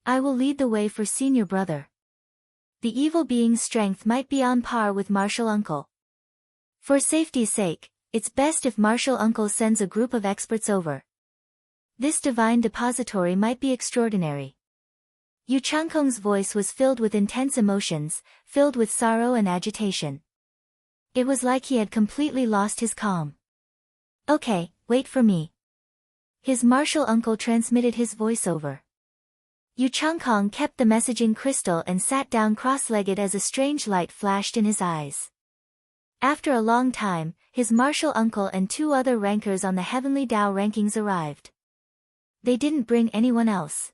I will lead the way for senior brother. The evil being's strength might be on par with Martial Uncle. For safety's sake, it's best if Martial Uncle sends a group of experts over. This divine depository might be extraordinary. Yu Changkong's voice was filled with intense emotions, filled with sorrow and agitation. It was like he had completely lost his calm. Okay, wait for me. His martial uncle transmitted his voiceover. Yu Changkong kept the messaging crystal and sat down cross-legged as a strange light flashed in his eyes. After a long time, his martial uncle and two other rankers on the heavenly Dao rankings arrived. They didn't bring anyone else.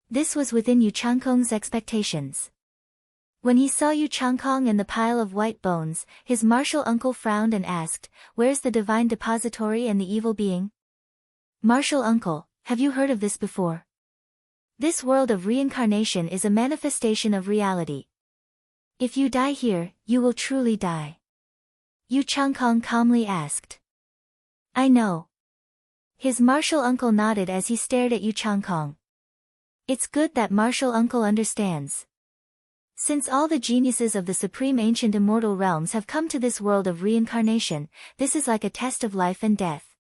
This was within Yu Changkong's expectations. When he saw Yu Changkong and the pile of white bones, his martial uncle frowned and asked, Where's the divine depository and the evil being? Martial uncle, have you heard of this before? This world of reincarnation is a manifestation of reality. If you die here, you will truly die. Yu Changkong calmly asked. I know. His martial uncle nodded as he stared at Yu Changkong. It's good that martial uncle understands. Since all the geniuses of the supreme ancient immortal realms have come to this world of reincarnation, this is like a test of life and death.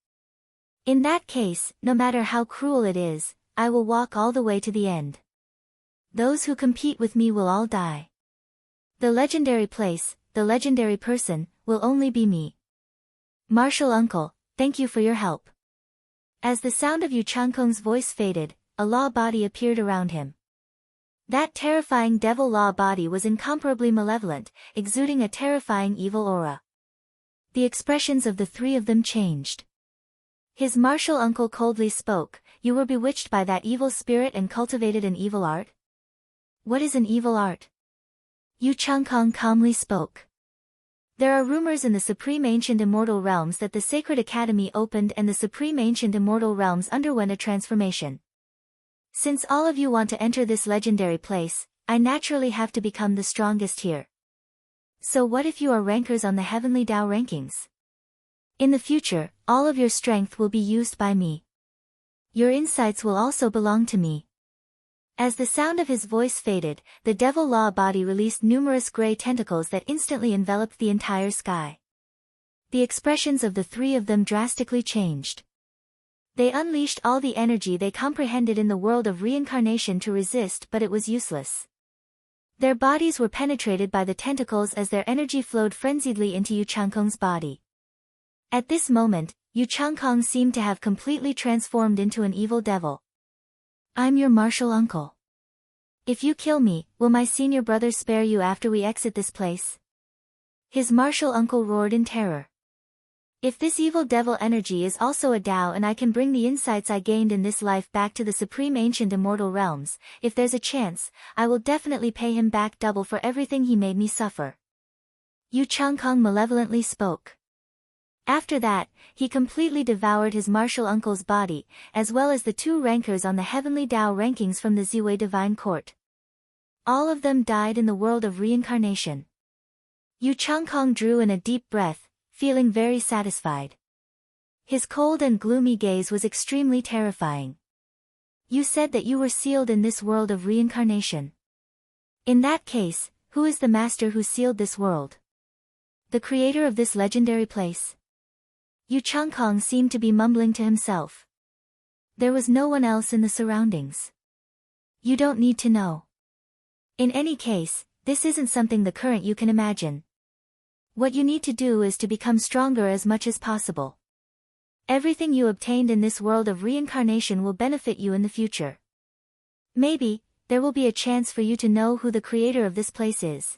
In that case, no matter how cruel it is, I will walk all the way to the end. Those who compete with me will all die. The legendary place, the legendary person, will only be me. Martial uncle, thank you for your help. As the sound of Yu Changkong's voice faded, a law body appeared around him. That terrifying devil law body was incomparably malevolent, exuding a terrifying evil aura. The expressions of the three of them changed. His martial uncle coldly spoke, "You were bewitched by that evil spirit and cultivated an evil art?" "What is an evil art?" Yu Changkong calmly spoke. "There are rumors in the Supreme Ancient Immortal Realms that the Sacred Academy opened and the Supreme Ancient Immortal Realms underwent a transformation. Since all of you want to enter this legendary place, I naturally have to become the strongest here. So what if you are rankers on the Heavenly Tao rankings? In the future, all of your strength will be used by me. Your insights will also belong to me." As the sound of his voice faded, the devil law body released numerous gray tentacles that instantly enveloped the entire sky. The expressions of the three of them drastically changed. They unleashed all the energy they comprehended in the world of reincarnation to resist, but it was useless. Their bodies were penetrated by the tentacles as their energy flowed frenziedly into Yu Changkong's body. At this moment, Yu Changkong seemed to have completely transformed into an evil devil. "I'm your martial uncle. If you kill me, will my senior brother spare you after we exit this place?" His martial uncle roared in terror. "If this evil devil energy is also a Tao and I can bring the insights I gained in this life back to the Supreme Ancient Immortal Realms, if there's a chance, I will definitely pay him back double for everything he made me suffer." Yu Changkong malevolently spoke. After that, he completely devoured his martial uncle's body, as well as the two rankers on the Heavenly Tao rankings from the Ziwei Divine Court. All of them died in the world of reincarnation. Yu Changkong drew in a deep breath, feeling very satisfied. His cold and gloomy gaze was extremely terrifying. "You said that you were sealed in this world of reincarnation. In that case, who is the master who sealed this world? The creator of this legendary place?" Yu Changkong seemed to be mumbling to himself. There was no one else in the surroundings. "You don't need to know. In any case, this isn't something the current you can imagine. What you need to do is to become stronger as much as possible. Everything you obtained in this world of reincarnation will benefit you in the future. Maybe, there will be a chance for you to know who the creator of this place is."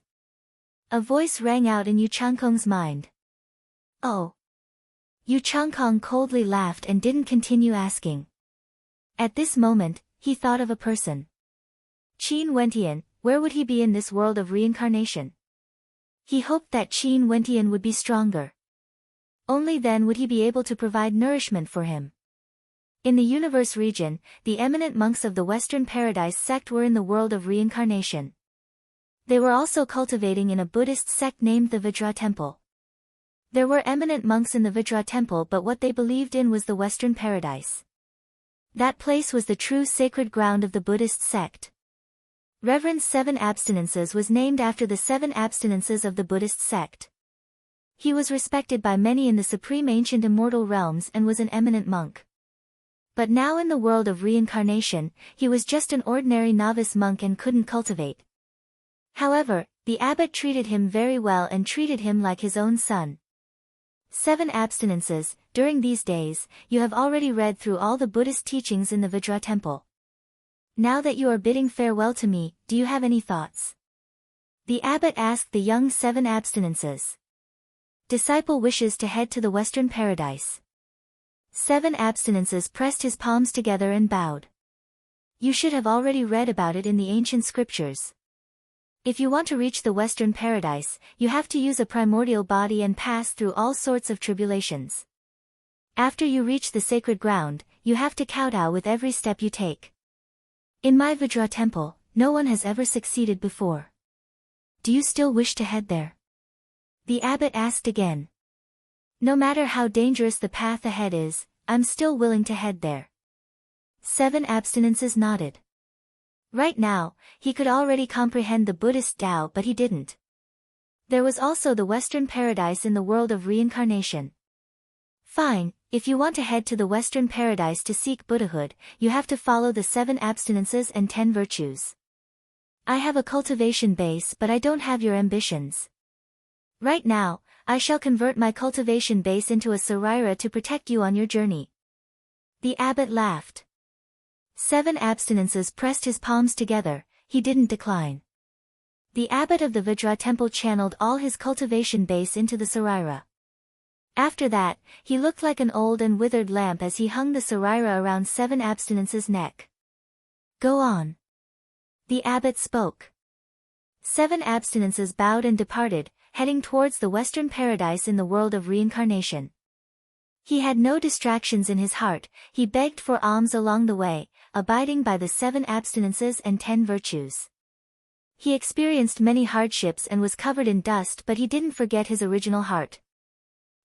A voice rang out in Yu Changkong's mind. "Oh." Yu Changkong coldly laughed and didn't continue asking. At this moment, he thought of a person. Qin Wentian, where would he be in this world of reincarnation? He hoped that Qin Wentian would be stronger. Only then would he be able to provide nourishment for him. In the universe region, the eminent monks of the Western Paradise sect were in the world of reincarnation. They were also cultivating in a Buddhist sect named the Vajra Temple. There were eminent monks in the Vajra Temple, but what they believed in was the Western Paradise. That place was the true sacred ground of the Buddhist sect. Reverend Seven Abstinences was named after the 7 abstinences of the Buddhist sect. He was respected by many in the Supreme Ancient Immortal Realms and was an eminent monk. But now in the world of reincarnation, he was just an ordinary novice monk and couldn't cultivate. However, the abbot treated him very well and treated him like his own son. 7 abstinences, during these days, you have already read through all the Buddhist teachings in the Vajra Temple. Now that you are bidding farewell to me, do you have any thoughts? The abbot asked the young 7 abstinences. Disciple wishes to head to the Western Paradise. 7 abstinences pressed his palms together and bowed. You should have already read about it in the ancient scriptures. If you want to reach the Western Paradise, you have to use a primordial body and pass through all sorts of tribulations. After you reach the sacred ground, you have to kowtow with every step you take. In my Vajra Temple, no one has ever succeeded before. Do you still wish to head there? The abbot asked again. No matter how dangerous the path ahead is, I'm still willing to head there. 7 abstinences nodded. Right now, he could already comprehend the Buddhist Tao, but he didn't. There was also the Western Paradise in the world of reincarnation. Fine, if you want to head to the Western Paradise to seek Buddhahood, you have to follow the 7 abstinences and 10 virtues. I have a cultivation base, but I don't have your ambitions. Right now, I shall convert my cultivation base into a Sarira to protect you on your journey. The abbot laughed. 7 abstinences pressed his palms together, he didn't decline. The abbot of the Vajra temple channeled all his cultivation base into the Sarira. After that, he looked like an old and withered lamp as he hung the Sarira around 7 abstinences' neck. Go on. The abbot spoke. 7 abstinences bowed and departed, heading towards the western paradise in the world of reincarnation. He had no distractions in his heart, he begged for alms along the way, abiding by the 7 abstinences and 10 virtues. He experienced many hardships and was covered in dust, but he didn't forget his original heart.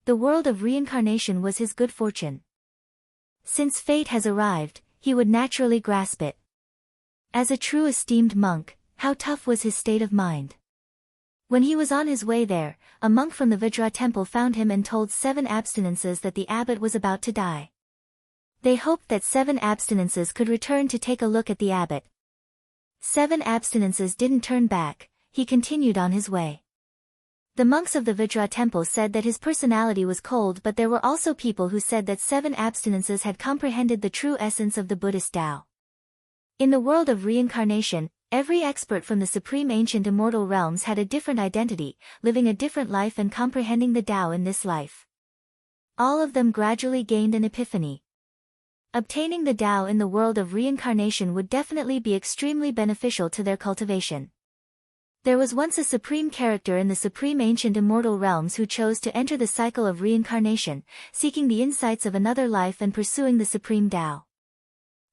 The world of reincarnation was his good fortune. Since fate has arrived, he would naturally grasp it. As a true esteemed monk, how tough was his state of mind. When he was on his way there, a monk from the Vajra temple found him and told 7 abstinences that the abbot was about to die. They hoped that 7 abstinences could return to take a look at the abbot. 7 abstinences didn't turn back, he continued on his way. The monks of the Vajra temple said that his personality was cold, but there were also people who said that 7 abstinences had comprehended the true essence of the Buddhist Tao. In the world of reincarnation, every expert from the supreme ancient immortal realms had a different identity, living a different life and comprehending the Tao in this life. All of them gradually gained an epiphany. Obtaining the Tao in the world of reincarnation would definitely be extremely beneficial to their cultivation. There was once a supreme character in the supreme ancient immortal realms who chose to enter the cycle of reincarnation, seeking the insights of another life and pursuing the supreme Tao.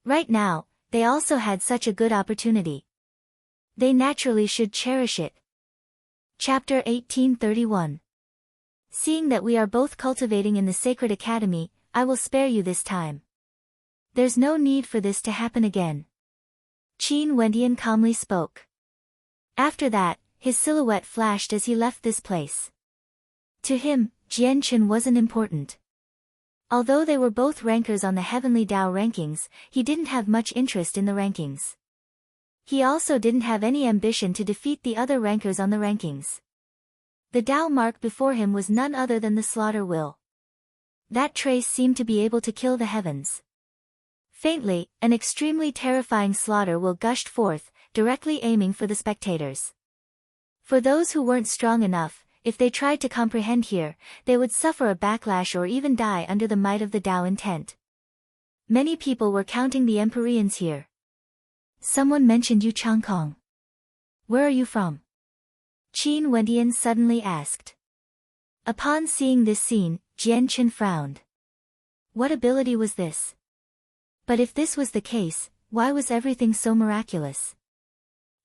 Right now, they also had such a good opportunity. They naturally should cherish it. Chapter 1831. Seeing that we are both cultivating in the sacred academy, I will spare you this time. There's no need for this to happen again. Qin Wendian calmly spoke. After that, his silhouette flashed as he left this place. To him, Jian Chen wasn't important. Although they were both rankers on the Heavenly Tao rankings, he didn't have much interest in the rankings. He also didn't have any ambition to defeat the other rankers on the rankings. The Tao mark before him was none other than the slaughter will. That trace seemed to be able to kill the heavens. Faintly, an extremely terrifying slaughter will gushed forth, directly aiming for the spectators. For those who weren't strong enough, if they tried to comprehend here, they would suffer a backlash or even die under the might of the Tao intent. Many people were counting the Empyreans here. Someone mentioned you Changkong. Where are you from? Qin Wendian suddenly asked. Upon seeing this scene, Jian Chen frowned. What ability was this? But if this was the case, why was everything so miraculous?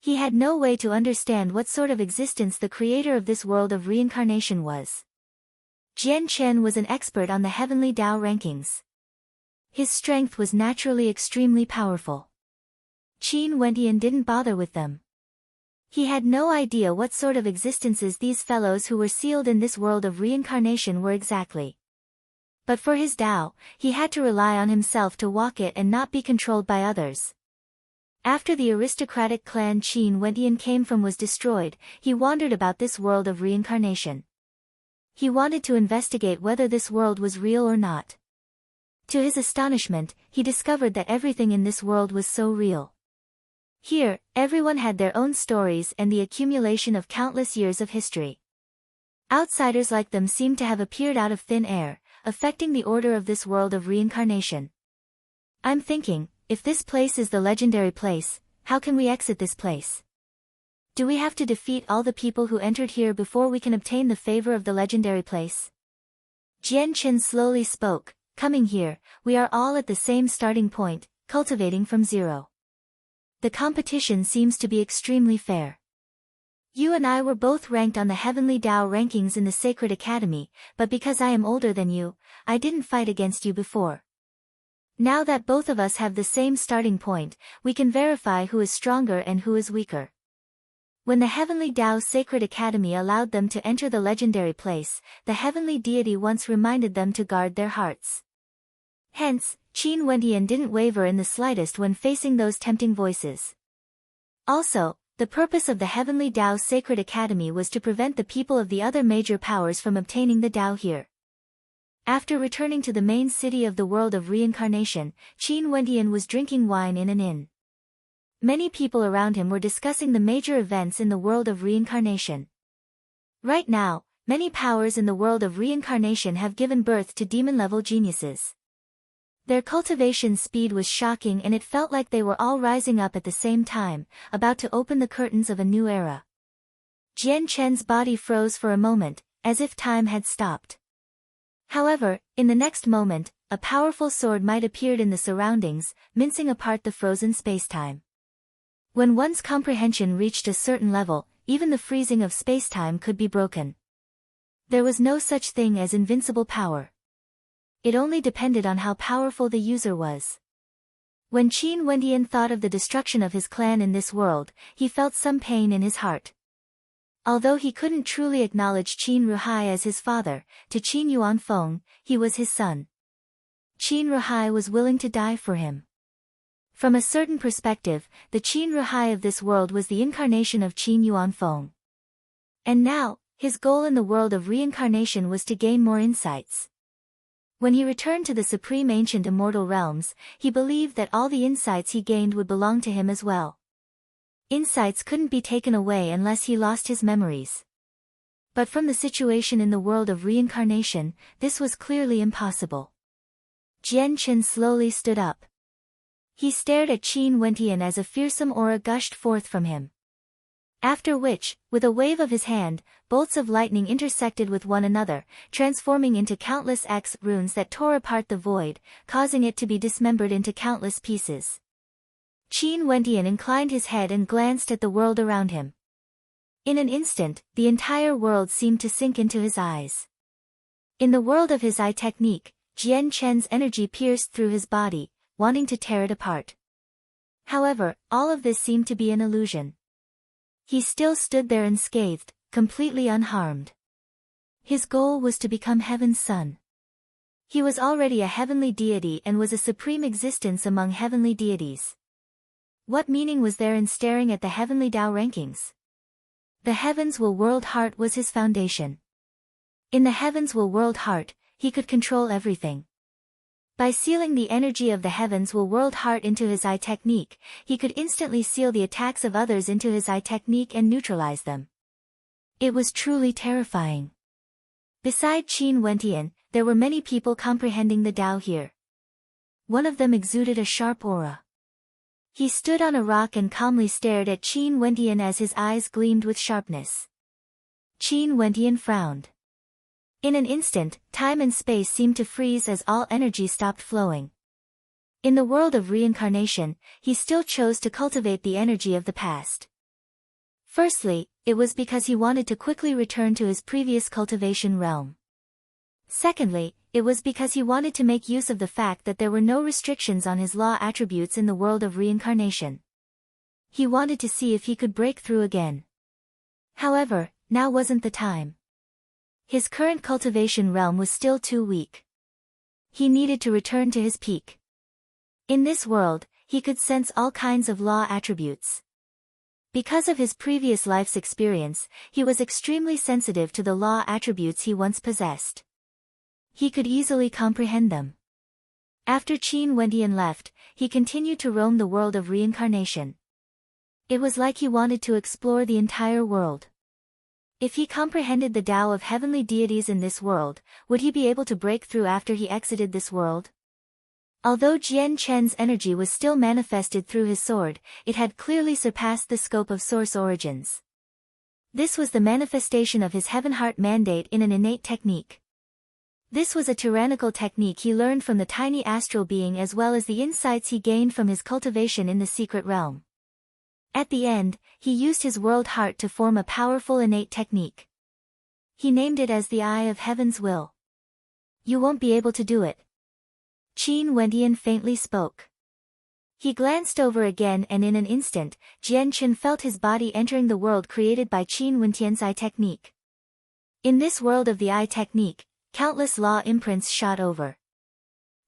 He had no way to understand what sort of existence the creator of this world of reincarnation was. Jian Chen was an expert on the Heavenly Tao rankings. His strength was naturally extremely powerful. Qin Wendian didn't bother with them. He had no idea what sort of existences these fellows who were sealed in this world of reincarnation were exactly. But for his Tao, he had to rely on himself to walk it and not be controlled by others. After the aristocratic clan Qin Wendian came from was destroyed, he wandered about this world of reincarnation. He wanted to investigate whether this world was real or not. To his astonishment, he discovered that everything in this world was so real. Here, everyone had their own stories and the accumulation of countless years of history. Outsiders like them seemed to have appeared out of thin air, affecting the order of this world of reincarnation. I'm thinking, if this place is the legendary place, how can we exit this place? Do we have to defeat all the people who entered here before we can obtain the favor of the legendary place? Jian Chen slowly spoke, coming here, we are all at the same starting point, cultivating from zero. The competition seems to be extremely fair. You and I were both ranked on the Heavenly Tao rankings in the Sacred Academy, but because I am older than you, I didn't fight against you before. Now that both of us have the same starting point, we can verify who is stronger and who is weaker. When the Heavenly Tao Sacred Academy allowed them to enter the legendary place, the heavenly deity once reminded them to guard their hearts. Hence, Qin Wendian didn't waver in the slightest when facing those tempting voices. Also, the purpose of the Heavenly Tao Sacred Academy was to prevent the people of the other major powers from obtaining the Tao here. After returning to the main city of the world of reincarnation, Qin Wendian was drinking wine in an inn. Many people around him were discussing the major events in the world of reincarnation. Right now, many powers in the world of reincarnation have given birth to demon-level geniuses. Their cultivation speed was shocking, and it felt like they were all rising up at the same time, about to open the curtains of a new era. Jian Chen's body froze for a moment, as if time had stopped. However, in the next moment, a powerful sword might appeared in the surroundings, mincing apart the frozen spacetime. When one's comprehension reached a certain level, even the freezing of spacetime could be broken. There was no such thing as invincible power. It only depended on how powerful the user was. When Qin Wendian thought of the destruction of his clan in this world, he felt some pain in his heart. Although he couldn't truly acknowledge Qin Ruhai as his father, to Qin Yuanfeng, he was his son. Qin Ruhai was willing to die for him. From a certain perspective, the Qin Ruhai of this world was the incarnation of Qin Yuanfeng. And now, his goal in the world of reincarnation was to gain more insights. When he returned to the supreme ancient immortal realms, he believed that all the insights he gained would belong to him as well. Insights couldn't be taken away unless he lost his memories. But from the situation in the world of reincarnation, this was clearly impossible. Jian Chen slowly stood up. He stared at Qin Wendian as a fearsome aura gushed forth from him. After which, with a wave of his hand, bolts of lightning intersected with one another, transforming into countless X runes that tore apart the void, causing it to be dismembered into countless pieces. Qin Wendian inclined his head and glanced at the world around him. In an instant, the entire world seemed to sink into his eyes. In the world of his eye technique, Jian Chen's energy pierced through his body, wanting to tear it apart. However, all of this seemed to be an illusion. He still stood there unscathed, completely unharmed. His goal was to become Heaven's son. He was already a heavenly deity and was a supreme existence among heavenly deities. What meaning was there in staring at the heavenly Tao rankings? The Heavens Will World Heart was his foundation. In the Heavens Will World Heart, he could control everything. By sealing the energy of the Heavens Will World Heart into his eye technique, he could instantly seal the attacks of others into his eye technique and neutralize them. It was truly terrifying. Beside Qin Wendian, there were many people comprehending the Tao here. One of them exuded a sharp aura. He stood on a rock and calmly stared at Qin Wendian as his eyes gleamed with sharpness. Qin Wendian frowned. In an instant, time and space seemed to freeze as all energy stopped flowing. In the world of reincarnation, he still chose to cultivate the energy of the past. Firstly, it was because he wanted to quickly return to his previous cultivation realm. Secondly, it was because he wanted to make use of the fact that there were no restrictions on his law attributes in the world of reincarnation. He wanted to see if he could break through again. However, now wasn't the time. His current cultivation realm was still too weak. He needed to return to his peak. In this world, he could sense all kinds of law attributes. Because of his previous life's experience, he was extremely sensitive to the law attributes he once possessed. He could easily comprehend them. After Qin Wendian left, he continued to roam the world of reincarnation. It was like he wanted to explore the entire world. If he comprehended the Tao of heavenly deities in this world, would he be able to break through after he exited this world? Although Jian Chen's energy was still manifested through his sword, it had clearly surpassed the scope of source origins. This was the manifestation of his Heaven Heart mandate in an innate technique. This was a tyrannical technique he learned from the tiny astral being as well as the insights he gained from his cultivation in the secret realm. At the end, he used his world heart to form a powerful innate technique. He named it as the Eye of Heaven's Will. You won't be able to do it. Qin Wendian faintly spoke. He glanced over again and in an instant, Jian Chen felt his body entering the world created by Qin Wendian's eye technique. In this world of the eye technique, countless law imprints shot over.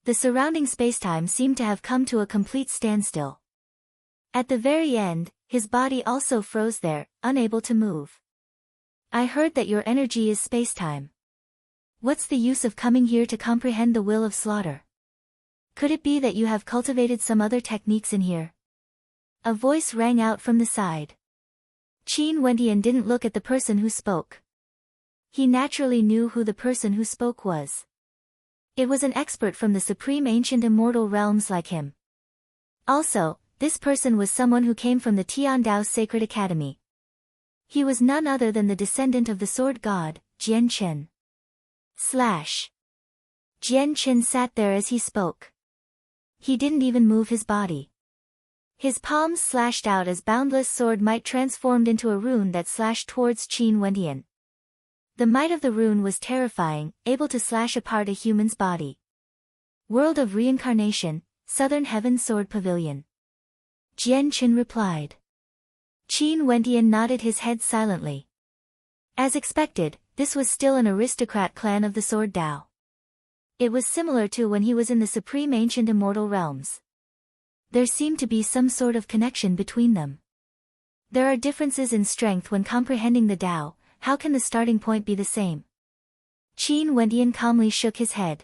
The surrounding spacetime seemed to have come to a complete standstill. At the very end, his body also froze there, unable to move. I heard that your energy is spacetime. What's the use of coming here to comprehend the will of slaughter? Could it be that you have cultivated some other techniques in here? A voice rang out from the side. Qin Wendian didn't look at the person who spoke. He naturally knew who the person who spoke was. It was an expert from the supreme ancient immortal realms like him. Also, this person was someone who came from the Tiandao Sacred Academy. He was none other than the descendant of the sword god, Jian Chen. Jian Chen sat there as he spoke. He didn't even move his body. His palms slashed out as boundless sword might transformed into a rune that slashed towards Qin Wendian. The might of the rune was terrifying, able to slash apart a human's body. World of Reincarnation, Southern Heaven Sword Pavilion. Jian Chen replied. Qin Wendian nodded his head silently. As expected, this was still an aristocrat clan of the Sword Dao. It was similar to when he was in the supreme ancient immortal realms. There seemed to be some sort of connection between them. There are differences in strength when comprehending the Dao. How can the starting point be the same? Qin Wendian calmly shook his head.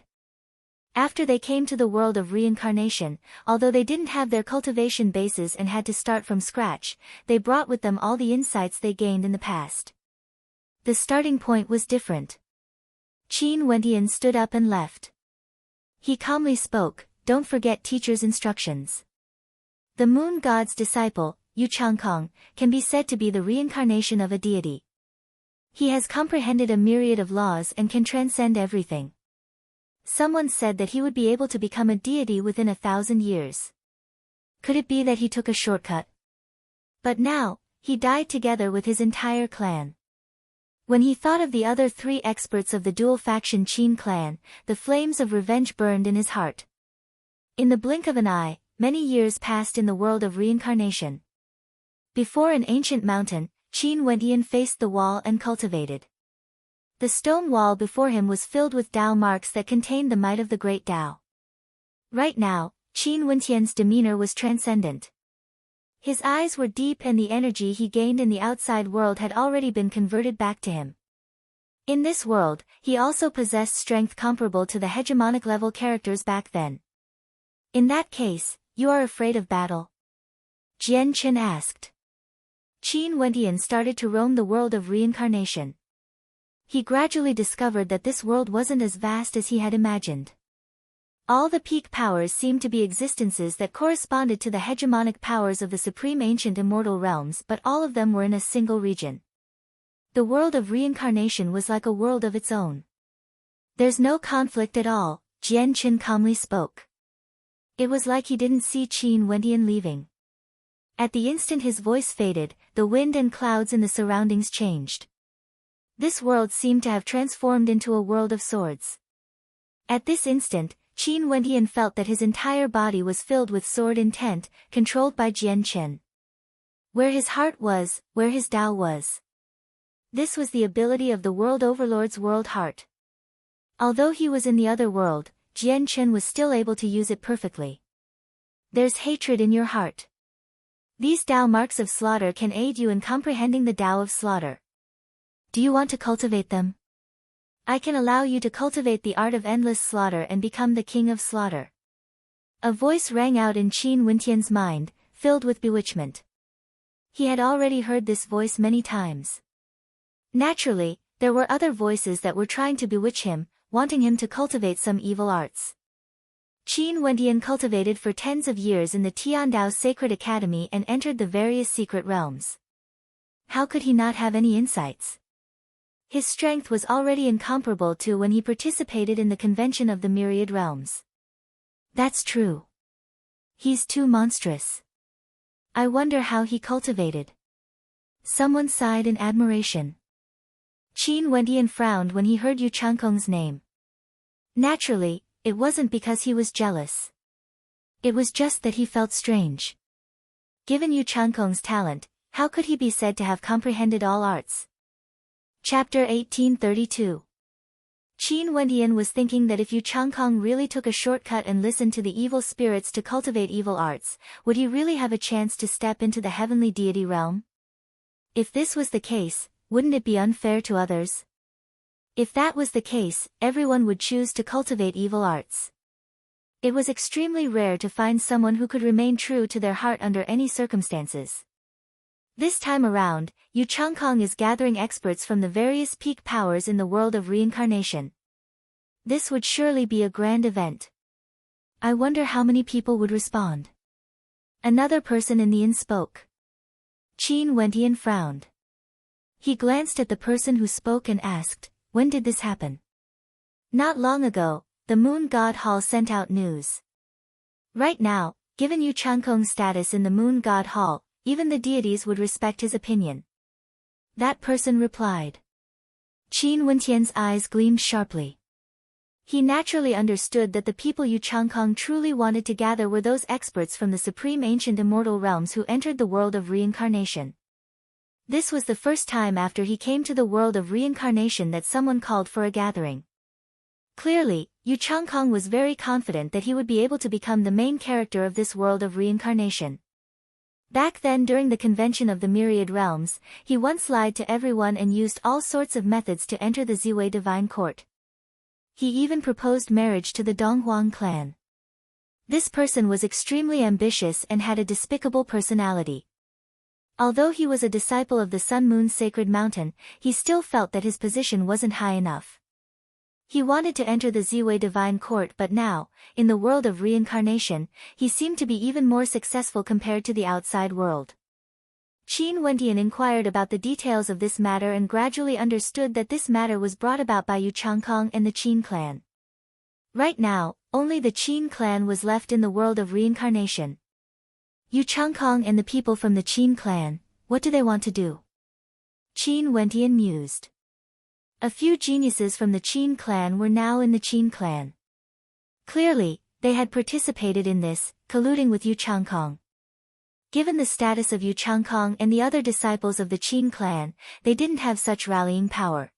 After they came to the world of reincarnation, although they didn't have their cultivation bases and had to start from scratch, they brought with them all the insights they gained in the past. The starting point was different. Qin Wendian stood up and left. He calmly spoke, "Don't forget teacher's instructions." The moon god's disciple, Yu Changkong, can be said to be the reincarnation of a deity. He has comprehended a myriad of laws and can transcend everything. Someone said that he would be able to become a deity within 1,000 years. Could it be that he took a shortcut? But now, he died together with his entire clan. When he thought of the other 3 experts of the dual faction Qin clan, the flames of revenge burned in his heart. In the blink of an eye, many years passed in the world of reincarnation. Before an ancient mountain, Qin Wendian faced the wall and cultivated. The stone wall before him was filled with Dao marks that contained the might of the great Dao. Right now, Qin Wendian's demeanor was transcendent. His eyes were deep and the energy he gained in the outside world had already been converted back to him. In this world, he also possessed strength comparable to the hegemonic level characters back then. In that case, you are afraid of battle? Jian Chen asked. Qin Wendian started to roam the world of reincarnation. He gradually discovered that this world wasn't as vast as he had imagined. All the peak powers seemed to be existences that corresponded to the hegemonic powers of the supreme ancient immortal realms, but all of them were in a single region. The world of reincarnation was like a world of its own. There's no conflict at all, Jian Chen calmly spoke. It was like he didn't see Qin Wendian leaving. At the instant his voice faded, the wind and clouds in the surroundings changed. This world seemed to have transformed into a world of swords. At this instant, Qin Wendian felt that his entire body was filled with sword intent, controlled by Jian Chen. Where his heart was, where his Dao was. This was the ability of the world overlord's world heart. Although he was in the other world, Jian Chen was still able to use it perfectly. There's hatred in your heart. These Dao marks of slaughter can aid you in comprehending the Dao of slaughter. Do you want to cultivate them? I can allow you to cultivate the art of endless slaughter and become the king of slaughter. A voice rang out in Qin Wendian's mind, filled with bewitchment. He had already heard this voice many times. Naturally, there were other voices that were trying to bewitch him, wanting him to cultivate some evil arts. Qin Wendian cultivated for tens of years in the Tiandao Sacred Academy and entered the various secret realms. How could he not have any insights? His strength was already incomparable to when he participated in the convention of the myriad realms. That's true. He's too monstrous. I wonder how he cultivated. Someone sighed in admiration. Qin Wendian frowned when he heard Yu Changkong's name. Naturally, it wasn't because he was jealous. It was just that he felt strange. Given Yu Changkong's talent, how could he be said to have comprehended all arts? Chapter 1832. Qin Wendian was thinking that if Yu Changkong really took a shortcut and listened to the evil spirits to cultivate evil arts, would he really have a chance to step into the heavenly deity realm? If this was the case, wouldn't it be unfair to others? If that was the case, everyone would choose to cultivate evil arts. It was extremely rare to find someone who could remain true to their heart under any circumstances. This time around, Yu Changkong is gathering experts from the various peak powers in the world of reincarnation. This would surely be a grand event. I wonder how many people would respond. Another person in the inn spoke. Qin Wentian frowned. He glanced at the person who spoke and asked, "When did this happen?" "Not long ago, the Moon God Hall sent out news." Right now, given Yu Changkong's status in the Moon God Hall, even the deities would respect his opinion. That person replied. Qin Wentian's eyes gleamed sharply. He naturally understood that the people Yu Changkong truly wanted to gather were those experts from the supreme ancient immortal realms who entered the world of reincarnation. This was the first time after he came to the world of reincarnation that someone called for a gathering. Clearly, Yu Changkong was very confident that he would be able to become the main character of this world of reincarnation. Back then during the convention of the myriad realms, he once lied to everyone and used all sorts of methods to enter the Ziwei divine court. He even proposed marriage to the Donghuang clan. This person was extremely ambitious and had a despicable personality. Although he was a disciple of the Sun Moon Sacred Mountain, he still felt that his position wasn't high enough. He wanted to enter the Ziwei divine court, but now, in the world of reincarnation, he seemed to be even more successful compared to the outside world. Qin Wentian inquired about the details of this matter and gradually understood that this matter was brought about by Yu Changkong and the Qin clan. Right now, only the Qin clan was left in the world of reincarnation. Yu Changkong and the people from the Qin clan, what do they want to do? Qin Wentian mused. A few geniuses from the Qin clan were now in the Qin clan. Clearly, they had participated in this, colluding with Yu Changkong. Given the status of Yu Changkong and the other disciples of the Qin clan, they didn't have such rallying power.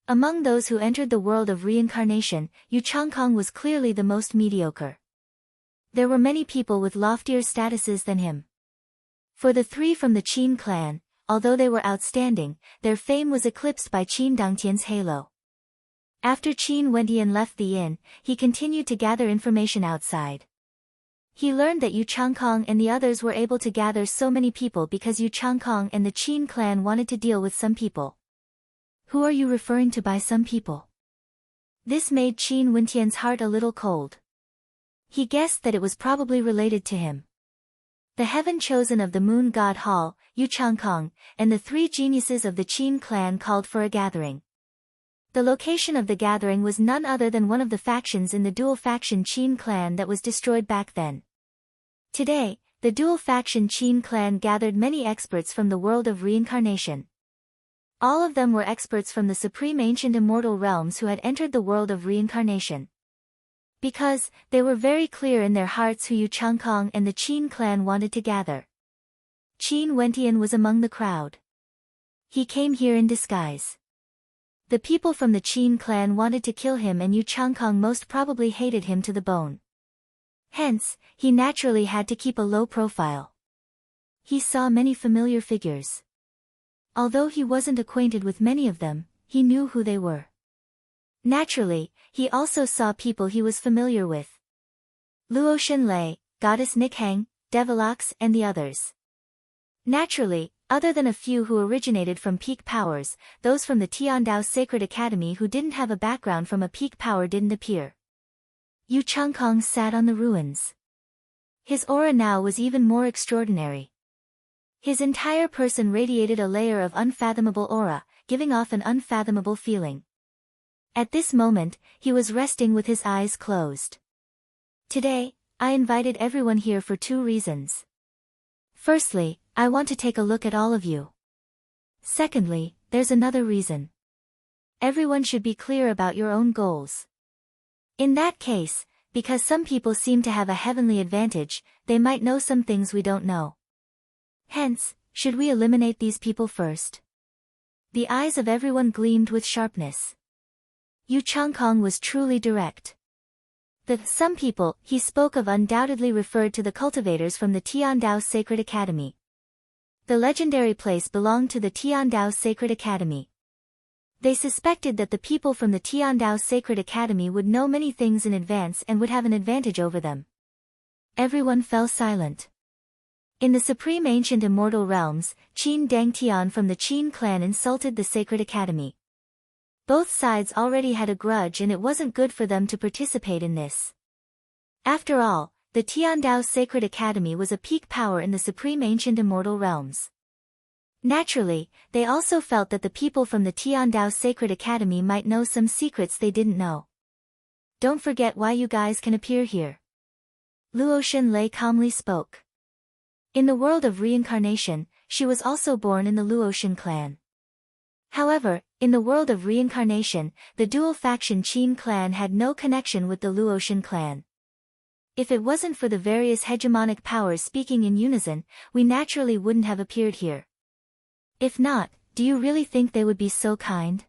Among those who entered the world of reincarnation, Yu Changkong was clearly the most mediocre. There were many people with loftier statuses than him. For the three from the Qin clan, although they were outstanding, their fame was eclipsed by Qin Dangtian's halo. After Qin Wentian left the inn, he continued to gather information outside. He learned that Yu Changkong and the others were able to gather so many people because Yu Changkong and the Qin clan wanted to deal with some people. Who are you referring to by some people? This made Qin Wentian's heart a little cold. He guessed that it was probably related to him. The heaven chosen of the Moon God Hall, Yu Changkong, and the three geniuses of the Qin clan called for a gathering. The location of the gathering was none other than one of the factions in the dual faction Qin clan that was destroyed back then. Today, the dual faction Qin clan gathered many experts from the world of reincarnation. All of them were experts from the supreme ancient immortal realms who had entered the world of reincarnation. Because, they were very clear in their hearts who Yu Changkong and the Qin clan wanted to gather. Qin Wentian was among the crowd. He came here in disguise. The people from the Qin clan wanted to kill him and Yu Changkong most probably hated him to the bone. Hence, he naturally had to keep a low profile. He saw many familiar figures. Although he wasn't acquainted with many of them, he knew who they were. Naturally, he also saw people he was familiar with. Luo Shenlei, Goddess Nikhang, Devilox and the others. Naturally, other than a few who originated from peak powers, those from the Tiandao Sacred Academy who didn't have a background from a peak power didn't appear. Yu Changkong sat on the ruins. His aura now was even more extraordinary. His entire person radiated a layer of unfathomable aura, giving off an unfathomable feeling. At this moment, he was resting with his eyes closed. Today, I invited everyone here for two reasons. Firstly, I want to take a look at all of you. Secondly, there's another reason. Everyone should be clear about your own goals. In that case, because some people seem to have a heavenly advantage, they might know some things we don't know. Hence, should we eliminate these people first? The eyes of everyone gleamed with sharpness. Yu Changkong was truly direct. The some people he spoke of undoubtedly referred to the cultivators from the Tiandao Sacred Academy. The legendary place belonged to the Tiandao Sacred Academy. They suspected that the people from the Tiandao Sacred Academy would know many things in advance and would have an advantage over them. Everyone fell silent. In the supreme ancient immortal realms, Qin Dangtian from the Qin clan insulted the Sacred Academy. Both sides already had a grudge and it wasn't good for them to participate in this. After all, the Tiandao Sacred Academy was a peak power in the supreme ancient immortal realms. Naturally, they also felt that the people from the Tiandao Sacred Academy might know some secrets they didn't know. Don't forget why you guys can appear here. Luo Xunlei calmly spoke. In the world of reincarnation, she was also born in the Luotian clan. However, in the world of reincarnation, the dual faction Qin clan had no connection with the Luotian clan. If it wasn't for the various hegemonic powers speaking in unison, we naturally wouldn't have appeared here. If not, do you really think they would be so kind?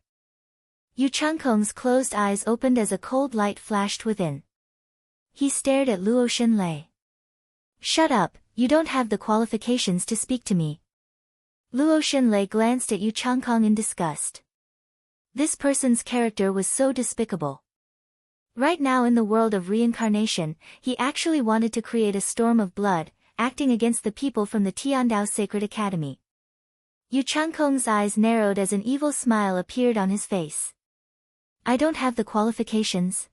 Yu Changkong's closed eyes opened as a cold light flashed within. He stared at Luo Xunlei. Shut up, you don't have the qualifications to speak to me. Luo Xunlei glanced at Yu Changkong in disgust. This person's character was so despicable. Right now in the world of reincarnation, he actually wanted to create a storm of blood, acting against the people from the Tiandao Sacred Academy. Yu Changkong's eyes narrowed as an evil smile appeared on his face. I don't have the qualifications.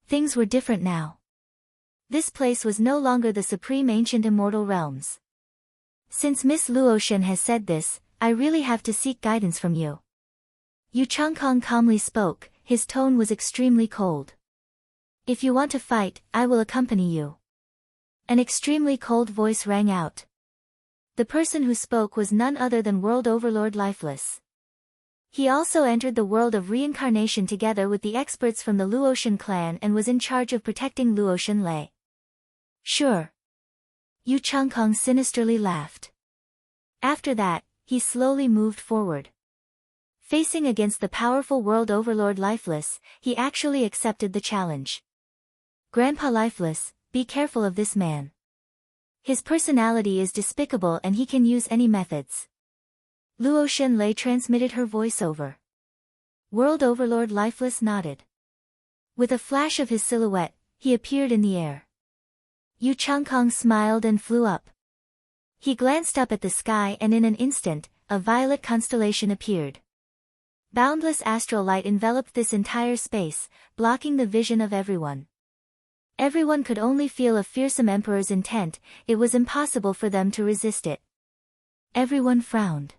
Things were different now. This place was no longer the supreme ancient immortal realms. Since Miss Luotian has said this, I really have to seek guidance from you. Yu Changkong calmly spoke, his tone was extremely cold. If you want to fight, I will accompany you. An extremely cold voice rang out. The person who spoke was none other than World Overlord Lifeless. He also entered the world of reincarnation together with the experts from the Luotian clan and was in charge of protecting Luo Xunlei. Sure. Yu Changkong sinisterly laughed. After that, he slowly moved forward. Facing against the powerful World Overlord Lifeless, he actually accepted the challenge. Grandpa Lifeless, be careful of this man. His personality is despicable and he can use any methods. Luo Xunlei transmitted her voiceover. World Overlord Lifeless nodded. With a flash of his silhouette, he appeared in the air. Yu Changkong smiled and flew up. He glanced up at the sky and in an instant, a violet constellation appeared. Boundless astral light enveloped this entire space, blocking the vision of everyone. Everyone could only feel a fearsome emperor's intent, it was impossible for them to resist it. Everyone frowned.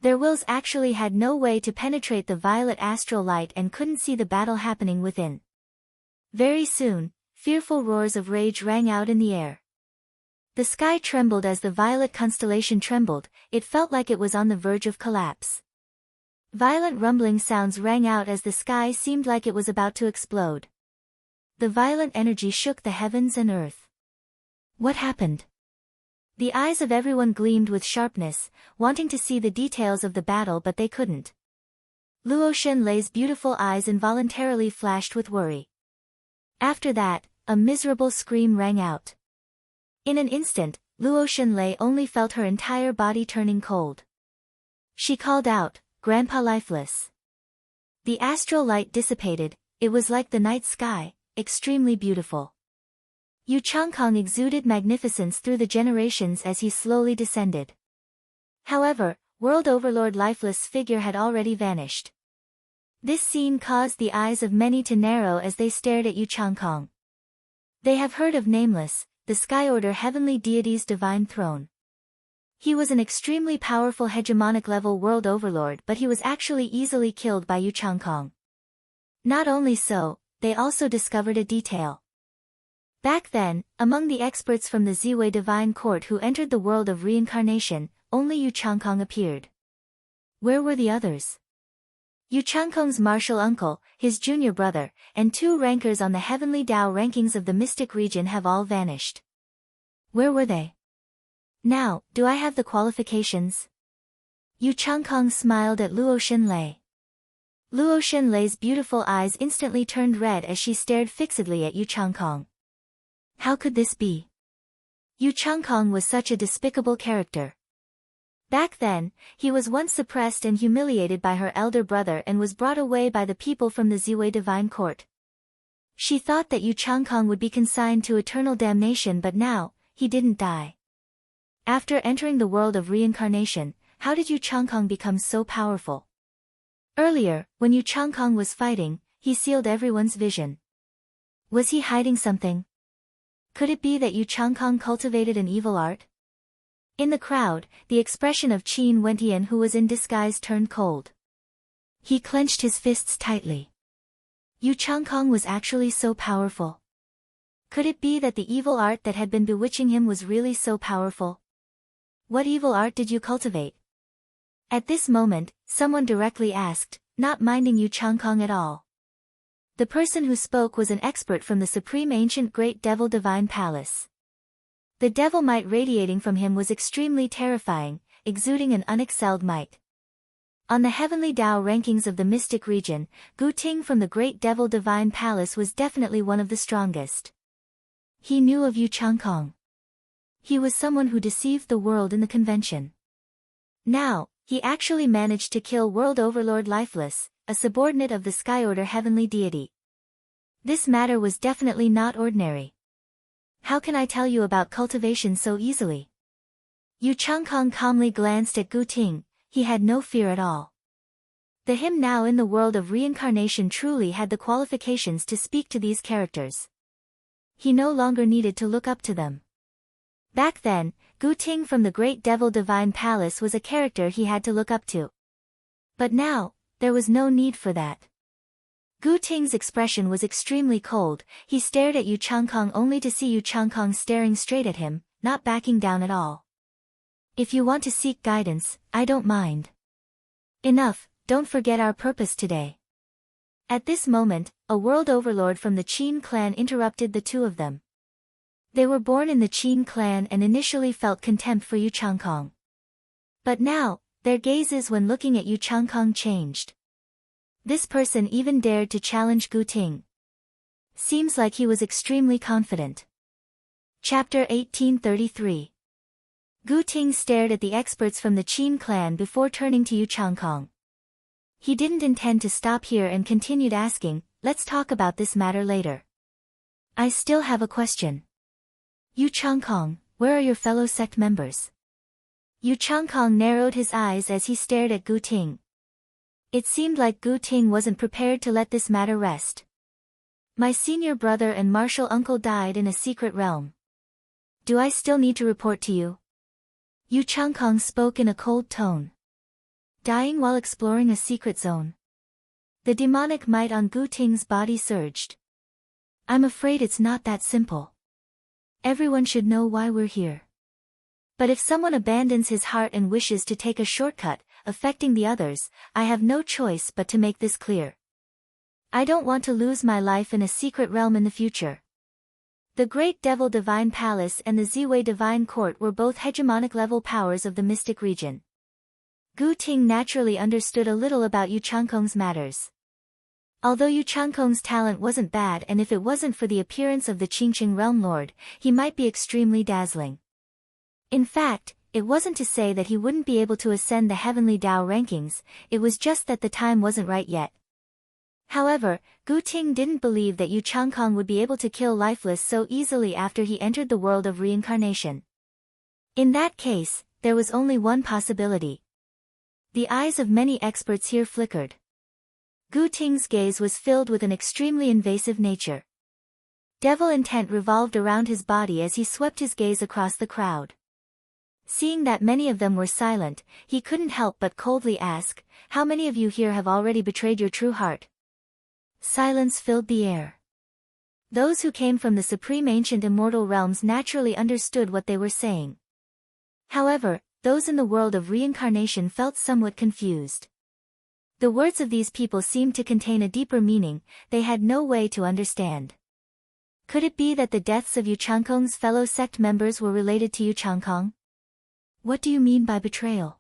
Their wills actually had no way to penetrate the violet astral light and couldn't see the battle happening within. Very soon, fearful roars of rage rang out in the air. The sky trembled as the violet constellation trembled, it felt like it was on the verge of collapse. Violent rumbling sounds rang out as the sky seemed like it was about to explode. The violent energy shook the heavens and earth. What happened? The eyes of everyone gleamed with sharpness, wanting to see the details of the battle but they couldn't. Luo Xunlei's beautiful eyes involuntarily flashed with worry. After that, a miserable scream rang out. In an instant, Luo Xunlei only felt her entire body turning cold. She called out, Grandpa Lifeless. The astral light dissipated, it was like the night sky, extremely beautiful. Yu Changkong exuded magnificence through the generations as he slowly descended. However, World Overlord Lifeless' figure had already vanished. This scene caused the eyes of many to narrow as they stared at Yu Changkong. They have heard of Nameless, the Sky Order Heavenly Deity's divine throne. He was an extremely powerful hegemonic level world overlord but he was actually easily killed by Yu Changkong. Not only so, they also discovered a detail. Back then, among the experts from the Ziwei Divine Court who entered the world of reincarnation, only Yu Changkong appeared. Where were the others? Yu Changkong's martial uncle, his junior brother, and 2 rankers on the Heavenly Dao rankings of the Mystic region have all vanished. Where were they? Now, do I have the qualifications? Yu Changkong smiled at Luo Xunlei. Luo Xunlei's beautiful eyes instantly turned red as she stared fixedly at Yu Changkong. How could this be? Yu Changkong was such a despicable character. Back then, he was once suppressed and humiliated by her elder brother and was brought away by the people from the Ziwei divine court. She thought that Yu Changkong would be consigned to eternal damnation, but now, he didn't die. After entering the world of reincarnation, how did Yu Changkong become so powerful? Earlier, when Yu Changkong was fighting, he sealed everyone's vision. Was he hiding something? Could it be that Yu Changkong cultivated an evil art? In the crowd, the expression of Qin Wentian, who was in disguise, turned cold. He clenched his fists tightly. Yu Changkong was actually so powerful. Could it be that the evil art that had been bewitching him was really so powerful? What evil art did you cultivate? At this moment, someone directly asked, not minding Yu Changkong at all. The person who spoke was an expert from the Supreme Ancient Great Devil Divine Palace. The devil might radiating from him was extremely terrifying, exuding an unexcelled might. On the heavenly Tao rankings of the mystic region, Gu Ting from the Great Devil Divine Palace was definitely one of the strongest. He knew of Yu Changkong. He was someone who deceived the world in the convention. Now, he actually managed to kill World Overlord Lifeless, a subordinate of the Sky Order heavenly deity. This matter was definitely not ordinary. How can I tell you about cultivation so easily? Yu Changkong calmly glanced at Gu Ting. He had no fear at all. The him now in the world of reincarnation truly had the qualifications to speak to these characters. He no longer needed to look up to them. Back then, Gu Ting from the Great Devil Divine Palace was a character he had to look up to. But now, there was no need for that. Gu Ting's expression was extremely cold. He stared at Yu Changkong only to see Yu Changkong staring straight at him, not backing down at all. If you want to seek guidance, I don't mind. Enough, don't forget our purpose today. At this moment, a world overlord from the Qin clan interrupted the two of them. They were born in the Qin clan and initially felt contempt for Yu Changkong. But now, their gazes when looking at Yu Changkong changed. This person even dared to challenge Gu Ting. Seems like he was extremely confident. Chapter 1833. Gu Ting stared at the experts from the Qin clan before turning to Yu Changkong. He didn't intend to stop here and continued asking, let's talk about this matter later. I still have a question. Yu Changkong, where are your fellow sect members? Yu Changkong narrowed his eyes as he stared at Gu Ting. It seemed like Gu Ting wasn't prepared to let this matter rest. My senior brother and martial uncle died in a secret realm. Do I still need to report to you? Yu Changkong spoke in a cold tone. Dying while exploring a secret zone. The demonic might on Gu Ting's body surged. I'm afraid it's not that simple. Everyone should know why we're here. But if someone abandons his heart and wishes to take a shortcut, affecting the others, I have no choice but to make this clear. I don't want to lose my life in a secret realm in the future. The Great Devil Divine Palace and the Ziwei Divine Court were both hegemonic level powers of the mystic region. Gu Ting naturally understood a little about Yu Changkong's matters. Although Yu Changkong's talent wasn't bad, and if it wasn't for the appearance of the Qingqing Realm Lord, he might be extremely dazzling. In fact, it wasn't to say that he wouldn't be able to ascend the heavenly Tao rankings, it was just that the time wasn't right yet. However, Gu Ting didn't believe that Yu Changkong would be able to kill Lifeless so easily after he entered the world of reincarnation. In that case, there was only one possibility. The eyes of many experts here flickered. Gu Ting's gaze was filled with an extremely invasive nature. Devil intent revolved around his body as he swept his gaze across the crowd. Seeing that many of them were silent, he couldn't help but coldly ask, how many of you here have already betrayed your true heart? Silence filled the air. Those who came from the supreme ancient immortal realms naturally understood what they were saying. However, those in the world of reincarnation felt somewhat confused. The words of these people seemed to contain a deeper meaning, they had no way to understand. Could it be that the deaths of Yu Changkong's fellow sect members were related to Yu Changkong? What do you mean by betrayal?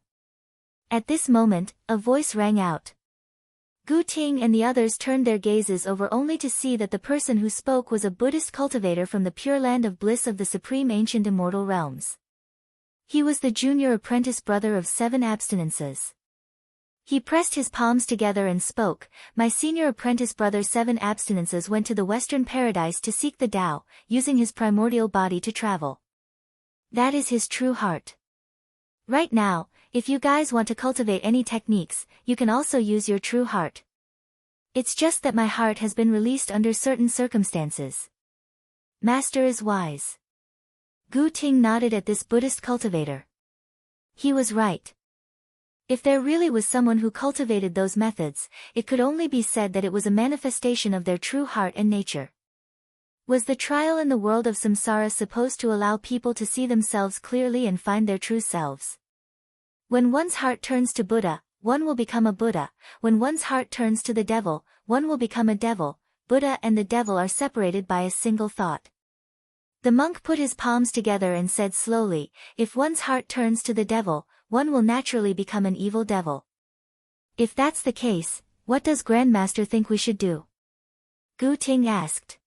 At this moment, a voice rang out. Gu Ting and the others turned their gazes over only to see that the person who spoke was a Buddhist cultivator from the Pure Land of Bliss of the Supreme Ancient Immortal Realms. He was the junior apprentice brother of 7 abstinences. He pressed his palms together and spoke, "My senior apprentice brother 7 abstinences went to the Western Paradise to seek the Tao, using his primordial body to travel. That is his true heart. Right now, if you guys want to cultivate any techniques, you can also use your true heart. It's just that my heart has been released under certain circumstances." Master is wise. Gu Ting nodded at this Buddhist cultivator. He was right. If there really was someone who cultivated those methods, it could only be said that it was a manifestation of their true heart and nature. Was the trial in the world of samsara supposed to allow people to see themselves clearly and find their true selves? When one's heart turns to Buddha, one will become a Buddha. When one's heart turns to the devil, one will become a devil. Buddha and the devil are separated by a single thought. The monk put his palms together and said slowly, "If one's heart turns to the devil, one will naturally become an evil devil. If that's the case, what does Grandmaster think we should do?" Gu Ting asked.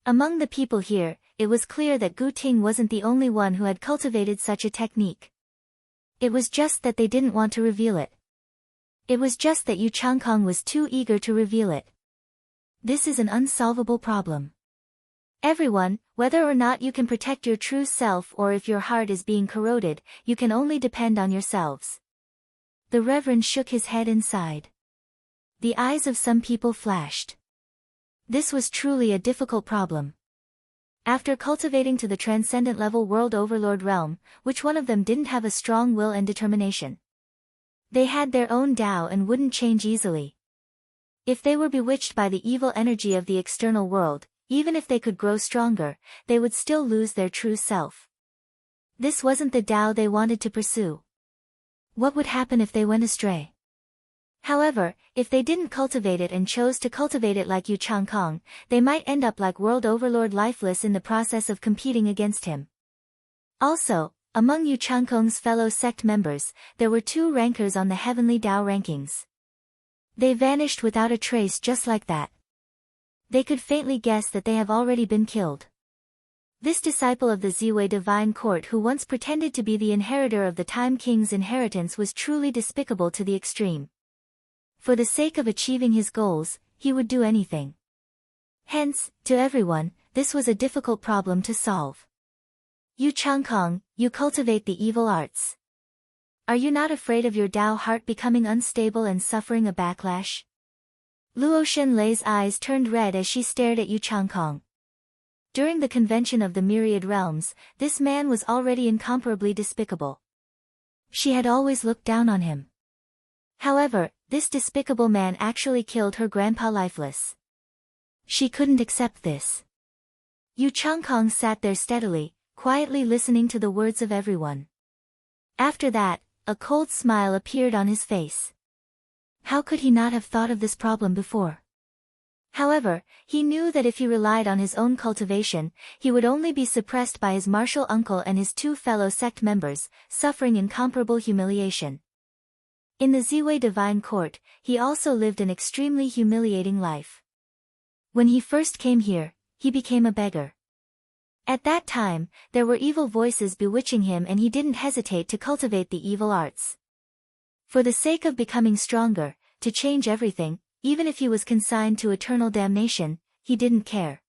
Among the people here, it was clear that Gu Ting wasn't the only one who had cultivated such a technique. It was just that they didn't want to reveal it. It was just that Yu Changkong was too eager to reveal it. This is an unsolvable problem. Everyone, whether or not you can protect your true self or if your heart is being corroded, you can only depend on yourselves. The Reverend shook his head and sighed. The eyes of some people flashed. This was truly a difficult problem. After cultivating to the transcendent level world overlord realm, which one of them didn't have a strong will and determination? They had their own Tao and wouldn't change easily. If they were bewitched by the evil energy of the external world, even if they could grow stronger, they would still lose their true self. This wasn't the Tao they wanted to pursue. What would happen if they went astray? However, if they didn't cultivate it and chose to cultivate it like Yu Changkong, they might end up like World Overlord lifeless in the process of competing against him. Also, among Yu Changkong's fellow sect members, there were 2 rankers on the Heavenly Tao rankings. They vanished without a trace just like that. They could faintly guess that they have already been killed. This disciple of the Ziwei divine court who once pretended to be the inheritor of the Time King's inheritance was truly despicable to the extreme. For the sake of achieving his goals, he would do anything. Hence, to everyone, this was a difficult problem to solve. Yu Changkong, you cultivate the evil arts. Are you not afraid of your Tao heart becoming unstable and suffering a backlash? Luo Shenlei's eyes turned red as she stared at Yu Changkong. During the convention of the myriad realms, this man was already incomparably despicable. She had always looked down on him. However, this despicable man actually killed her grandpa lifeless. She couldn't accept this. Yu Changkong sat there steadily, quietly listening to the words of everyone. After that, a cold smile appeared on his face. How could he not have thought of this problem before? However, he knew that if he relied on his own cultivation, he would only be suppressed by his martial uncle and his 2 fellow sect members, suffering incomparable humiliation. In the Ziwei Divine Court, he also lived an extremely humiliating life. When he first came here, he became a beggar. At that time, there were evil voices bewitching him and he didn't hesitate to cultivate the evil arts. For the sake of becoming stronger, to change everything, even if he was consigned to eternal damnation, he didn't care.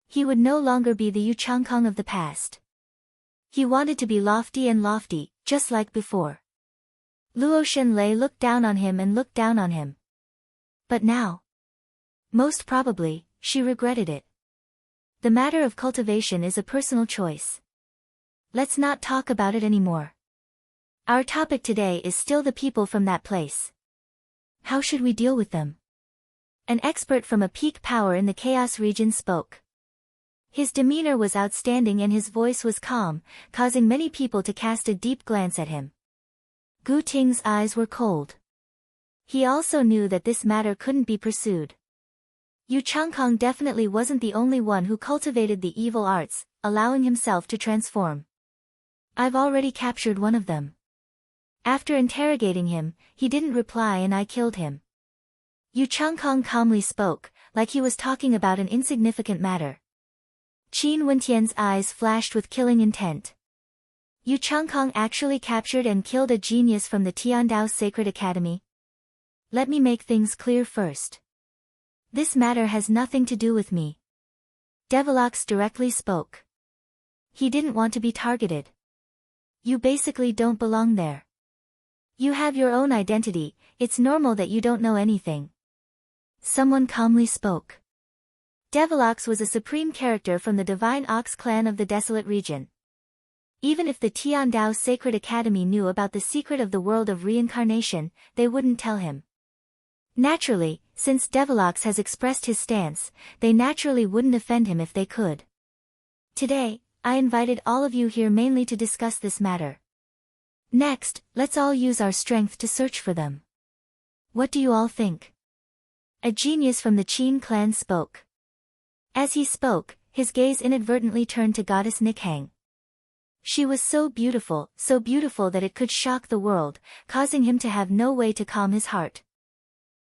He would no longer be the Yu Changkong of the past. He wanted to be lofty, just like before. Luo Shenlei looked down on him and looked down on him. But now? Most probably, she regretted it. The matter of cultivation is a personal choice. Let's not talk about it anymore. Our topic today is still the people from that place. How should we deal with them? An expert from a peak power in the Chaos region spoke. His demeanor was outstanding and his voice was calm, causing many people to cast a deep glance at him. Gu Ting's eyes were cold. He also knew that this matter couldn't be pursued. Yu Changkong definitely wasn't the only one who cultivated the evil arts, allowing himself to transform. I've already captured one of them. After interrogating him, he didn't reply and I killed him. Yu Changkong calmly spoke, like he was talking about an insignificant matter. Qin Wentian's eyes flashed with killing intent. Yu Changkong actually captured and killed a genius from the Tiandao Sacred Academy? Let me make things clear first. This matter has nothing to do with me. Devilox directly spoke. He didn't want to be targeted. You basically don't belong there. You have your own identity, it's normal that you don't know anything. Someone calmly spoke. Devilox was a supreme character from the Divine Ox clan of the Desolate region. Even if the Tiandao Sacred Academy knew about the secret of the world of reincarnation, they wouldn't tell him. Naturally, since Devilox has expressed his stance, they naturally wouldn't offend him if they could. Today, I invited all of you here mainly to discuss this matter. Next, let's all use our strength to search for them. What do you all think? A genius from the Qin clan spoke. As he spoke, his gaze inadvertently turned to Goddess Nikhang. She was so beautiful that it could shock the world, causing him to have no way to calm his heart.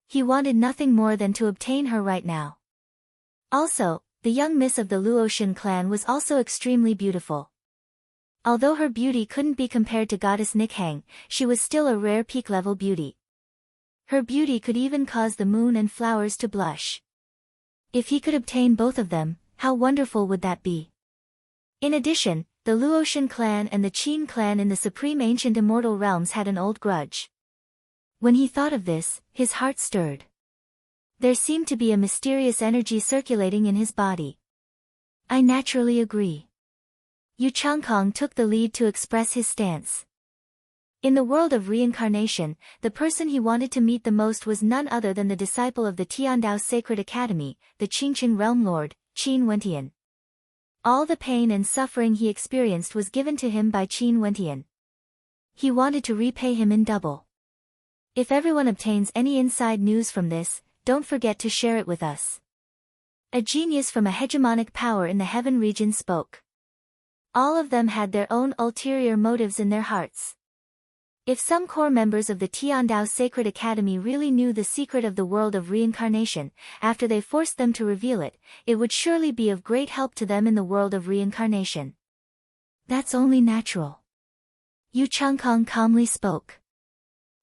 He wanted nothing more than to obtain her right now. Also, the young miss of the Luotian clan was also extremely beautiful. Although her beauty couldn't be compared to Goddess Nikhang, she was still a rare peak-level beauty. Her beauty could even cause the moon and flowers to blush. If he could obtain both of them, how wonderful would that be? In addition, the Luotian clan and the Qin clan in the Supreme Ancient Immortal Realms had an old grudge. When he thought of this, his heart stirred. There seemed to be a mysterious energy circulating in his body. I naturally agree. Yu Changkong took the lead to express his stance. In the world of reincarnation, the person he wanted to meet the most was none other than the disciple of the Tiandao Sacred Academy, the Qingqing Realm Lord, Qin Wentian. All the pain and suffering he experienced was given to him by Qin Wentian. He wanted to repay him in double. If everyone obtains any inside news from this, don't forget to share it with us. A genius from a hegemonic power in the heaven region spoke. All of them had their own ulterior motives in their hearts. If some core members of the Tiandao Sacred Academy really knew the secret of the world of reincarnation, after they forced them to reveal it, it would surely be of great help to them in the world of reincarnation. That's only natural. Yu Changkong calmly spoke.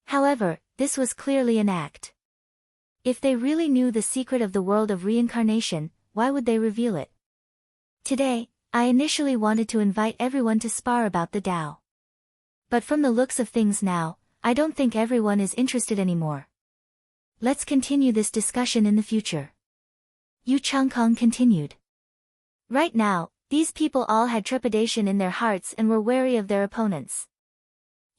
However, this was clearly an act. If they really knew the secret of the world of reincarnation, why would they reveal it? Today, I initially wanted to invite everyone to spar about the Tao. But from the looks of things now, I don't think everyone is interested anymore. Let's continue this discussion in the future. Yu Changkong continued. Right now, these people all had trepidation in their hearts and were wary of their opponents.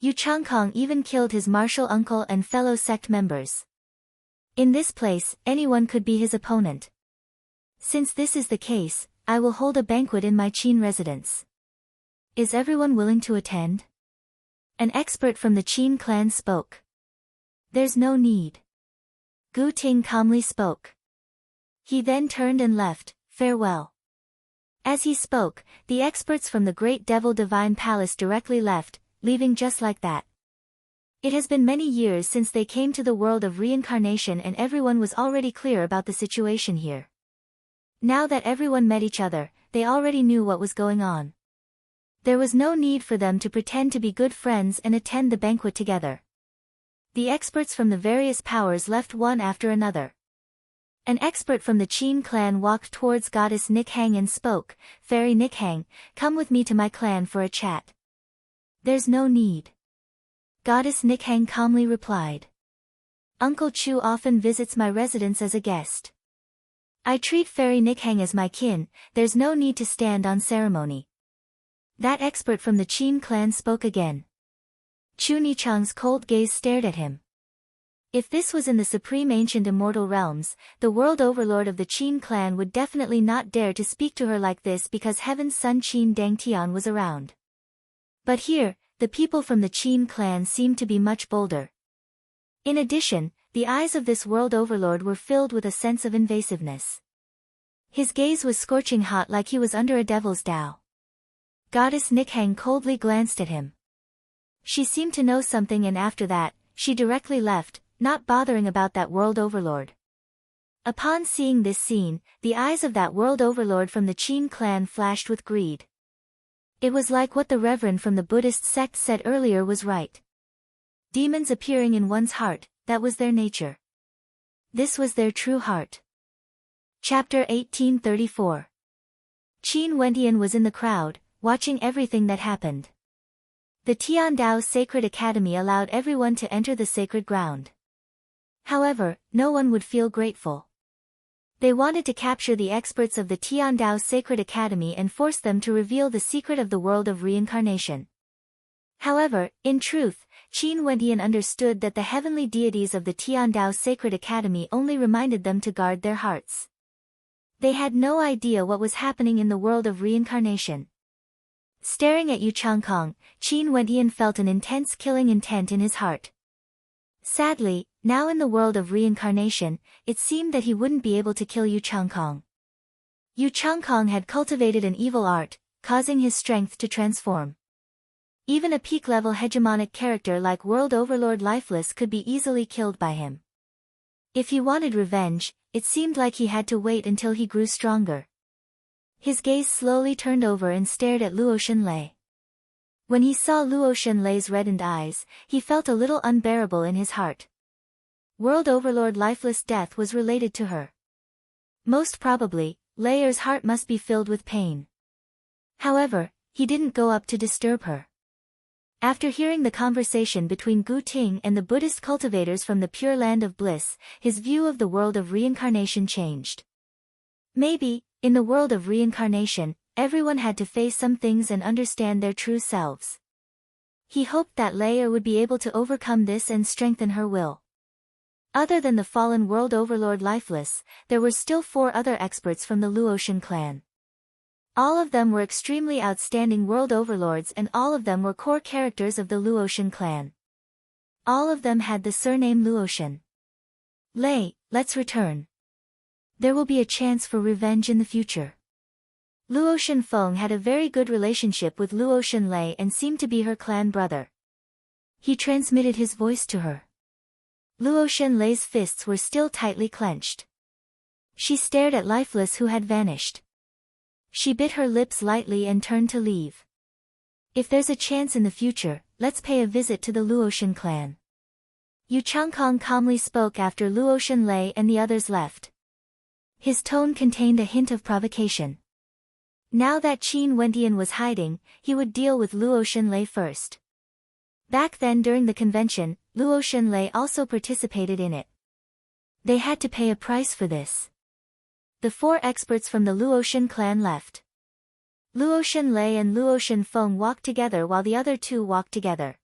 Yu Changkong even killed his martial uncle and fellow sect members. In this place, anyone could be his opponent. Since this is the case, I will hold a banquet in my Qin residence. Is everyone willing to attend? An expert from the Qin clan spoke. There's no need. Gu Ting calmly spoke. He then turned and left, farewell. As he spoke, the experts from the Great Devil Divine Palace directly left, leaving just like that. It has been many years since they came to the world of reincarnation and everyone was already clear about the situation here. Now that everyone met each other, they already knew what was going on. There was no need for them to pretend to be good friends and attend the banquet together. The experts from the various powers left one after another. An expert from the Qin clan walked towards Goddess Nikhang and spoke, Fairy Nikhang, come with me to my clan for a chat. There's no need. Goddess Nikhang calmly replied. Uncle Chu often visits my residence as a guest. I treat Fairy Nikhang as my kin, there's no need to stand on ceremony. That expert from the Qin clan spoke again. Chu Nichang's cold gaze stared at him. If this was in the Supreme Ancient Immortal Realms, the world overlord of the Qin clan would definitely not dare to speak to her like this because Heaven's son Qin Dangtian was around. But here, the people from the Qin clan seemed to be much bolder. In addition, the eyes of this world overlord were filled with a sense of invasiveness. His gaze was scorching hot like he was under a devil's Tao. Goddess Nikhang coldly glanced at him. She seemed to know something and after that, she directly left, not bothering about that world overlord. Upon seeing this scene, the eyes of that world overlord from the Qin clan flashed with greed. It was like what the reverend from the Buddhist sect said earlier was right. Demons appearing in one's heart, that was their nature. This was their true heart. Chapter 1834. Qin Wentian was in the crowd, watching everything that happened. The Tiandao Sacred Academy allowed everyone to enter the sacred ground. However, no one would feel grateful. They wanted to capture the experts of the Tiandao Sacred Academy and force them to reveal the secret of the world of reincarnation. However, in truth, Qin Wentian understood that the heavenly deities of the Tiandao Sacred Academy only reminded them to guard their hearts. They had no idea what was happening in the world of reincarnation. Staring at Yu Changkong, Qin Wentian felt an intense killing intent in his heart. Sadly, now in the world of reincarnation, it seemed that he wouldn't be able to kill Yu Changkong. Yu Changkong had cultivated an evil art, causing his strength to transform. Even a peak-level hegemonic character like World Overlord Lifeless could be easily killed by him. If he wanted revenge, it seemed like he had to wait until he grew stronger. His gaze slowly turned over and stared at Luo Shenlei. When he saw Luo Shenlei's reddened eyes, he felt a little unbearable in his heart. World Overlord Lifeless' death was related to her. Most probably, Leier's heart must be filled with pain. However, he didn't go up to disturb her. After hearing the conversation between Gu Ting and the Buddhist cultivators from the Pure Land of Bliss, his view of the world of reincarnation changed. Maybe, in the world of reincarnation, everyone had to face some things and understand their true selves. He hoped that Leier would be able to overcome this and strengthen her will. Other than the fallen World Overlord Lifeless, there were still 4 other experts from the Luotian clan. All of them were extremely outstanding World Overlords and all of them were core characters of the Luotian clan. All of them had the surname Luotian. Lei, let's return. There will be a chance for revenge in the future. Luo Shenfeng had a very good relationship with Luo Shenlei and seemed to be her clan brother. He transmitted his voice to her. Luo Shenlei's fists were still tightly clenched. She stared at Lifeless who had vanished. She bit her lips lightly and turned to leave. If there's a chance in the future, let's pay a visit to the Luoshan clan. Yu Changkong calmly spoke after Luo Shenlei and the others left. His tone contained a hint of provocation. Now that Qin Wentian was hiding, he would deal with Luo Shenlei first. Back then during the convention, Luo Shenlei also participated in it. They had to pay a price for this. The 4 experts from the Luoshan clan left. Luo Shenlei and Luo Shenfeng walked together while the other 2 walked together.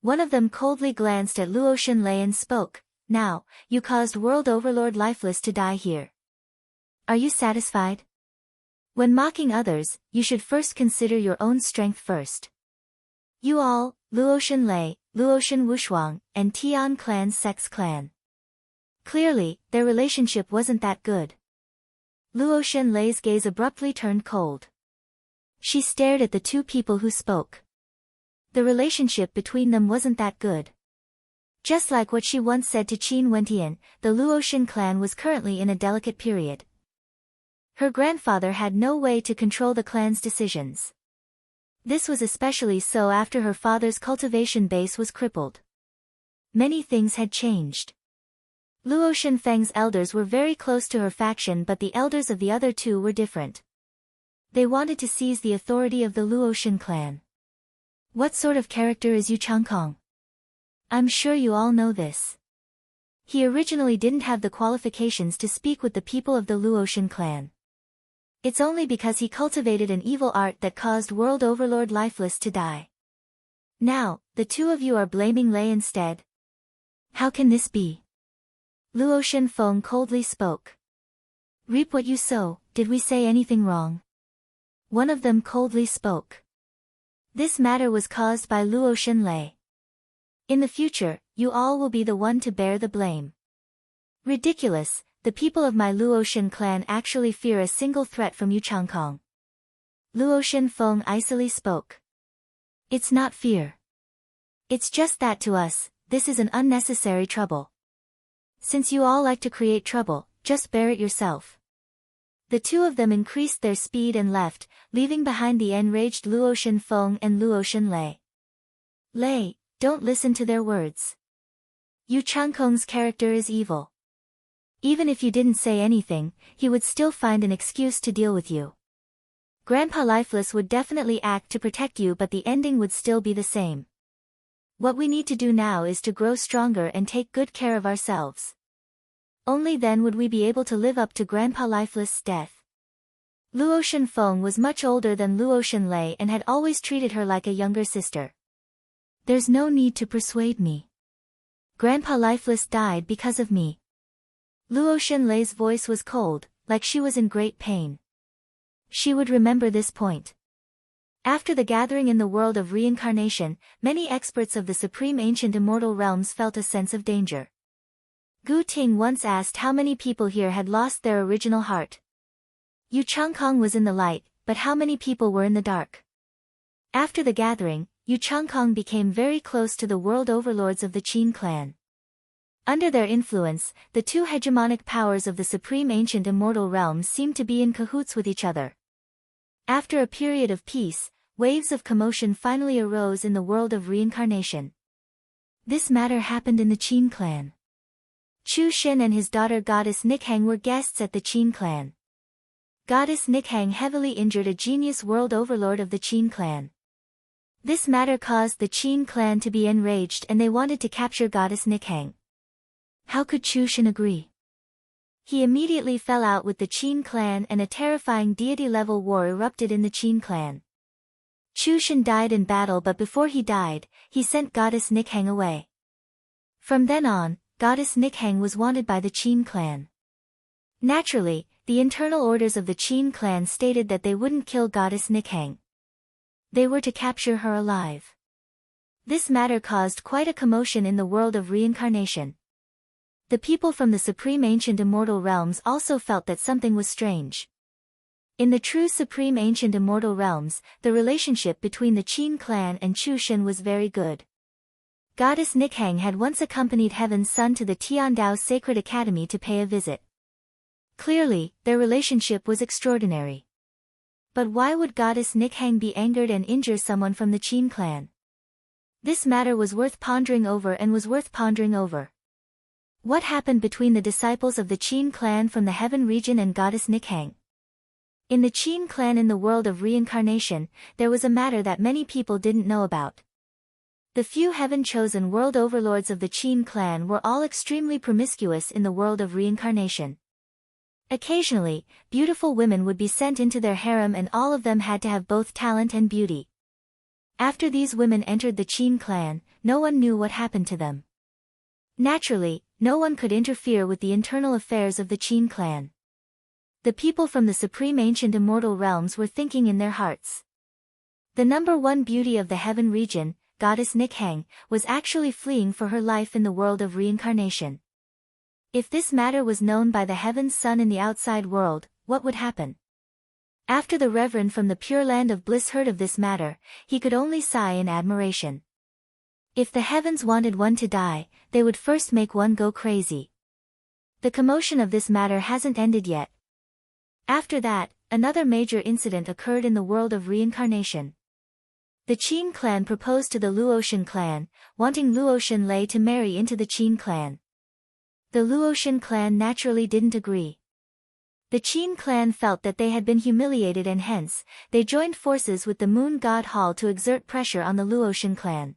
One of them coldly glanced at Luo Shenlei and spoke, "Now, you caused World Overlord Lifeless to die here. Are you satisfied? When mocking others, you should first consider your own strength first. You all, Luo Shenlei, Luoshan Wushuang, and Tian clan's sex clan." Clearly, their relationship wasn't that good. Luo Shenlei's gaze abruptly turned cold. She stared at the 2 people who spoke. The relationship between them wasn't that good. Just like what she once said to Qin Wentian, the Luoshan clan was currently in a delicate period. Her grandfather had no way to control the clan's decisions. This was especially so after her father's cultivation base was crippled. Many things had changed. Luo Shenfeng's elders were very close to her faction but the elders of the other 2 were different. They wanted to seize the authority of the Luoshan clan. What sort of character is Yu Changkong? I'm sure you all know this. He originally didn't have the qualifications to speak with the people of the Luoshan clan. It's only because he cultivated an evil art that caused World Overlord Lifeless to die. Now, the 2 of you are blaming Lei instead? How can this be? Luo Shenfeng coldly spoke. Reap what you sow, did we say anything wrong? One of them coldly spoke. This matter was caused by Luo Shenlei. In the future, you all will be the one to bear the blame. Ridiculous, the people of my Luoshan clan actually fear a single threat from Yu Changkong. Luo Shenfeng icily spoke. It's not fear. It's just that to us, this is an unnecessary trouble. Since you all like to create trouble, just bear it yourself. The two of them increased their speed and left, leaving behind the enraged Luo Shenfeng and Luo Shenlei. Lei, don't listen to their words. Yu Changkong's character is evil. Even if you didn't say anything, he would still find an excuse to deal with you. Grandpa Lifeless would definitely act to protect you, but the ending would still be the same. What we need to do now is to grow stronger and take good care of ourselves. Only then would we be able to live up to Grandpa Lifeless' death. Luo Shenfeng was much older than Luo Shenlei and had always treated her like a younger sister. There's no need to persuade me. Grandpa Lifeless died because of me. Luo Shenlei's voice was cold, like she was in great pain. She would remember this point. After the gathering in the world of reincarnation, many experts of the supreme ancient immortal realms felt a sense of danger. Gu Ting once asked how many people here had lost their original heart. Yu Changkong was in the light, but how many people were in the dark? After the gathering, Yu Changkong became very close to the world overlords of the Qin clan. Under their influence, the two hegemonic powers of the supreme ancient immortal realms seemed to be in cahoots with each other. After a period of peace, waves of commotion finally arose in the world of reincarnation. This matter happened in the Qin clan. Chu Xin and his daughter Goddess Nikhang were guests at the Qin clan. Goddess Nikhang heavily injured a genius world overlord of the Qin clan. This matter caused the Qin clan to be enraged and they wanted to capture Goddess Nikhang. How could Chu Xin agree? He immediately fell out with the Qin clan and a terrifying deity-level war erupted in the Qin clan. Chu Xin died in battle, but before he died, he sent Goddess Nikhang away. From then on, Goddess Nikhang was wanted by the Qin clan. Naturally, the internal orders of the Qin clan stated that they wouldn't kill Goddess Nikhang. They were to capture her alive. This matter caused quite a commotion in the world of reincarnation. The people from the supreme ancient immortal realms also felt that something was strange. In the true supreme ancient immortal realms, the relationship between the Qin clan and Chu Xin was very good. Goddess Nikhang had once accompanied Heaven's Son to the Tiandao Sacred Academy to pay a visit. Clearly, their relationship was extraordinary. But why would Goddess Nikhang be angered and injure someone from the Qin clan? This matter was worth pondering over. What happened between the disciples of the Qin clan from the heaven region and Goddess Nikhang? In the Qin clan in the world of reincarnation, there was a matter that many people didn't know about. The few heaven-chosen world overlords of the Qin clan were all extremely promiscuous in the world of reincarnation. Occasionally, beautiful women would be sent into their harem and all of them had to have both talent and beauty. After these women entered the Qin clan, no one knew what happened to them. Naturally, no one could interfere with the internal affairs of the Qin clan. The people from the supreme ancient immortal realms were thinking in their hearts. The number one beauty of the heaven region, Goddess Nikhang, was actually fleeing for her life in the world of reincarnation. If this matter was known by the Heaven's Son in the outside world, what would happen? After the Reverend from the Pure Land of Bliss heard of this matter, he could only sigh in admiration. If the heavens wanted one to die, they would first make one go crazy. The commotion of this matter hasn't ended yet. After that, another major incident occurred in the world of reincarnation. The Qin clan proposed to the Luoshan clan, wanting Luoshan Lei to marry into the Qin clan. The Luoshan clan naturally didn't agree. The Qin clan felt that they had been humiliated and hence, they joined forces with the Moon God Hall to exert pressure on the Luoshan clan.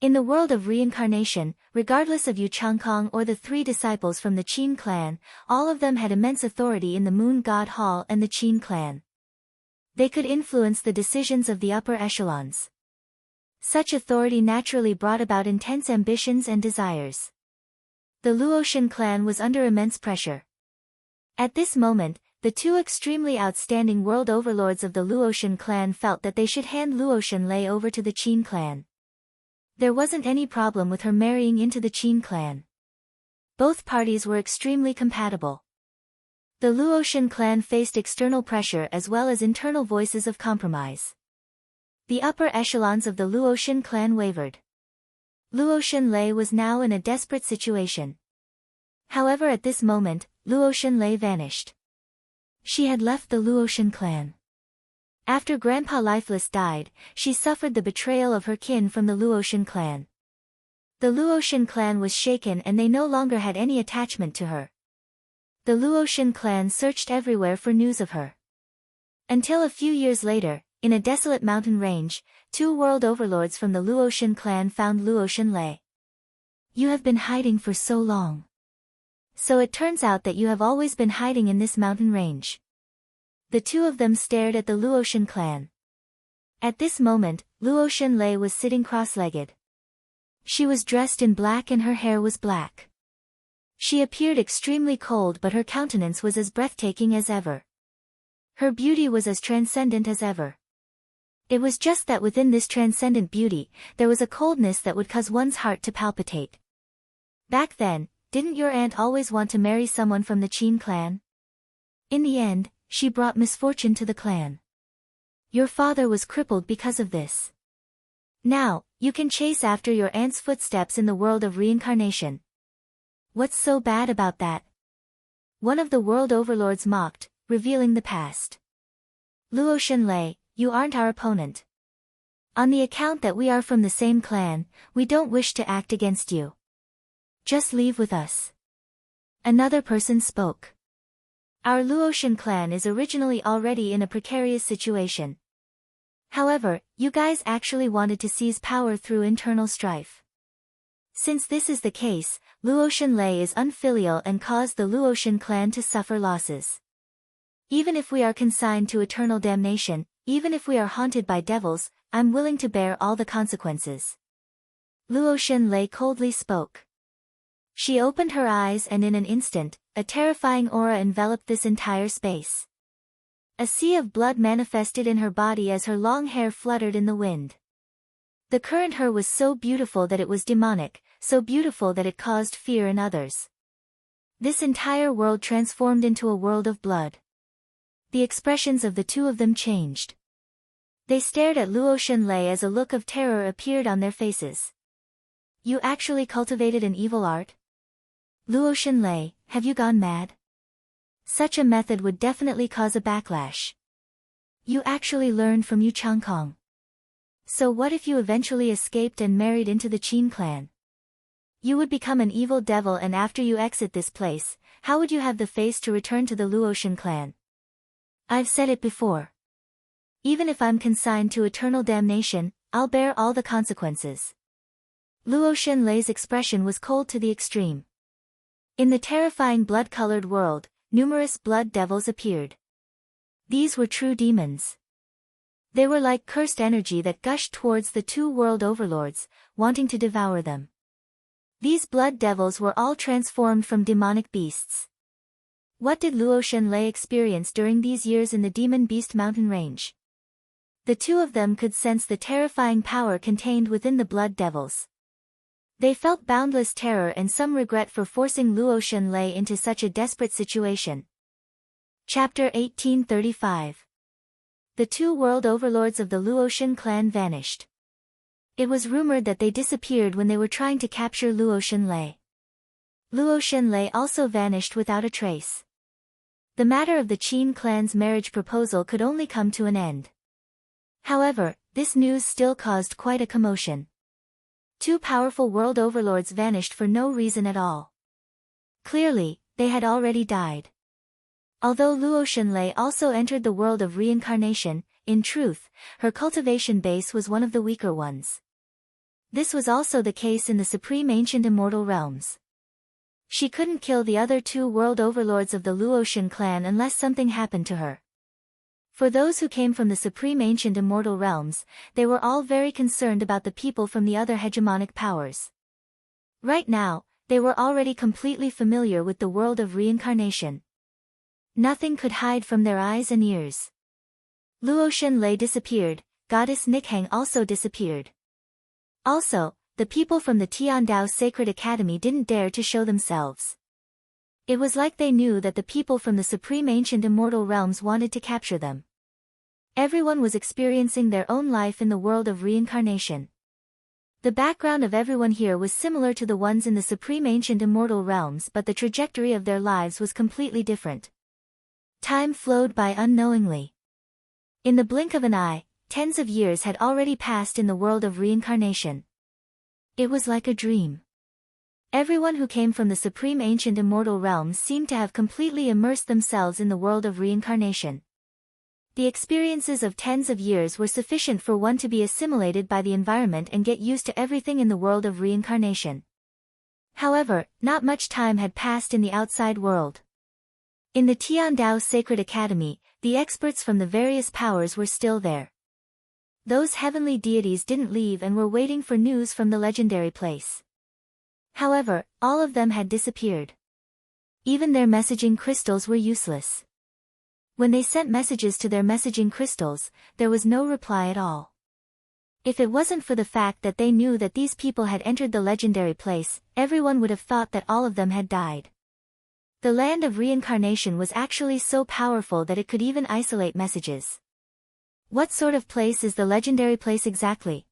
In the world of reincarnation, regardless of Yu Changkong or the three disciples from the Qin clan, all of them had immense authority in the Moon God Hall and the Qin clan. They could influence the decisions of the upper echelons. Such authority naturally brought about intense ambitions and desires. The Luoshan clan was under immense pressure. At this moment, the two extremely outstanding world overlords of the Luoshan clan felt that they should hand Luoshan Lei over to the Qin clan. There wasn't any problem with her marrying into the Qin clan. Both parties were extremely compatible. The Luoshan clan faced external pressure as well as internal voices of compromise. The upper echelons of the Luoshan clan wavered. Luoshan Lei was now in a desperate situation. However, at this moment, Luoshan Lei vanished. She had left the Luotian clan. After Grandpa Lifeless died, she suffered the betrayal of her kin from the Luotian clan. The Luotian clan was shaken and they no longer had any attachment to her. The Luotian clan searched everywhere for news of her. Until a few years later, in a desolate mountain range, two world overlords from the Luotian clan found Luotian Lei. "You have been hiding for so long. So it turns out that you have always been hiding in this mountain range." The two of them stared at the Luotian clan. At this moment, Luotian Lei was sitting cross-legged. She was dressed in black and her hair was black. She appeared extremely cold, but her countenance was as breathtaking as ever. Her beauty was as transcendent as ever. It was just that within this transcendent beauty, there was a coldness that would cause one's heart to palpitate. "Back then, didn't your aunt always want to marry someone from the Qin clan? In the end, she brought misfortune to the clan. Your father was crippled because of this. Now, you can chase after your aunt's footsteps in the world of reincarnation. What's so bad about that?" One of the world overlords mocked, revealing the past. "Luotian Lei, you aren't our opponent. On the account that we are from the same clan, we don't wish to act against you. Just leave with us." Another person spoke. "Our Luotian clan is originally already in a precarious situation. However, you guys actually wanted to seize power through internal strife. Since this is the case, Luotian Lei is unfilial and caused the Luotian clan to suffer losses. Even if we are consigned to eternal damnation, even if we are haunted by devils, I'm willing to bear all the consequences." Luotian Lei coldly spoke. She opened her eyes and in an instant, a terrifying aura enveloped this entire space. A sea of blood manifested in her body as her long hair fluttered in the wind. The current her was so beautiful that it was demonic, so beautiful that it caused fear in others. This entire world transformed into a world of blood. The expressions of the two of them changed. They stared at Luotian Lei as a look of terror appeared on their faces. "You actually cultivated an evil art? Luotian Lei, have you gone mad? Such a method would definitely cause a backlash. You actually learned from Yu Changkong. So what if you eventually escaped and married into the Qin clan? You would become an evil devil, and after you exit this place, how would you have the face to return to the Luotian clan? I've said it before. Even if I'm consigned to eternal damnation, I'll bear all the consequences." Luotian Lei's expression was cold to the extreme. In the terrifying blood-colored world, numerous blood devils appeared. These were true demons. They were like cursed energy that gushed towards the two world overlords, wanting to devour them. These blood devils were all transformed from demonic beasts. What did Luotian Lei experience during these years in the Demon Beast mountain range? The two of them could sense the terrifying power contained within the blood devils. They felt boundless terror and some regret for forcing Luotian Lei into such a desperate situation. Chapter 1835. The two world overlords of the Luotian clan vanished. It was rumored that they disappeared when they were trying to capture Luotian Lei. Luotian Lei also vanished without a trace. The matter of the Qin clan's marriage proposal could only come to an end. However, this news still caused quite a commotion. Two powerful world overlords vanished for no reason at all. Clearly, they had already died. Although Luotian Lei also entered the world of reincarnation, in truth, her cultivation base was one of the weaker ones. This was also the case in the supreme ancient immortal realms. She couldn't kill the other two world overlords of the Luotian clan unless something happened to her. For those who came from the supreme ancient immortal realms, they were all very concerned about the people from the other hegemonic powers. Right now, they were already completely familiar with the world of reincarnation. Nothing could hide from their eyes and ears. Luotian Lei disappeared, Goddess Nikhang also disappeared. Also, the people from the Tiandao Sacred Academy didn't dare to show themselves. It was like they knew that the people from the supreme ancient immortal realms wanted to capture them. Everyone was experiencing their own life in the world of reincarnation. The background of everyone here was similar to the ones in the supreme ancient immortal realms, but the trajectory of their lives was completely different. Time flowed by unknowingly. In the blink of an eye, tens of years had already passed in the world of reincarnation. It was like a dream. Everyone who came from the supreme ancient immortal realms seemed to have completely immersed themselves in the world of reincarnation. The experiences of tens of years were sufficient for one to be assimilated by the environment and get used to everything in the world of reincarnation. However, not much time had passed in the outside world. In the Tiandao Sacred Academy, the experts from the various powers were still there. Those heavenly deities didn't leave and were waiting for news from the legendary place. However, all of them had disappeared. Even their messaging crystals were useless. When they sent messages to their messaging crystals, there was no reply at all. If it wasn't for the fact that they knew that these people had entered the legendary place, everyone would have thought that all of them had died. The land of reincarnation was actually so powerful that it could even isolate messages. What sort of place is the legendary place exactly?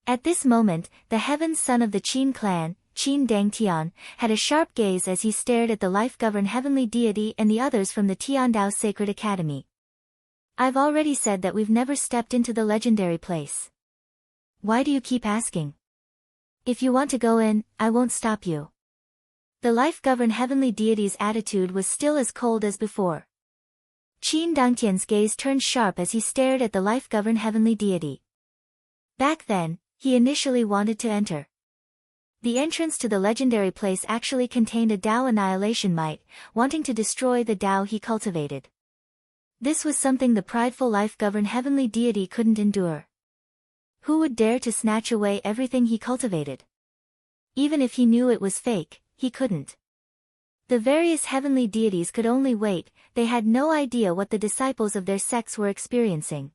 At this moment, the heaven's son of the Qin clan, Qin Dangtian, had a sharp gaze as he stared at the life-governed heavenly deity and the others from the Tiandao Sacred Academy. I've already said that we've never stepped into the legendary place. Why do you keep asking? If you want to go in, I won't stop you. The life-governed heavenly deity's attitude was still as cold as before. Qin Dangtian's gaze turned sharp as he stared at the life-governed heavenly deity. Back then, he initially wanted to enter. The entrance to the legendary place actually contained a Tao annihilation might, wanting to destroy the Tao he cultivated. This was something the prideful life-governed heavenly deity couldn't endure. Who would dare to snatch away everything he cultivated? Even if he knew it was fake, he couldn't. The various heavenly deities could only wait, they had no idea what the disciples of their sects were experiencing.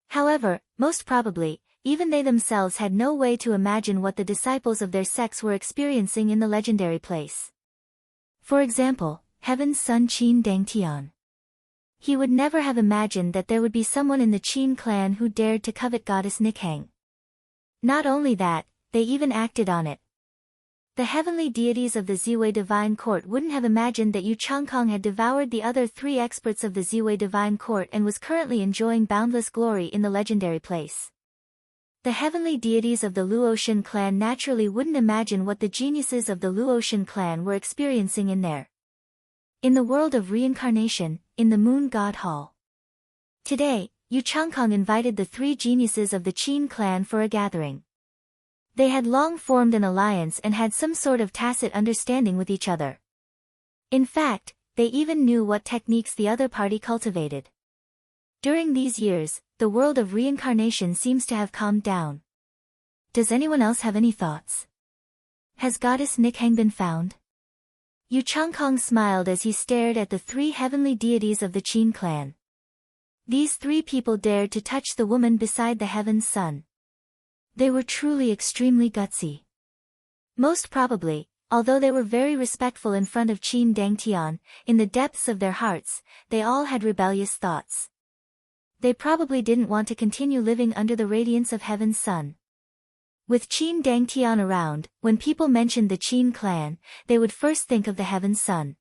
However, most probably, even they themselves had no way to imagine what the disciples of their sects were experiencing in the legendary place. For example, Heaven's son Qin Dangtian. He would never have imagined that there would be someone in the Qin clan who dared to covet goddess Nikhang. Not only that, they even acted on it. The heavenly deities of the Ziwei Divine Court wouldn't have imagined that Yu Changkong had devoured the other three experts of the Ziwei Divine Court and was currently enjoying boundless glory in the legendary place. The heavenly deities of the Luotian clan naturally wouldn't imagine what the geniuses of the Luotian clan were experiencing in there. In the world of reincarnation, in the Moon God Hall. Today, Yu Changkong invited the three geniuses of the Qin clan for a gathering. They had long formed an alliance and had some sort of tacit understanding with each other. In fact, they even knew what techniques the other party cultivated. During these years, the world of reincarnation seems to have calmed down. Does anyone else have any thoughts? Has goddess Nikhang been found? Yu Changkong smiled as he stared at the three heavenly deities of the Qin clan. These three people dared to touch the woman beside the heaven's son. They were truly extremely gutsy. Most probably, although they were very respectful in front of Qin Dangtian, in the depths of their hearts, they all had rebellious thoughts. They probably didn't want to continue living under the radiance of heaven's sun. With Qin Dangtian around, when people mentioned the Qin clan, they would first think of the heaven's sun.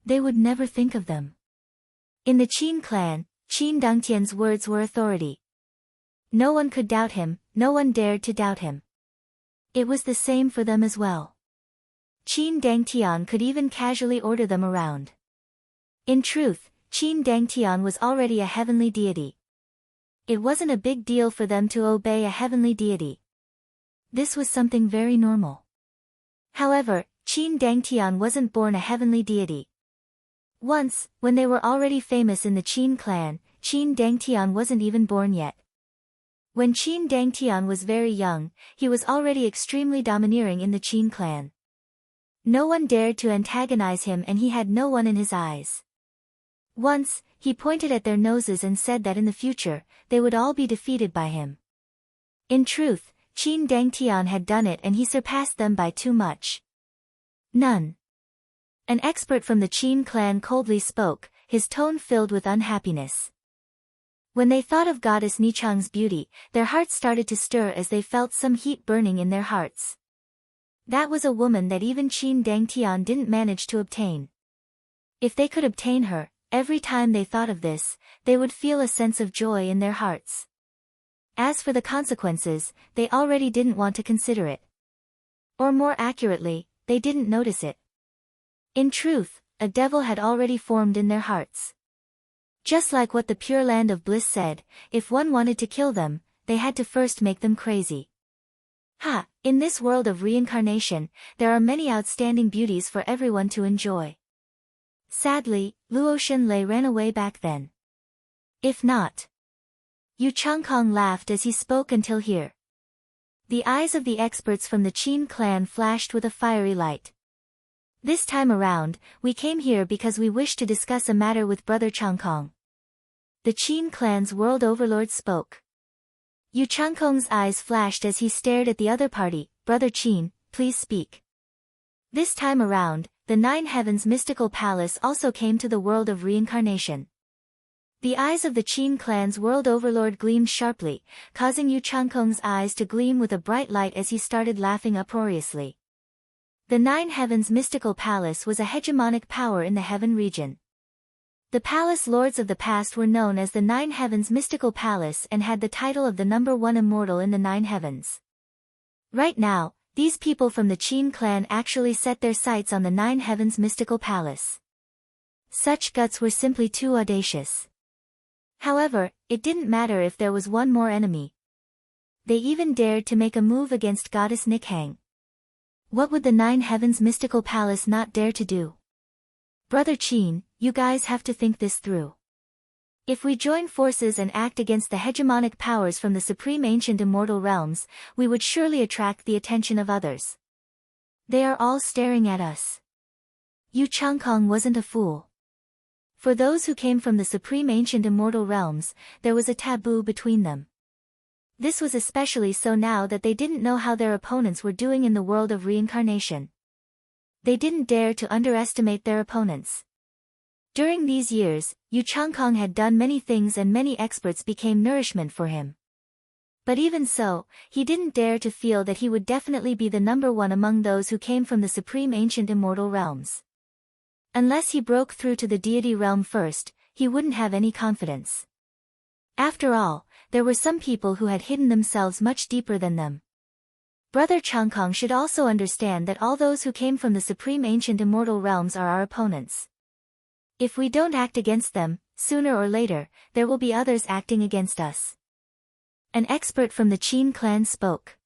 They would never think of them. In the Qin clan, Qin Dangtian's words were authority. No one could doubt him, no one dared to doubt him. It was the same for them as well. Qin Dangtian could even casually order them around. In truth, Qin Dangtian was already a heavenly deity. It wasn't a big deal for them to obey a heavenly deity. This was something very normal. However, Qin Dangtian wasn't born a heavenly deity. Once, when they were already famous in the Qin clan, Qin Dangtian wasn't even born yet. When Qin Dangtian was very young, he was already extremely domineering in the Qin clan. No one dared to antagonize him and he had no one in his eyes. Once, he pointed at their noses and said that in the future, they would all be defeated by him. In truth, Qin Dangtian had done it and he surpassed them by too much. None. An expert from the Qin clan coldly spoke, his tone filled with unhappiness. When they thought of goddess Nichang's beauty, their hearts started to stir as they felt some heat burning in their hearts. That was a woman that even Qin Dangtian didn't manage to obtain. If they could obtain her, every time they thought of this, they would feel a sense of joy in their hearts. As for the consequences, they already didn't want to consider it. Or more accurately, they didn't notice it. In truth, a devil had already formed in their hearts. Just like what the Pure Land of Bliss said, if one wanted to kill them, they had to first make them crazy. In this world of reincarnation, there are many outstanding beauties for everyone to enjoy. Sadly, Luo Xunlei ran away back then. If not. Yu Changkong laughed as he spoke until here. The eyes of the experts from the Qin clan flashed with a fiery light. This time around, we came here because we wish to discuss a matter with Brother Changkong. The Qin clan's world overlord spoke. Yu Changkong's eyes flashed as he stared at the other party. Brother Qin, please speak. This time around, the Nine Heavens mystical palace also came to the world of reincarnation. The eyes of the Qin clan's world overlord gleamed sharply, causing Yu Changkong's eyes to gleam with a bright light as he started laughing uproariously. The Nine Heavens mystical palace was a hegemonic power in the heaven region. The palace lords of the past were known as the Nine Heavens mystical palace and had the title of the #1 immortal in the Nine Heavens. Right now, these people from the Qin clan actually set their sights on the Nine Heavens mystical palace. Such guts were simply too audacious. However, it didn't matter if there was one more enemy. They even dared to make a move against Goddess Nikhang. What would the Nine Heavens mystical palace not dare to do? Brother Qin, you guys have to think this through. If we join forces and act against the hegemonic powers from the supreme ancient immortal realms, we would surely attract the attention of others. They are all staring at us. Yu Changkong wasn't a fool. For those who came from the supreme ancient immortal realms, there was a taboo between them. This was especially so now that they didn't know how their opponents were doing in the world of reincarnation. They didn't dare to underestimate their opponents. During these years, Yu Changkong had done many things and many experts became nourishment for him. But even so, he didn't dare to feel that he would definitely be the #1 among those who came from the supreme ancient immortal realms. Unless he broke through to the deity realm first, he wouldn't have any confidence. After all, there were some people who had hidden themselves much deeper than them. Brother Changkong should also understand that all those who came from the supreme ancient immortal realms are our opponents. If we don't act against them, sooner or later, there will be others acting against us. An expert from the Qin clan spoke.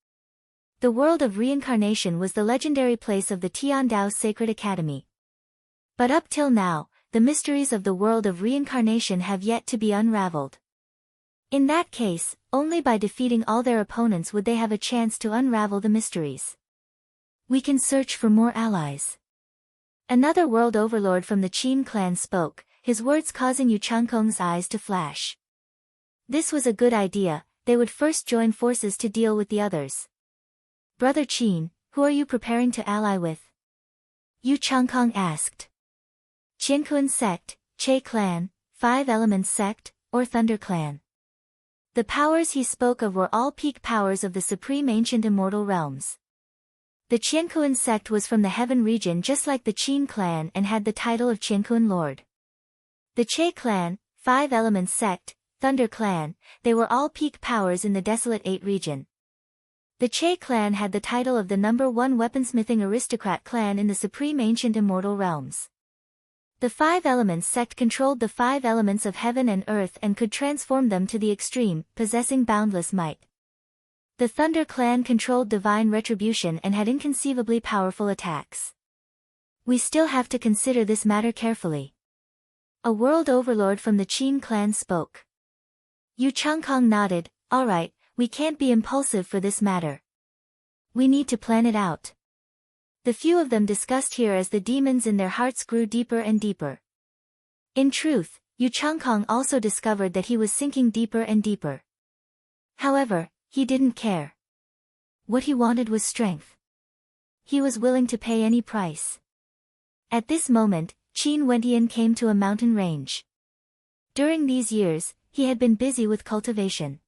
The world of reincarnation was the legendary place of the Tiandao Sacred Academy. But up till now, the mysteries of the world of reincarnation have yet to be unraveled. In that case, only by defeating all their opponents would they have a chance to unravel the mysteries. We can search for more allies. Another world overlord from the Qin clan spoke, his words causing Yu Changkong's eyes to flash. This was a good idea, they would first join forces to deal with the others. Brother Qin, who are you preparing to ally with? Yu Changkong asked. Qiankuan sect, Che clan, Five Elements sect, or Thunder clan. The powers he spoke of were all peak powers of the supreme ancient immortal realms. The Qiankuan sect was from the heaven region just like the Qin clan and had the title of Qiankuan Lord. The Che clan, Five Elements sect, Thunder clan, they were all peak powers in the Desolate 8 region. The Che clan had the title of the #1 weaponsmithing aristocrat clan in the supreme ancient immortal realms. The Five Elements sect controlled the 5 elements of heaven and earth and could transform them to the extreme, possessing boundless might. The Thunder clan controlled divine retribution and had inconceivably powerful attacks. We still have to consider this matter carefully. A world overlord from the Qin clan spoke. Yu Changkong nodded, alright, we can't be impulsive for this matter. We need to plan it out. The few of them discussed here as the demons in their hearts grew deeper and deeper. In truth, Yu Changkong also discovered that he was sinking deeper and deeper. However, he didn't care. What he wanted was strength. He was willing to pay any price. At this moment, Qin Wentian came to a mountain range. During these years, he had been busy with cultivation.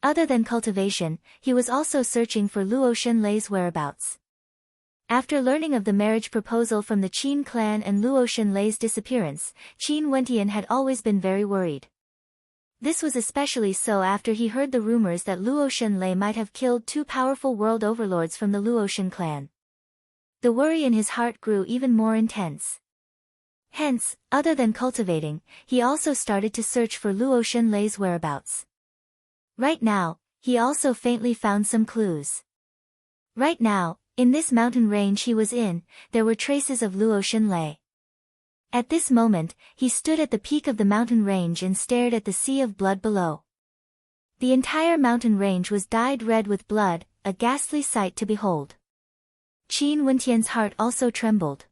Other than cultivation, he was also searching for Luo Xunlei's whereabouts. After learning of the marriage proposal from the Qin clan and Luo Shenlei's disappearance, Qin Wentian had always been very worried. This was especially so after he heard the rumors that Luo Shenlei might have killed two powerful world overlords from the Luoshan clan. The worry in his heart grew even more intense. Hence, other than cultivating, he also started to search for Luo Shenlei's whereabouts. Right now, he also faintly found some clues. Right now, in this mountain range he was in, there were traces of Luo Shenlei. At this moment, he stood at the peak of the mountain range and stared at the sea of blood below. The entire mountain range was dyed red with blood, a ghastly sight to behold. Qin Wentian's heart also trembled.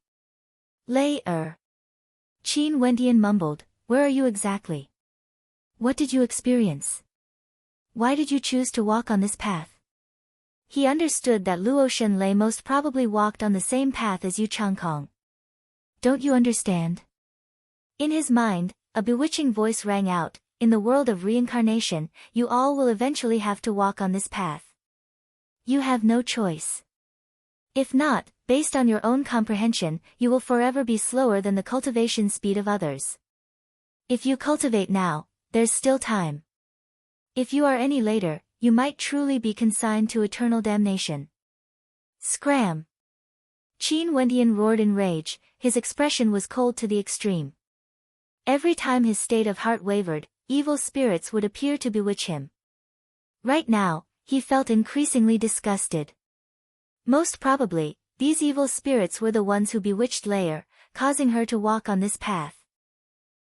Qin Wentian mumbled, "Where are you exactly? What did you experience? Why did you choose to walk on this path?" He understood that Luo Shenlei most probably walked on the same path as Yu Changkong. "Don't you understand?" In his mind, a bewitching voice rang out, "In the world of reincarnation, you all will eventually have to walk on this path. You have no choice. If not, based on your own comprehension, you will forever be slower than the cultivation speed of others. If you cultivate now, there's still time. If you are any later, you might truly be consigned to eternal damnation." Scram! Qin Wentian roared in rage, his expression was cold to the extreme. Every time his state of heart wavered, evil spirits would appear to bewitch him. Right now, he felt increasingly disgusted. Most probably, these evil spirits were the ones who bewitched Laer, causing her to walk on this path.